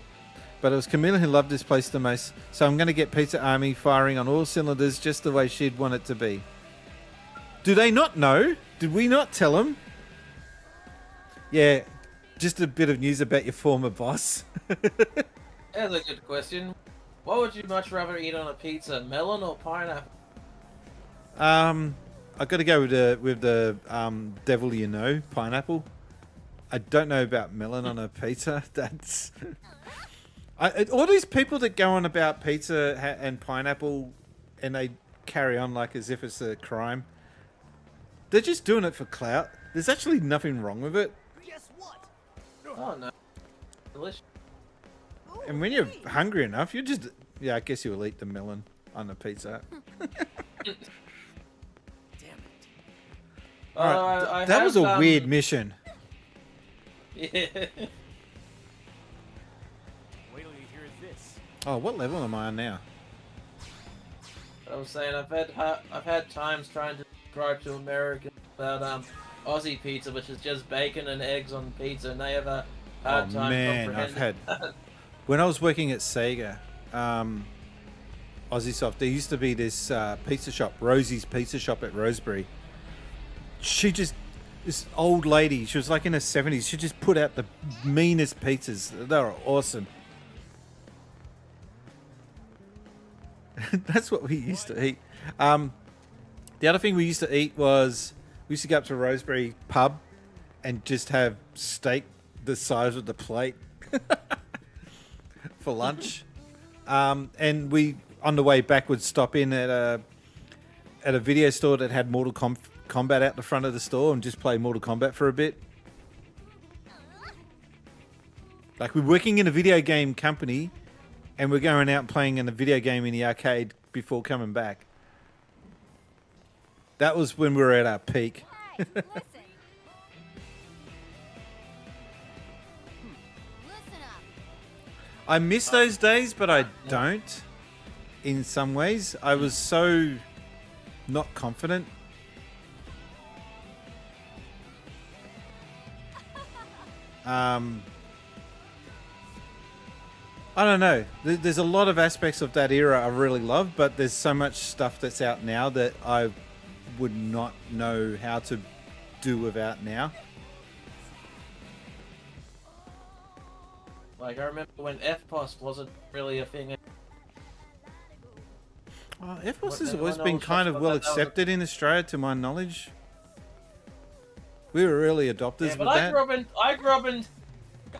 But it was Camilla who loved this place the most, so I'm going to get Pizza Army firing on all cylinders just the way she'd want it to be. Do they not know? Did we not tell them? Yeah, just a bit of news about your former boss. That's a good question. What would you much rather eat on a pizza, melon or pineapple? I've got to go with the devil you know, pineapple. I don't know about melon on a pizza. That's all these people that go on about pizza and pineapple, and they carry on like as if it's a crime. They're just doing it for clout. There's actually nothing wrong with it. Guess what? Oh no, delicious. And when you're hungry enough, you just... Yeah, I guess you'll eat the melon on a pizza. Damn it. Alright, that was a weird mission. Yeah. Wait till you hear this. Oh, what level am I on now? I was saying I've had times trying to subscribe to American about Aussie pizza, which is just bacon and eggs on pizza, and they have a hard time comprehending that. When I was working at Sega, Aussie Soft, there used to be this pizza shop, Rosie's Pizza Shop at Rosebery. This old lady, she was like in her 70s, she just put out the meanest pizzas. They were awesome. That's what we used to eat. The other thing we used to eat was, we used to go up to Rosebery pub and just have steak the size of the plate. For lunch, and we on the way back would stop in at a video store that had Mortal Kombat out the front of the store and just play Mortal Kombat for a bit. Like, we're working in a video game company and we're going out and playing in a video game in the arcade before coming back. That was when we were at our peak. Hey, listen. Listen up. I miss those days, but I don't. In some ways, I was so not confident. I don't know. There's a lot of aspects of that era I really love, but there's so much stuff that's out now that I would not know how to do without now. Like, I remember when FPOS wasn't really a thing. FPOS has always been kind of well accepted in Australia, to my knowledge. We were early adopters with that.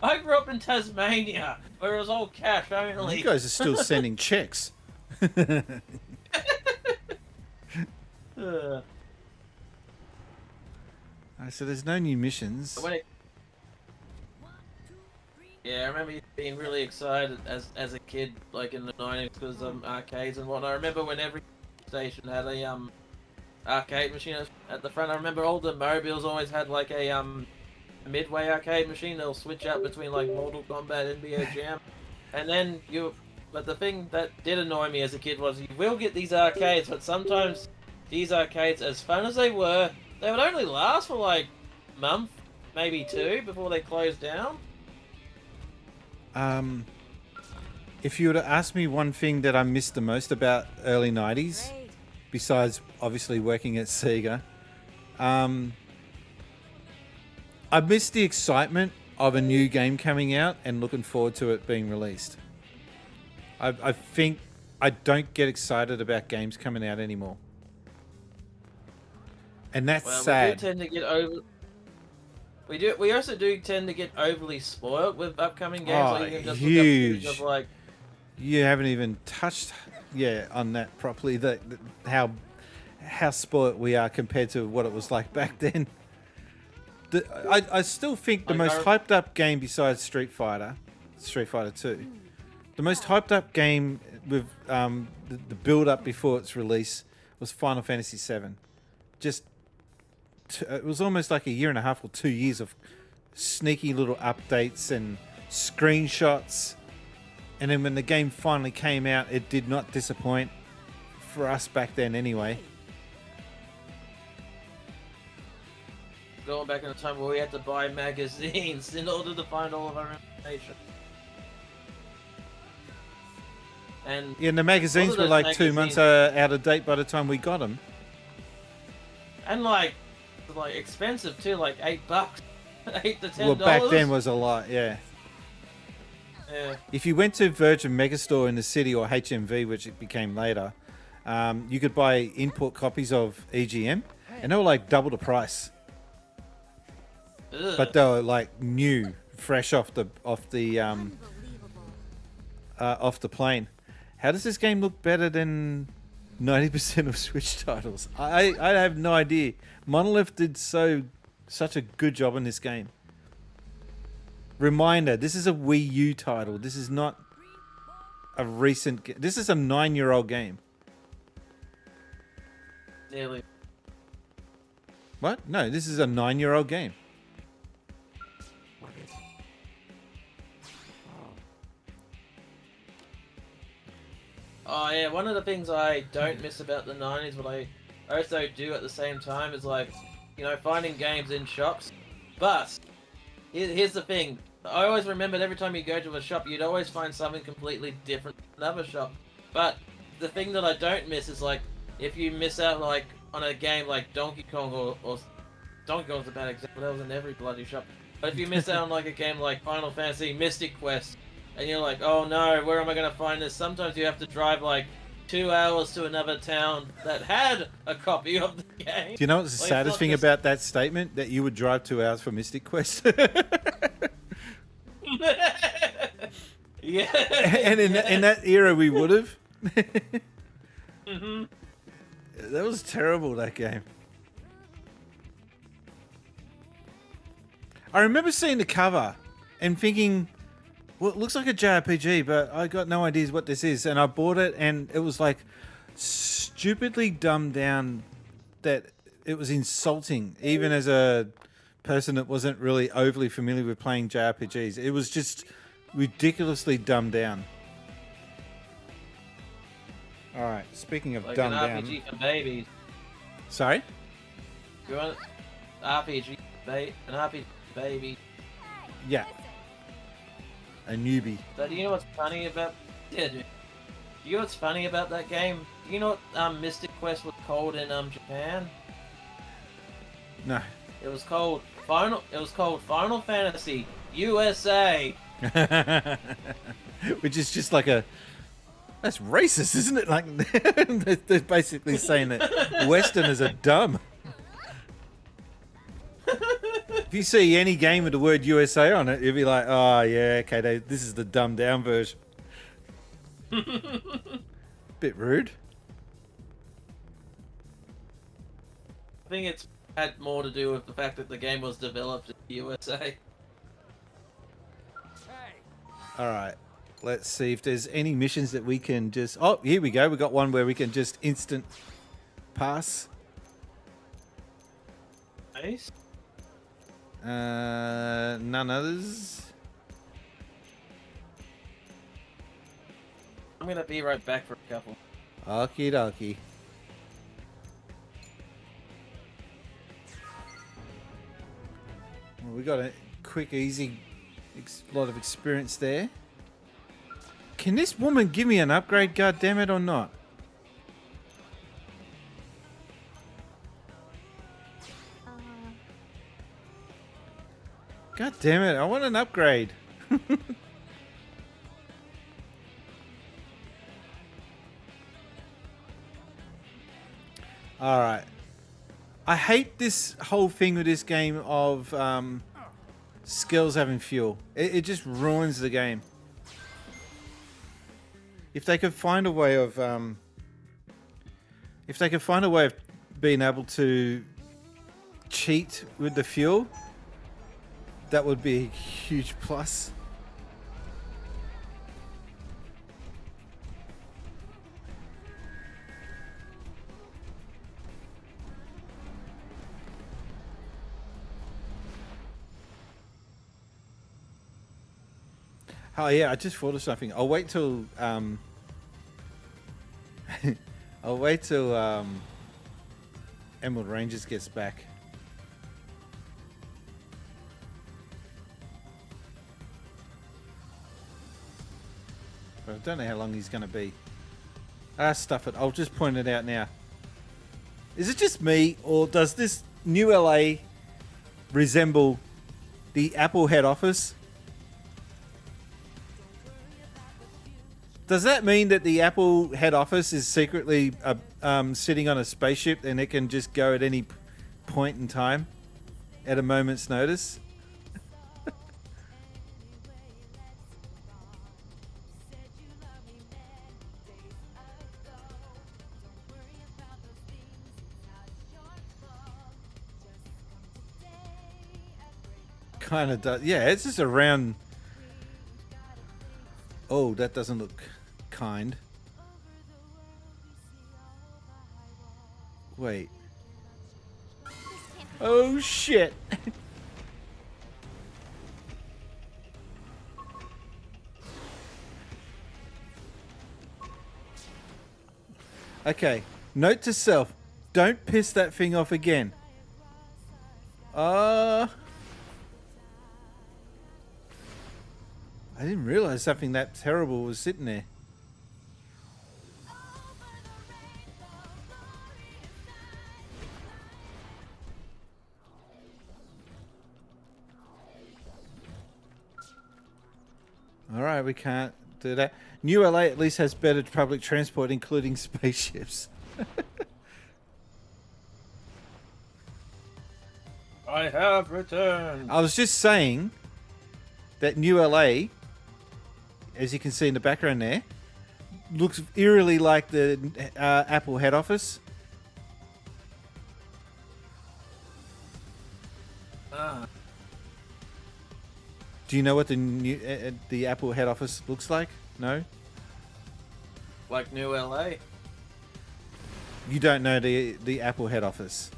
I grew up in Tasmania, where it was all cash only. You guys are still sending checks. So there's no new missions. Yeah, I remember being really excited as a kid, like in the 90s, because of arcades and whatnot. I remember when every station had a arcade machine at the front. I remember all the mobiles always had like a midway arcade machine. They'll switch out between like Mortal Kombat, NBA Jam, and then But the thing that did annoy me as a kid was you will get these arcades, but sometimes these arcades, as fun as they were, they would only last for like a month, maybe two, before they closed down. If you were to ask me one thing that I missed the most about early 90s, besides obviously working at Sega, I missed the excitement of a new game coming out and looking forward to it being released. I think I don't get excited about games coming out anymore. And that's sad. We do tend to get over... We also do tend to get overly spoiled with upcoming games. Oh, Like you can just huge. look up of like... You haven't even touched, on that properly. How spoiled we are compared to what it was like back then. I still think the most hyped up game besides Street Fighter 2, the most hyped up game with the build up before its release was Final Fantasy VII. It was almost like a year and a half or 2 years of sneaky little updates and screenshots. And then when the game finally came out, it did not disappoint for us back then anyway. Going back in a time where we had to buy magazines in order to find all of our information. And the magazines were like 2 months out of date by the time we got them. And like expensive too, like $8, $8 to $10. Well, back then was a lot, yeah. Yeah. If you went to Virgin Megastore in the city or HMV, which it became later, you could buy import copies of EGM, and they were like double the price. Ugh. But they were like new, fresh off the plane. How does this game look better than 90% of Switch titles? I have no idea. Monolith did such a good job in this game. Reminder, this is a Wii U title. This is not a recent... This is a 9-year-old game. Nearly. What? No, this is a 9-year-old game. Oh yeah, one of the things I don't miss about the 90s, but I also do at the same time, is like, finding games in shops. But here's the thing. I always remembered every time you go to a shop, you'd always find something completely different in another shop. But the thing that I don't miss is like, if you miss out like on a game like Donkey Kong or Donkey Kong's a bad example, that was in every bloody shop. But if you miss out on like a game like Final Fantasy Mystic Quest, and you're like, oh no, where am I going to find this? Sometimes you have to drive like 2 hours to another town that had a copy of the game. Do you know what's the saddest thing about that statement? That you would drive 2 hours for Mystic Quest. Yeah. And in that era, we would have. Mm-hmm. That was terrible, that game. I remember seeing the cover and thinking, well, it looks like a JRPG, but I got no idea what this is. And I bought it, and it was like stupidly dumbed down that it was insulting, even as a person that wasn't really overly familiar with playing JRPGs. It was just ridiculously dumbed down. All right, speaking of like dumbed an down. RPG for babies. Sorry? You want RPG, an RPG baby. Yeah. A newbie. But do you know what's funny about... Yeah, dude. Do you know what's funny about that game? Do you know what Mystic Quest was called in Japan? No. It was called Final Fantasy USA. Which is just like a... That's racist, isn't it? Like they're basically saying that Westerners are dumb. If you see any game with the word USA on it, you'll be like, oh yeah, okay, this is the dumbed down version. Bit rude. I think it's had more to do with the fact that the game was developed in the USA. All right. Let's see if there's any missions that we can just... Oh, here we go. We got one where we can just instant pass. Nice. None others. I'm going to be right back for a couple. Okie dokie. Well, we got a quick, easy lot of experience there. Can this woman give me an upgrade, god damn it, or not? God damn it, I want an upgrade. Alright. I hate this whole thing with this game of skills having fuel. It just ruins the game. If they could find a way of being able to cheat with the fuel, that would be a huge plus. Oh yeah, I just thought of something. I'll wait till Emerald Rangers gets back. But I don't know how long he's going to be. Ah, stuff it. I'll just point it out now. Is it just me, or does this new LA resemble the Apple head office? Does that mean that the Apple head office is secretly sitting on a spaceship and it can just go at any point in time at a moment's notice? Kind of does. Yeah, it's just a round. Oh, that doesn't look kind. Wait. Oh shit. Okay, note to self, don't piss that thing off again. I didn't realize something that terrible was sitting there. Alright, we can't do that. New LA at least has better public transport, including spaceships. I have returned. I was just saying that New LA, as you can see in the background there, looks eerily like the Apple head office. Do you know what the new the Apple head office looks like? No? Like New LA? You don't know the Apple head office?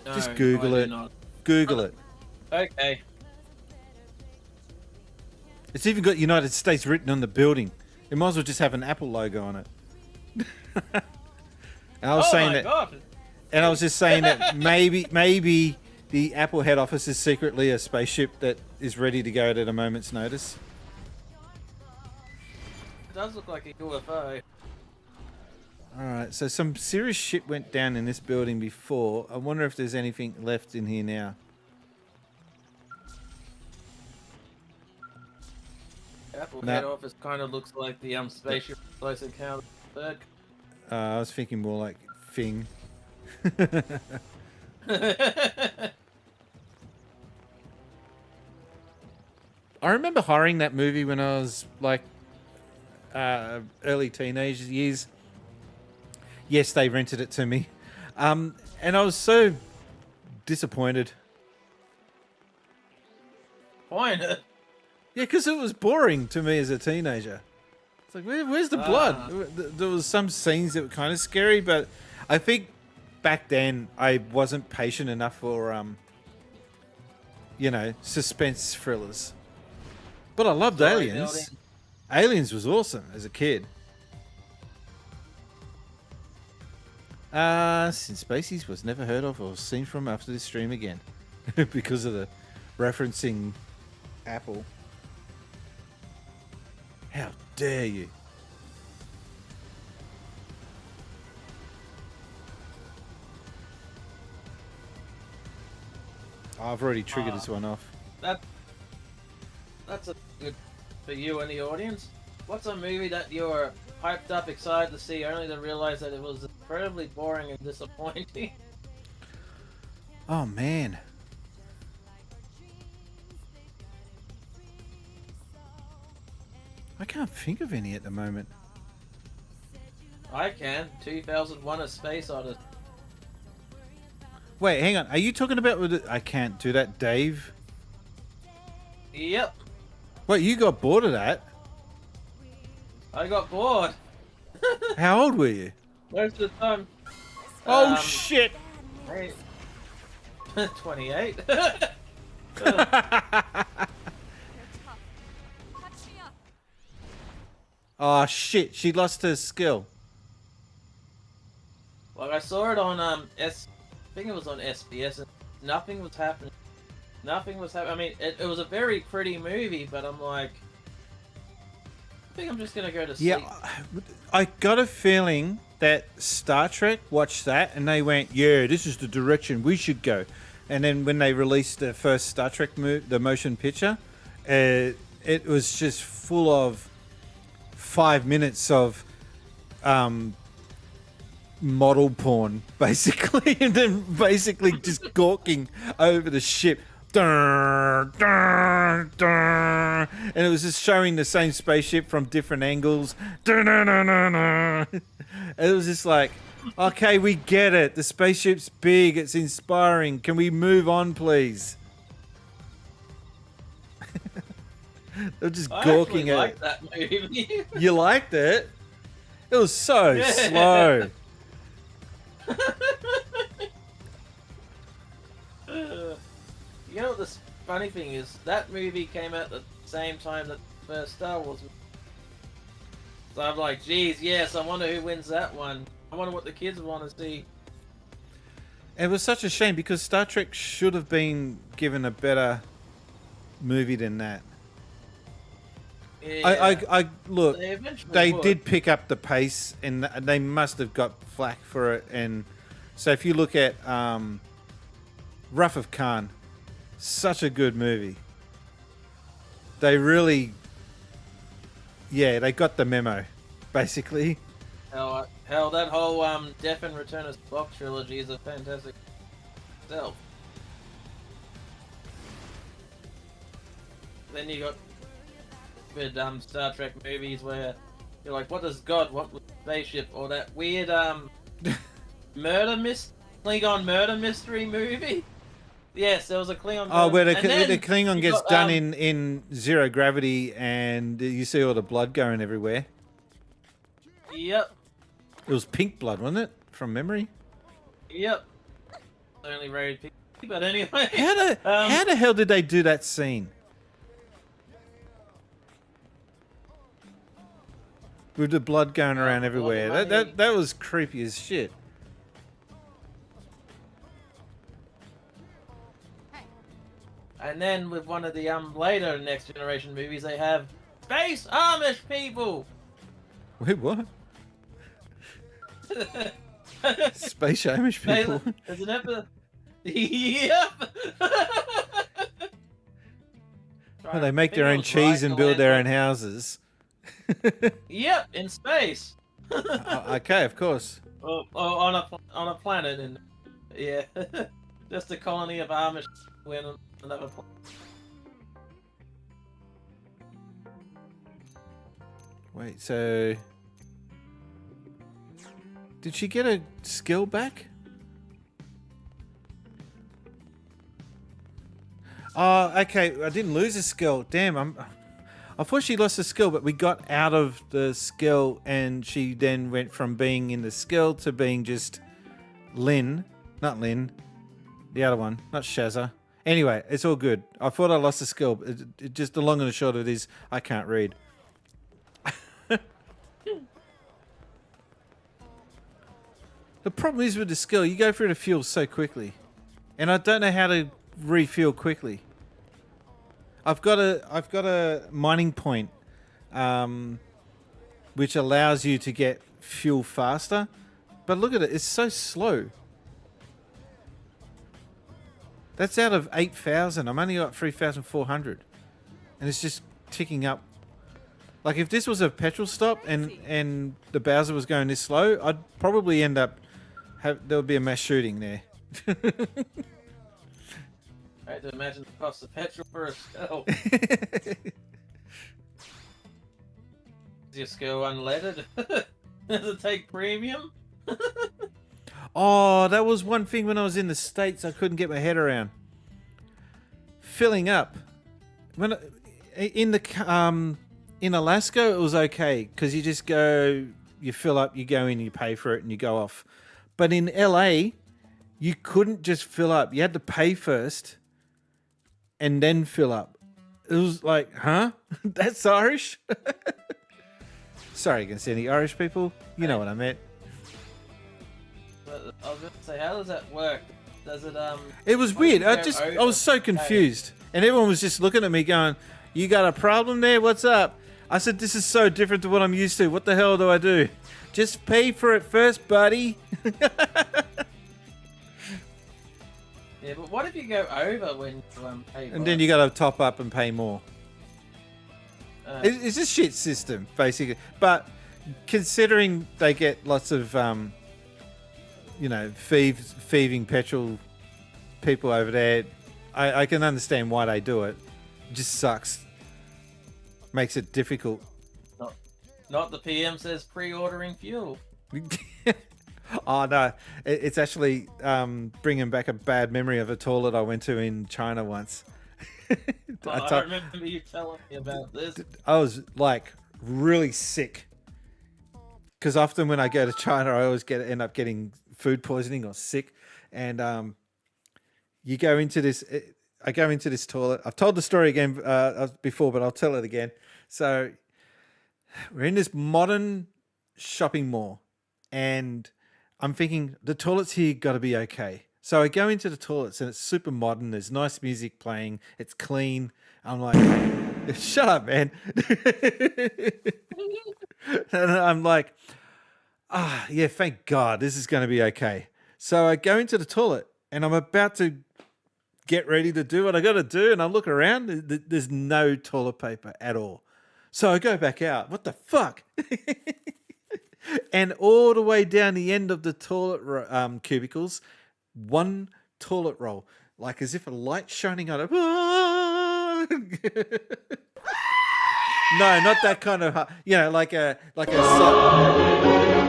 No, just Google it. Google it. Okay. It's even got United States written on the building. It might as well just have an Apple logo on it. And I was saying that, God. and I was just saying that maybe the Apple head office is secretly a spaceship that is ready to go at a moment's notice. It does look like a UFO. Alright, so some serious shit went down in this building before. I wonder if there's anything left in here now. Apple head office kind of looks like the spaceship Close Encounter. I was thinking more like Thing. I remember hiring that movie when I was like early teenage years. Yes, they rented it to me. And I was so disappointed. Why? Yeah, because it was boring to me as a teenager. It's like, where's the blood? There was some scenes that were kind of scary, but I think back then I wasn't patient enough for, you know, suspense thrillers. But I loved Aliens. Aliens was awesome as a kid. Since Spaceys was never heard of or seen from after this stream again. Because of the referencing Apple. How dare you? Oh, I've already triggered this one off. That's a good for you and the audience. What's a movie that you're hyped up, excited to see, only to realize that it was incredibly boring and disappointing? Oh man. I can't think of any at the moment. I can. 2001: A Space Odyssey. Wait, hang on. Are you talking about with I can't do that, Dave? Yep. Wait, you got bored of that? I got bored. How old were you? Most of the time. Oh shit! Hey. 28. Oh shit! She lost her skill. Like I saw it on I think it was on SBS, and nothing was happening. Nothing was happening. I mean, it was a very pretty movie, but I'm like, I think I'm just gonna go to sleep. Yeah, I got a feeling that Star Trek watched that and they went, "Yeah, this is the direction we should go." And then when they released the first Star Trek the motion picture, it was just full of 5 minutes of model porn, basically, and then basically just gawking over the ship. And it was just showing the same spaceship from different angles. And it was just like, okay, we get it. The spaceship's big. It's inspiring. Can we move on, please? They're just gawking at it. That movie. You liked it? It was so slow. You know what the funny thing is? That movie came out at the same time that the first Star Wars movie. So I'm like, geez, yes, I wonder who wins that one. I wonder what the kids want to see. It was such a shame because Star Trek should have been given a better movie than that. Yeah. I look, they would. did pick up the pace and they must have got flack for it. And so if you look at Wrath of Khan, such a good movie. They really, yeah, they got the memo, basically. Hell, that whole Death and Return of Spock trilogy is a fantastic itself. Then you got with Star Trek movies where you're like, what does God want with spaceship? Or that weird Klingon murder mystery movie. Yes, there was a Klingon. Oh, where the Klingon gets done in zero gravity and you see all the blood going everywhere. Yep. It was pink blood, wasn't it? From memory. Yep. Only rated pink, but anyway. How the hell did they do that scene? With the blood going around everywhere. That was creepy as shit. And then with one of the later Next Generation movies, they have Space Amish people. Wait, what? Space Amish people? There's an episode. Yep. Well, they make their own cheese and build their own houses. Yep, in space. Okay, of course. On a planet, and yeah, just a colony of Amish went on another planet. Wait, so did she get a skill back? Oh, okay. I didn't lose a skill. Damn, I thought she lost a skill, but we got out of the skill and she then went from being in the skill to being just Lynn. Not Lynn. The other one. Not Shazza. Anyway, it's all good. I thought I lost a skill. It just the long and the short of it is I can't read. The problem is with the skill, you go through the fuel so quickly. And I don't know how to refuel quickly. I've got a mining point which allows you to get fuel faster. But look at it, it's so slow. That's out of 8,000. I'm only got 3,400. And it's just ticking up. Like if this was a petrol stop and the Bowser was going this slow, I'd probably end up there would be a mass shooting there. I had to imagine the cost of petrol for a Skell. Is your Skell unleaded? Does it take premium? Oh, that was one thing when I was in the States I couldn't get my head around. Filling up. When in Alaska it was okay because you just go, you fill up, you go in, you pay for it, and you go off. But in LA, you couldn't just fill up. You had to pay first and then fill up. It was like, huh? That's Irish? Sorry against any Irish people. You know what I meant. I was going to say, how does that work? Does it It was weird. I was so confused. And everyone was just looking at me going, "You got a problem there? What's up?" I said, "This is so different to what I'm used to. What the hell do I do?" "Just pay for it first, buddy." Yeah, but what if you go over when you pay? And then you got to top up and pay more. It's a shit system, basically. But considering they get lots of, thieving petrol people over there, I can understand why they do it. It just sucks. Makes it difficult. Not the PM says pre-ordering fuel. Oh no, it's actually bringing back a bad memory of a toilet I went to in China once. I remember you telling me about this. I was like really sick because often when I go to China, I always end up getting food poisoning or sick. And you go into this. I go into this toilet. I've told the story again before, but I'll tell it again. So we're in this modern shopping mall, and I'm thinking the toilets here got to be okay. So I go into the toilets and it's super modern. There's nice music playing. It's clean. I'm like, shut up, man. And I'm like, yeah, thank God this is going to be okay. So I go into the toilet and I'm about to get ready to do what I got to do. And I look around. There's no toilet paper at all. So I go back out. What the fuck? And all the way down the end of the toilet cubicles, one toilet roll, like as if a light shining on it. No, not that kind of, like a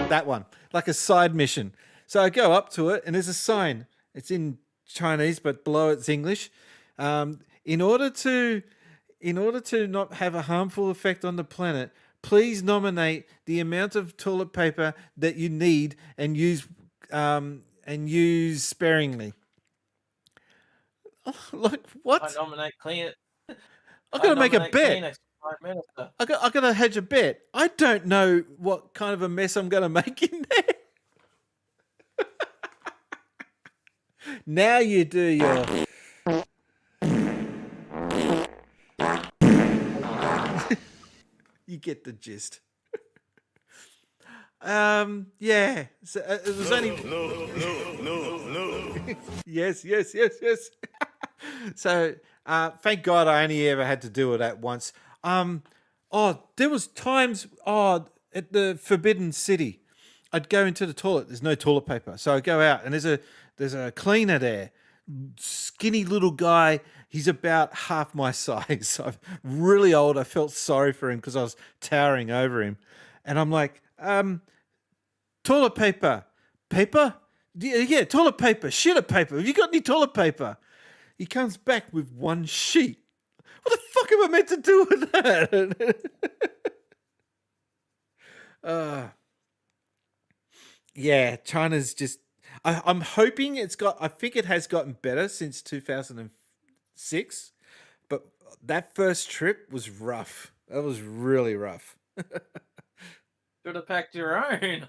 that one, like a side mission. So I go up to it, and there's a sign. It's in Chinese, but below it's English. In order to not have a harmful effect on the planet, please nominate the amount of toilet paper that you need and use sparingly. Like what? I nominate clean it. I gotta make a bet. I gotta hedge a bet. I don't know what kind of a mess I'm gonna make in there. Now you do your. You get the gist. Yeah. So, it was only. No. Yes. So, thank God I only ever had to do it at once. There was times. At the Forbidden City, I'd go into the toilet. There's no toilet paper, so I go out and there's a cleaner there. Skinny little guy. He's about half my size. I'm really old. I felt sorry for him because I was towering over him. And I'm like, toilet paper. Paper? Yeah, toilet paper. Shitter paper. Have you got any toilet paper? He comes back with one sheet. What the fuck am I meant to do with that? Yeah, China's just... I'm hoping I think it has gotten better since 2006, but that first trip was rough. That was really rough. Should have packed your own.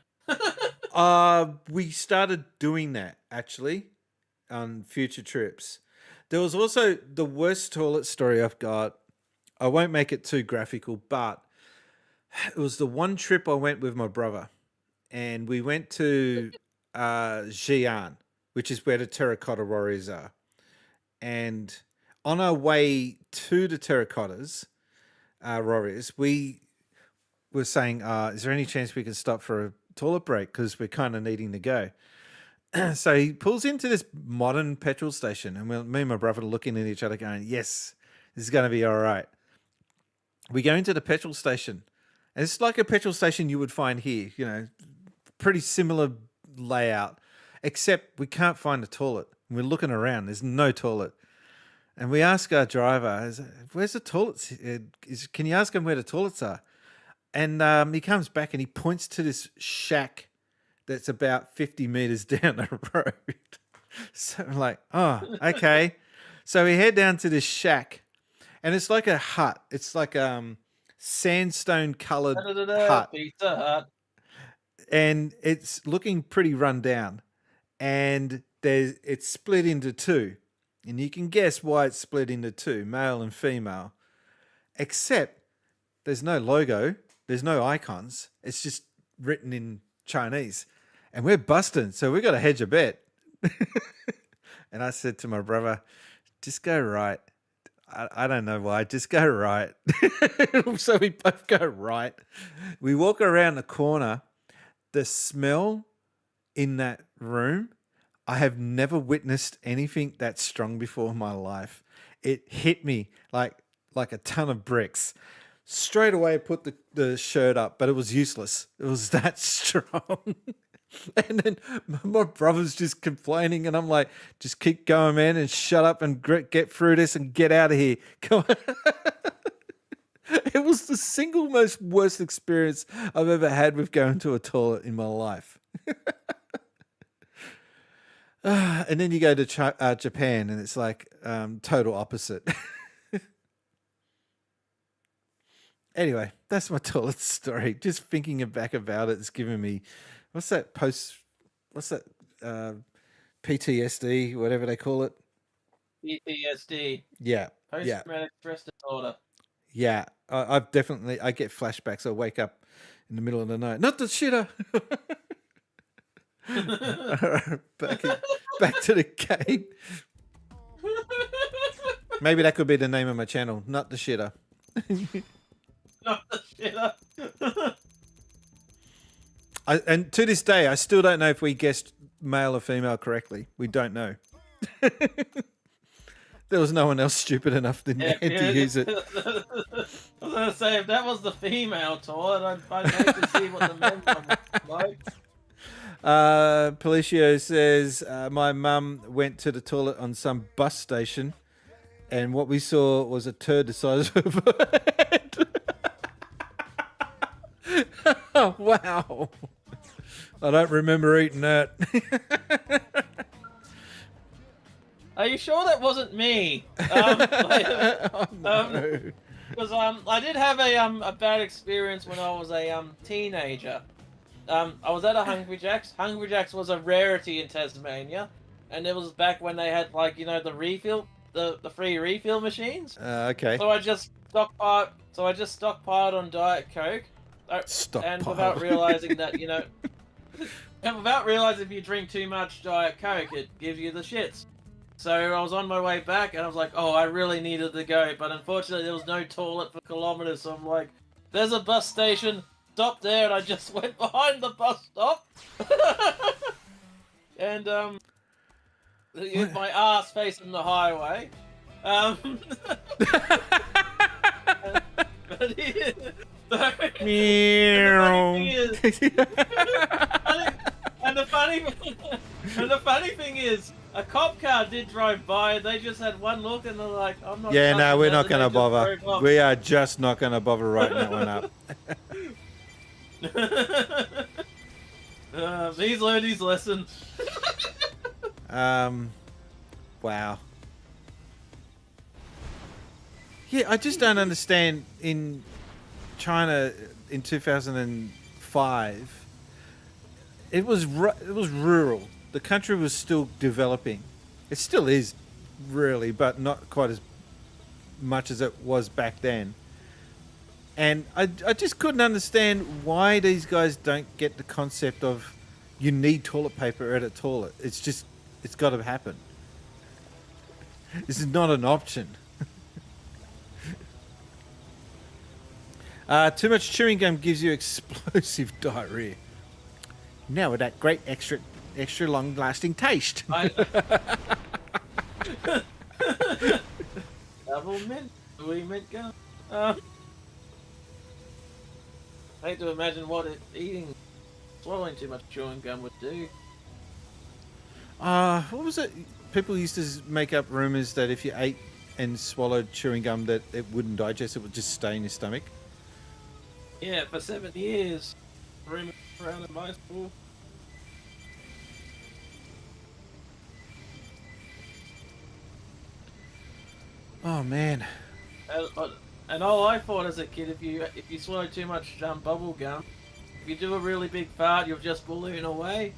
We started doing that actually on future trips. There was also the worst toilet story I've got. I won't make it too graphical, but It was the one trip I went with my brother, and we went to Xi'an, which is where the terracotta warriors are. And on our way to the terracottas warriors, we were saying, is there any chance we can stop for a toilet break? Because we're kind of needing to go. So he pulls into this modern petrol station, and me and my brother are looking at each other going, yes, this is going to be all right. We go into the petrol station, and it's like a petrol station you would find here, you know, pretty similar layout, except we can't find a toilet. We're looking around, there's no toilet. And we ask our driver, where's the toilets? Can you ask him where the toilets are? And he comes back and he points to this shack that's about 50 meters down the road. So I'm like, oh, okay. So we head down to this shack, and it's like a hut. It's like sandstone colored hut. Pizza Hut. And it's looking pretty run down. And it's split into two. And you can guess why it's split into two, male and female. Except there's no logo, there's no icons. It's just written in Chinese. And we're busting, so we got to hedge a bet. And I said to my brother, just go right. I don't know why, just go right. So we both go right. We walk around the corner. The smell in that room, I have never witnessed anything that strong before in my life. It hit me like a ton of bricks. Straight away I put the shirt up, but it was useless. It was that strong. And then my brother's just complaining, and I'm like, just keep going, man, and shut up and get through this and get out of here. Come on. It was the single most worst experience I've ever had with going to a toilet in my life. And then you go to Japan, and it's like total opposite. Anyway, that's my toilet story. Just thinking back about it, it's giving me, what's that PTSD, whatever they call it? PTSD. Yeah. Post-traumatic stress disorder. Yeah. I get flashbacks. I wake up in the middle of the night. Not the shitter. back to the game. Maybe that could be the name of my channel. Not the shitter. Not the shitter. And to this day, I still don't know if we guessed male or female correctly. We don't know. There was no one else stupid enough to use it. I was going to say, if that was the female toilet, I'd like to see what the men one like. Pelicio says, my mum went to the toilet on some bus station, and what we saw was a turd the size of her head. Oh, wow. I don't remember eating that. Are you sure that wasn't me? Oh, no. Because I did have a bad experience when I was a teenager. I was at a Hungry Jack's. Hungry Jack's was a rarity in Tasmania, and it was back when they had, like, you know, the free refill machines. Okay. So I just stockpiled on Diet Coke. And without realizing that, you know, and without realizing if you drink too much Diet Coke, it gives you the shits. So I was on my way back, and I was like, oh, I really needed to go, but unfortunately there was no toilet for kilometers, so I'm like, there's a bus station, stop there, and I just went behind the bus stop. And, with my ass facing the highway. And the funny thing is, a cop car did drive by. They just had one look, and they're like, "I'm not." Yeah, no, we're not going to bother. We are just not going to bother writing that one up. He's learned his lesson. Wow. Yeah, I just don't understand. In China in 2005, it was rural. The country was still developing. It still is, really, but not quite as much as it was back then. And I just couldn't understand why these guys don't get the concept of you need toilet paper at a toilet. It's got to happen. This is not an option. Too much chewing gum gives you explosive diarrhea. Now with that great extra long-lasting taste. Double mint, mint gum. I hate to imagine what swallowing too much chewing gum would do. What was it? People used to make up rumors that if you ate and swallowed chewing gum that it wouldn't digest, it would just stay in your stomach. Yeah, for 7 years. Rumors around in my school. Oh man. And all I thought as a kid, if you swallow too much bubble gum, if you do a really big fart, you'll just balloon away.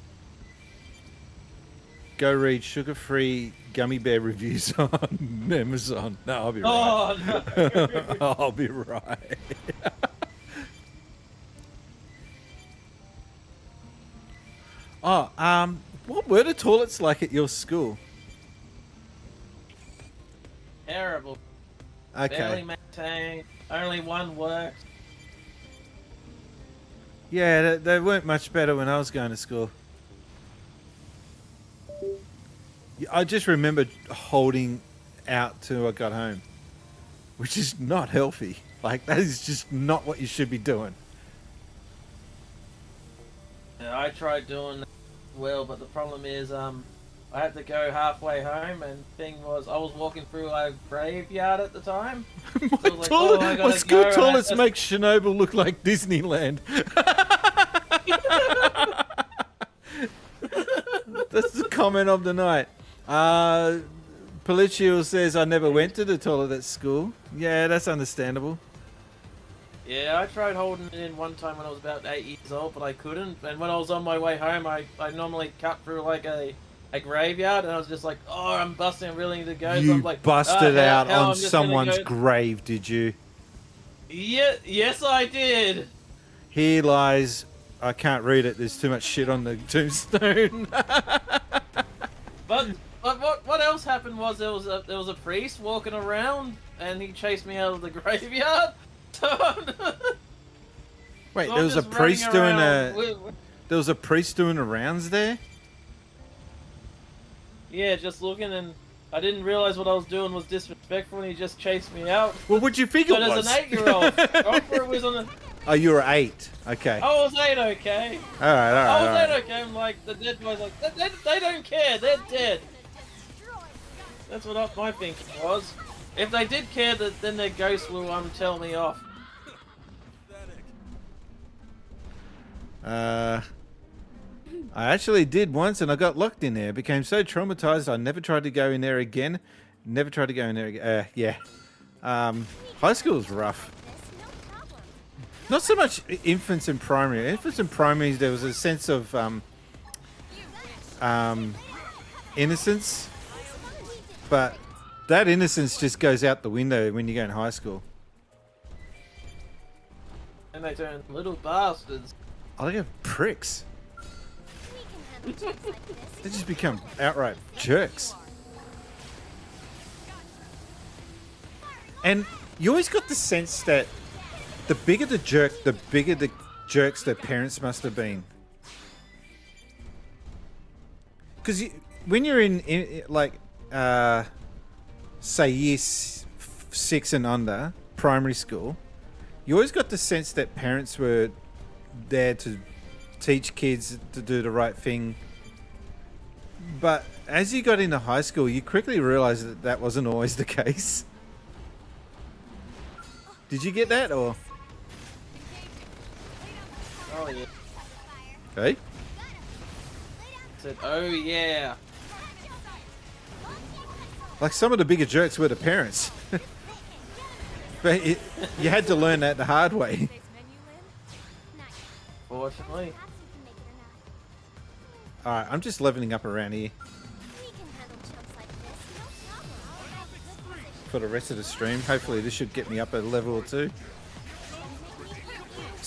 Go read sugar-free gummy bear reviews on Amazon. No, I'll be right. Oh no! I'll be right. What were the toilets like at your school? Terrible. Okay. Barely maintained. Only one works. Yeah, they weren't much better when I was going to school. I just remember holding out till I got home, which is not healthy. Like, that is just not what you should be doing. Yeah, I tried doing that well, but the problem is, I had to go halfway home, and the thing was, I was walking through a graveyard at the time. My school toilets make Chernobyl look like Disneyland. That's the comment of the night. Policio says, I never went to the toilet at school. Yeah, that's understandable. Yeah, I tried holding it in one time when I was about 8 years old, but I couldn't. And when I was on my way home, I normally cut through like a graveyard, and I was just like, oh, I'm busting, I really need to go. You so I'm like, busted out how on I'm just someone's gonna go... grave, did you? Yeah, yes, I did. Here lies, I can't read it, there's too much shit on the tombstone. But what else happened was there was a priest walking around, and he chased me out of the graveyard. Wait, So there was a I'm just priest running doing around there was a priest doing the rounds there? Yeah, just looking, and I didn't realize what I was doing was disrespectful, and he just chased me out. Well, what'd you figure it was? But as an 8-year-old, I thought it was on the... Oh, you were 8. Okay. I was 8, okay. Alright. I was 8, okay. I'm like, the dead guy's like, they don't care, they're dead. That's what my thinking was. If they did care, then their ghost will tell me off. I actually did once, and I got locked in there. Became so traumatized, I never tried to go in there again. Yeah. High school was rough. Not so much infants and primary. Infants and primaries, there was a sense of innocence, but that innocence just goes out the window when you go in high school. And they turn little bastards. Oh, they are pricks. They just become outright jerks. And you always got the sense that the bigger the jerk, the bigger the jerks their parents must have been. Because when you're in like, say year 6 and under, primary school, you always got the sense that parents were there to teach kids to do the right thing. But as you got into high school, you quickly realized that that wasn't always the case. Did you get that, or? Oh yeah. Hey? Said, oh yeah. Like, some of the bigger jerks were the parents. But you had to learn that the hard way. Fortunately. Alright, I'm just leveling up around here for the rest of the stream. Hopefully this should get me up a level or 2.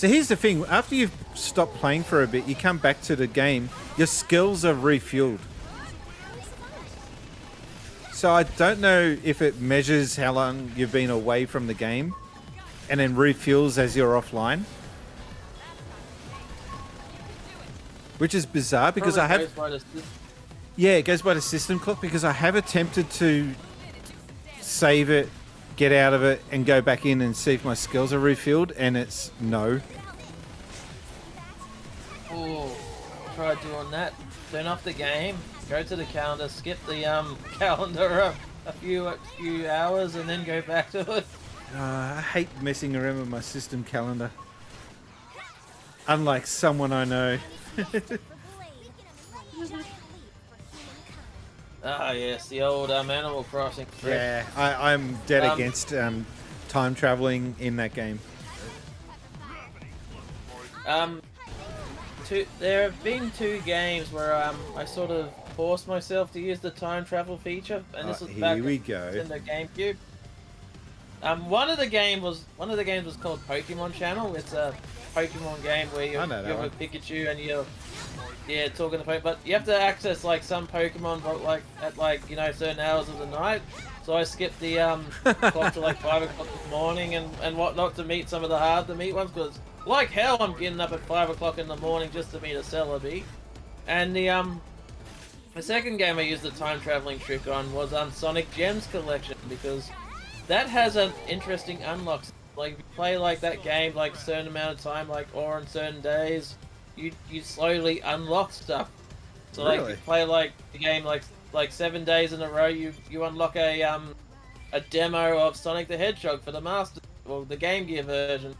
So here's the thing. After you've stopped playing for a bit, you come back to the game, your skills are refueled. So I don't know if it measures how long you've been away from the game and then refuels as you're offline. Which is bizarre because I have... Yeah, it goes by the system clock because I have attempted to save it, get out of it, and go back in and see if my skills are refueled, and it's no. Oh, try doing that. Turn off the game, go to the calendar, skip the calendar a few hours, and then go back to it. I hate messing around with my system calendar. Unlike someone I know. Ah, yes, the old Animal Crossing. Yeah, I'm dead against time traveling in that game. There have been 2 games where I sort of forced myself to use the time travel feature, and this was back in the GameCube. One of the games was called Pokemon Channel. It's a Pokemon game where you're with Pikachu and you're talking to Pokemon, but you have to access like some Pokemon at certain hours of the night. So I skipped the clock to like 5 o'clock in the morning and whatnot to meet some of the hard to meet ones, because like hell I'm getting up at 5 o'clock in the morning just to meet a Celebi. And the second game I used the time traveling trick on was Sonic Gems Collection, because that has an interesting unlock. Like if you play like that game like a certain amount of time, like or on certain days, you slowly unlock stuff. So like you play like the game like 7 days in a row, you unlock a demo of Sonic the Hedgehog for the Master or the Game Gear version,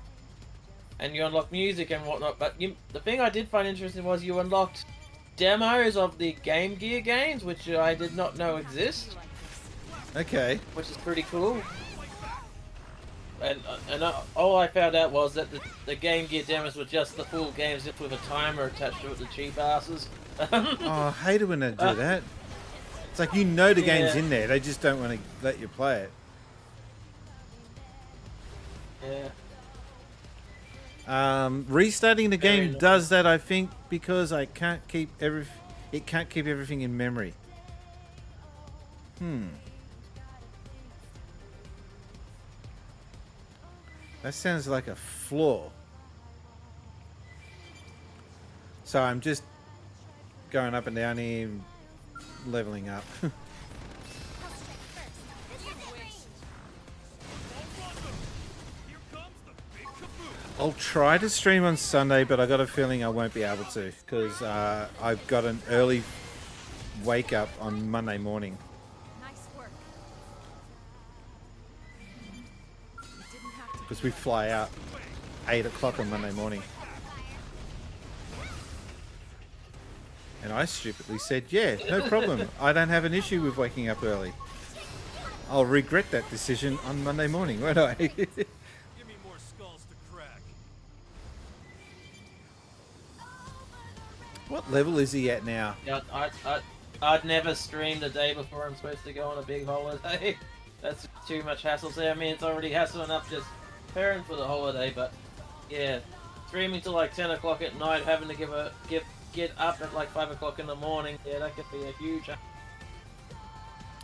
and you unlock music and whatnot. But the thing I did find interesting was you unlocked demos of the Game Gear games, which I did not know exist. Okay. Which is pretty cool. And all I found out was that the Game Gear demos were just the full games, just with a timer attached to it, the cheap asses. Oh, I hate it when they do that. It's like the game's in there, they just don't want to let you play it. Yeah. Restarting the game does that, I think, because it can't keep everything in memory. That sounds like a flaw. So I'm just going up and down here, leveling up. I'll try to stream on Sunday, but I got a feeling I won't be able to because I've got an early wake up on Monday morning. Because we fly out 8 o'clock on Monday morning. And I stupidly said, yeah, no problem. I don't have an issue with waking up early. I'll regret that decision on Monday morning, won't I? Give me more skulls to crack. What level is he at now? Yeah, I'd never stream the day before I'm supposed to go on a big holiday. That's too much hassle. So I mean, it's already hassle enough just preparing for the holiday, but yeah, streaming till like 10 o'clock at night, having to get up at like 5 o'clock in the morning, yeah, that could be a huge...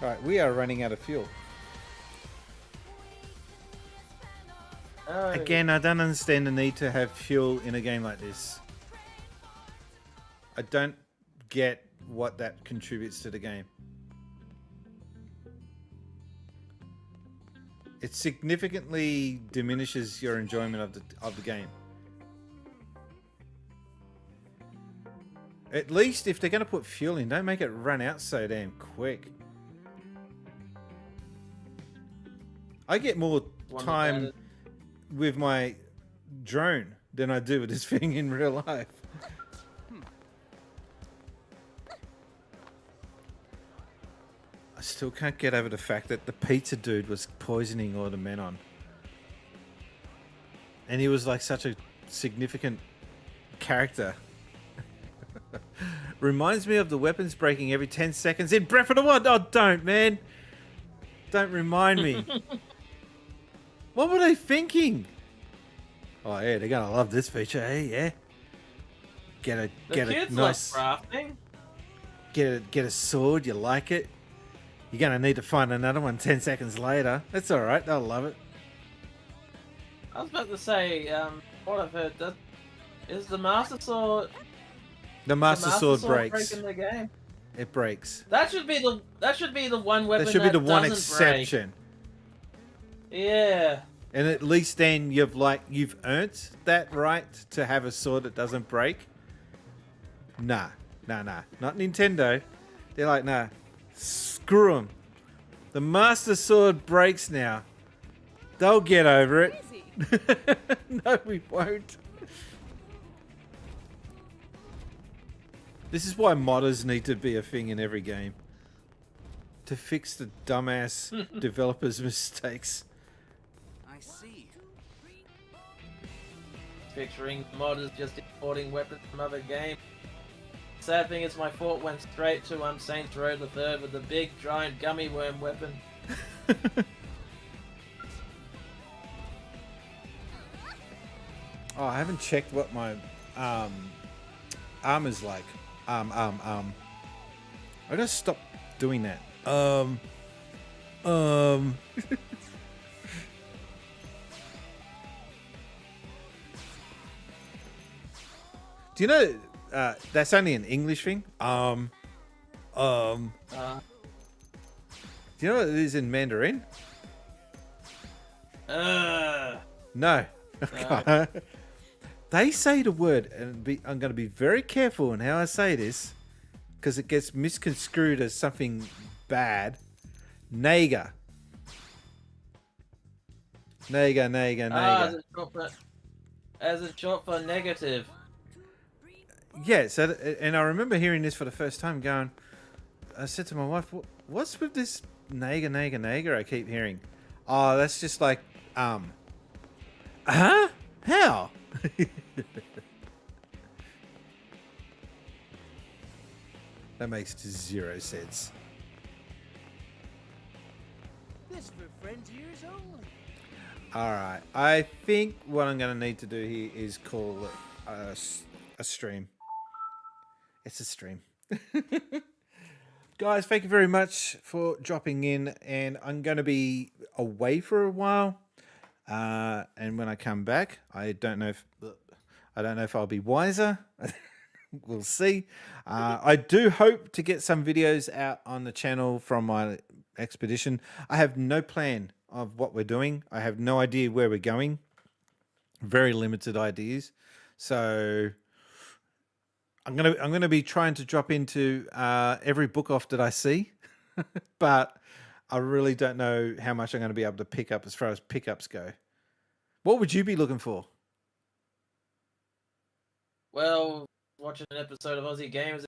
Alright, we are running out of fuel. Oh. Again, I don't understand the need to have fuel in a game like this. I don't get what that contributes to the game. It significantly diminishes your enjoyment of the game. At least if they're going to put fuel in, don't make it run out so damn quick. I get more time with my drone than I do with this thing in real life. I still can't get over the fact that the pizza dude was poisoning all the men on. And he was like such a significant character. Reminds me of the weapons breaking every 10 seconds in Breath of the Wild. Oh, don't, man. Don't remind me. What were they thinking? Oh yeah, they're gonna love this feature, eh? Yeah. The get kids a nice like crafting. get a sword. You like it? You're gonna need to find another one 10 seconds later. That's all right. They'll love it. I was about to say, what I've heard, is the Master Sword... The Master Sword breaks. Breaking the game? It breaks. That should be the one weapon That should be the one doesn't exception. Break. Yeah. And at least then you've earned that right to have a sword that doesn't break. Nah. Not Nintendo. They're like, nah. Screw them. The Master Sword breaks now. They'll get over it. No, we won't. This is why modders need to be a thing in every game. To fix the dumbass developers' mistakes. I see. Picturing modders just importing weapons from other games. Sad thing is my thought went straight to Saints Row the Third with the big giant gummy worm weapon. Oh, I haven't checked what my armor's like. I gotta stop doing that. Do you know that's only an English thing? Do you know what it is in Mandarin? No. They say the word, and I'm going to be very careful in how I say this, because it gets misconstrued as something bad. Naga. Naga. As it's short for negative. Yeah, so, and I remember hearing this for the first time going, I said to my wife, what's with this naga I keep hearing? Oh, that's just like, huh? How? That makes zero sense. This for friends ears only. Alright, I think what I'm going to need to do here is call it a stream. It's a stream. Guys, thank you very much for dropping in, and I'm going to be away for a while. And when I come back, I don't know if I'll be wiser. We'll see. I do hope to get some videos out on the channel from my expedition. I have no plan of what we're doing. I have no idea where we're going. Very limited ideas. So I'm gonna be trying to drop into every book off that I see, but I really don't know how much I'm going to be able to pick up as far as pickups go. What would you be looking for? Well, watching an episode of Aussie Games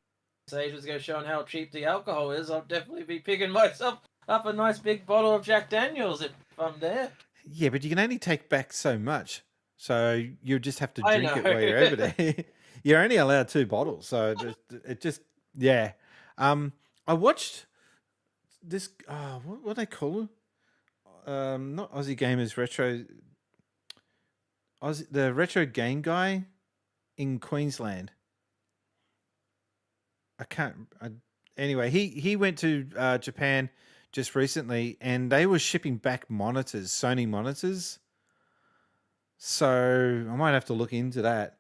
ages ago showing how cheap the alcohol is, I'll definitely be picking myself up a nice big bottle of Jack Daniels if I'm there. Yeah, but you can only take back so much. So you just have to drink it while you're over there. You're only allowed 2 bottles. So yeah. I watched this, what do they call it? Not Aussie Gamers Retro. The retro game guy in Queensland. Anyway, he went to Japan just recently, and they were shipping back monitors, Sony monitors. So I might have to look into that.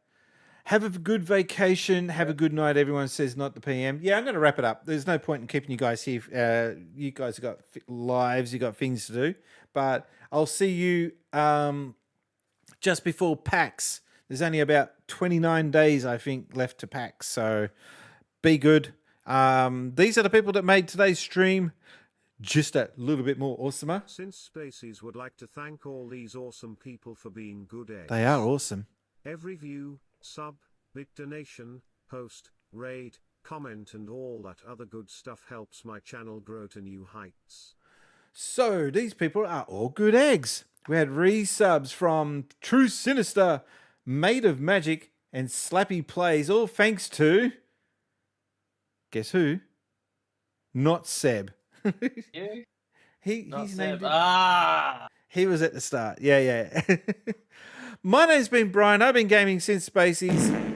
Have a good vacation. Have a good night. Everyone says not the PM. Yeah, I'm going to wrap it up. There's no point in keeping you guys here. You guys have got lives. You got things to do. But I'll see you just before PAX. There's only about 29 days, I think, left to PAX. So be good. These are the people that made today's stream just a little bit more awesomer. Since Spaces would like to thank all these awesome people for being good eggs. They are awesome. Every view, sub, big donation, post, raid, comment and all that other good stuff helps my channel grow to new heights. So these people are all good eggs. We had resubs from True Sinister, Made of Magic, and Slappy Plays, all thanks to... Guess who? Not Seb. You? He's named Seb. He was at the start. Yeah. My name's been Brian. I've been gaming since Spaceys.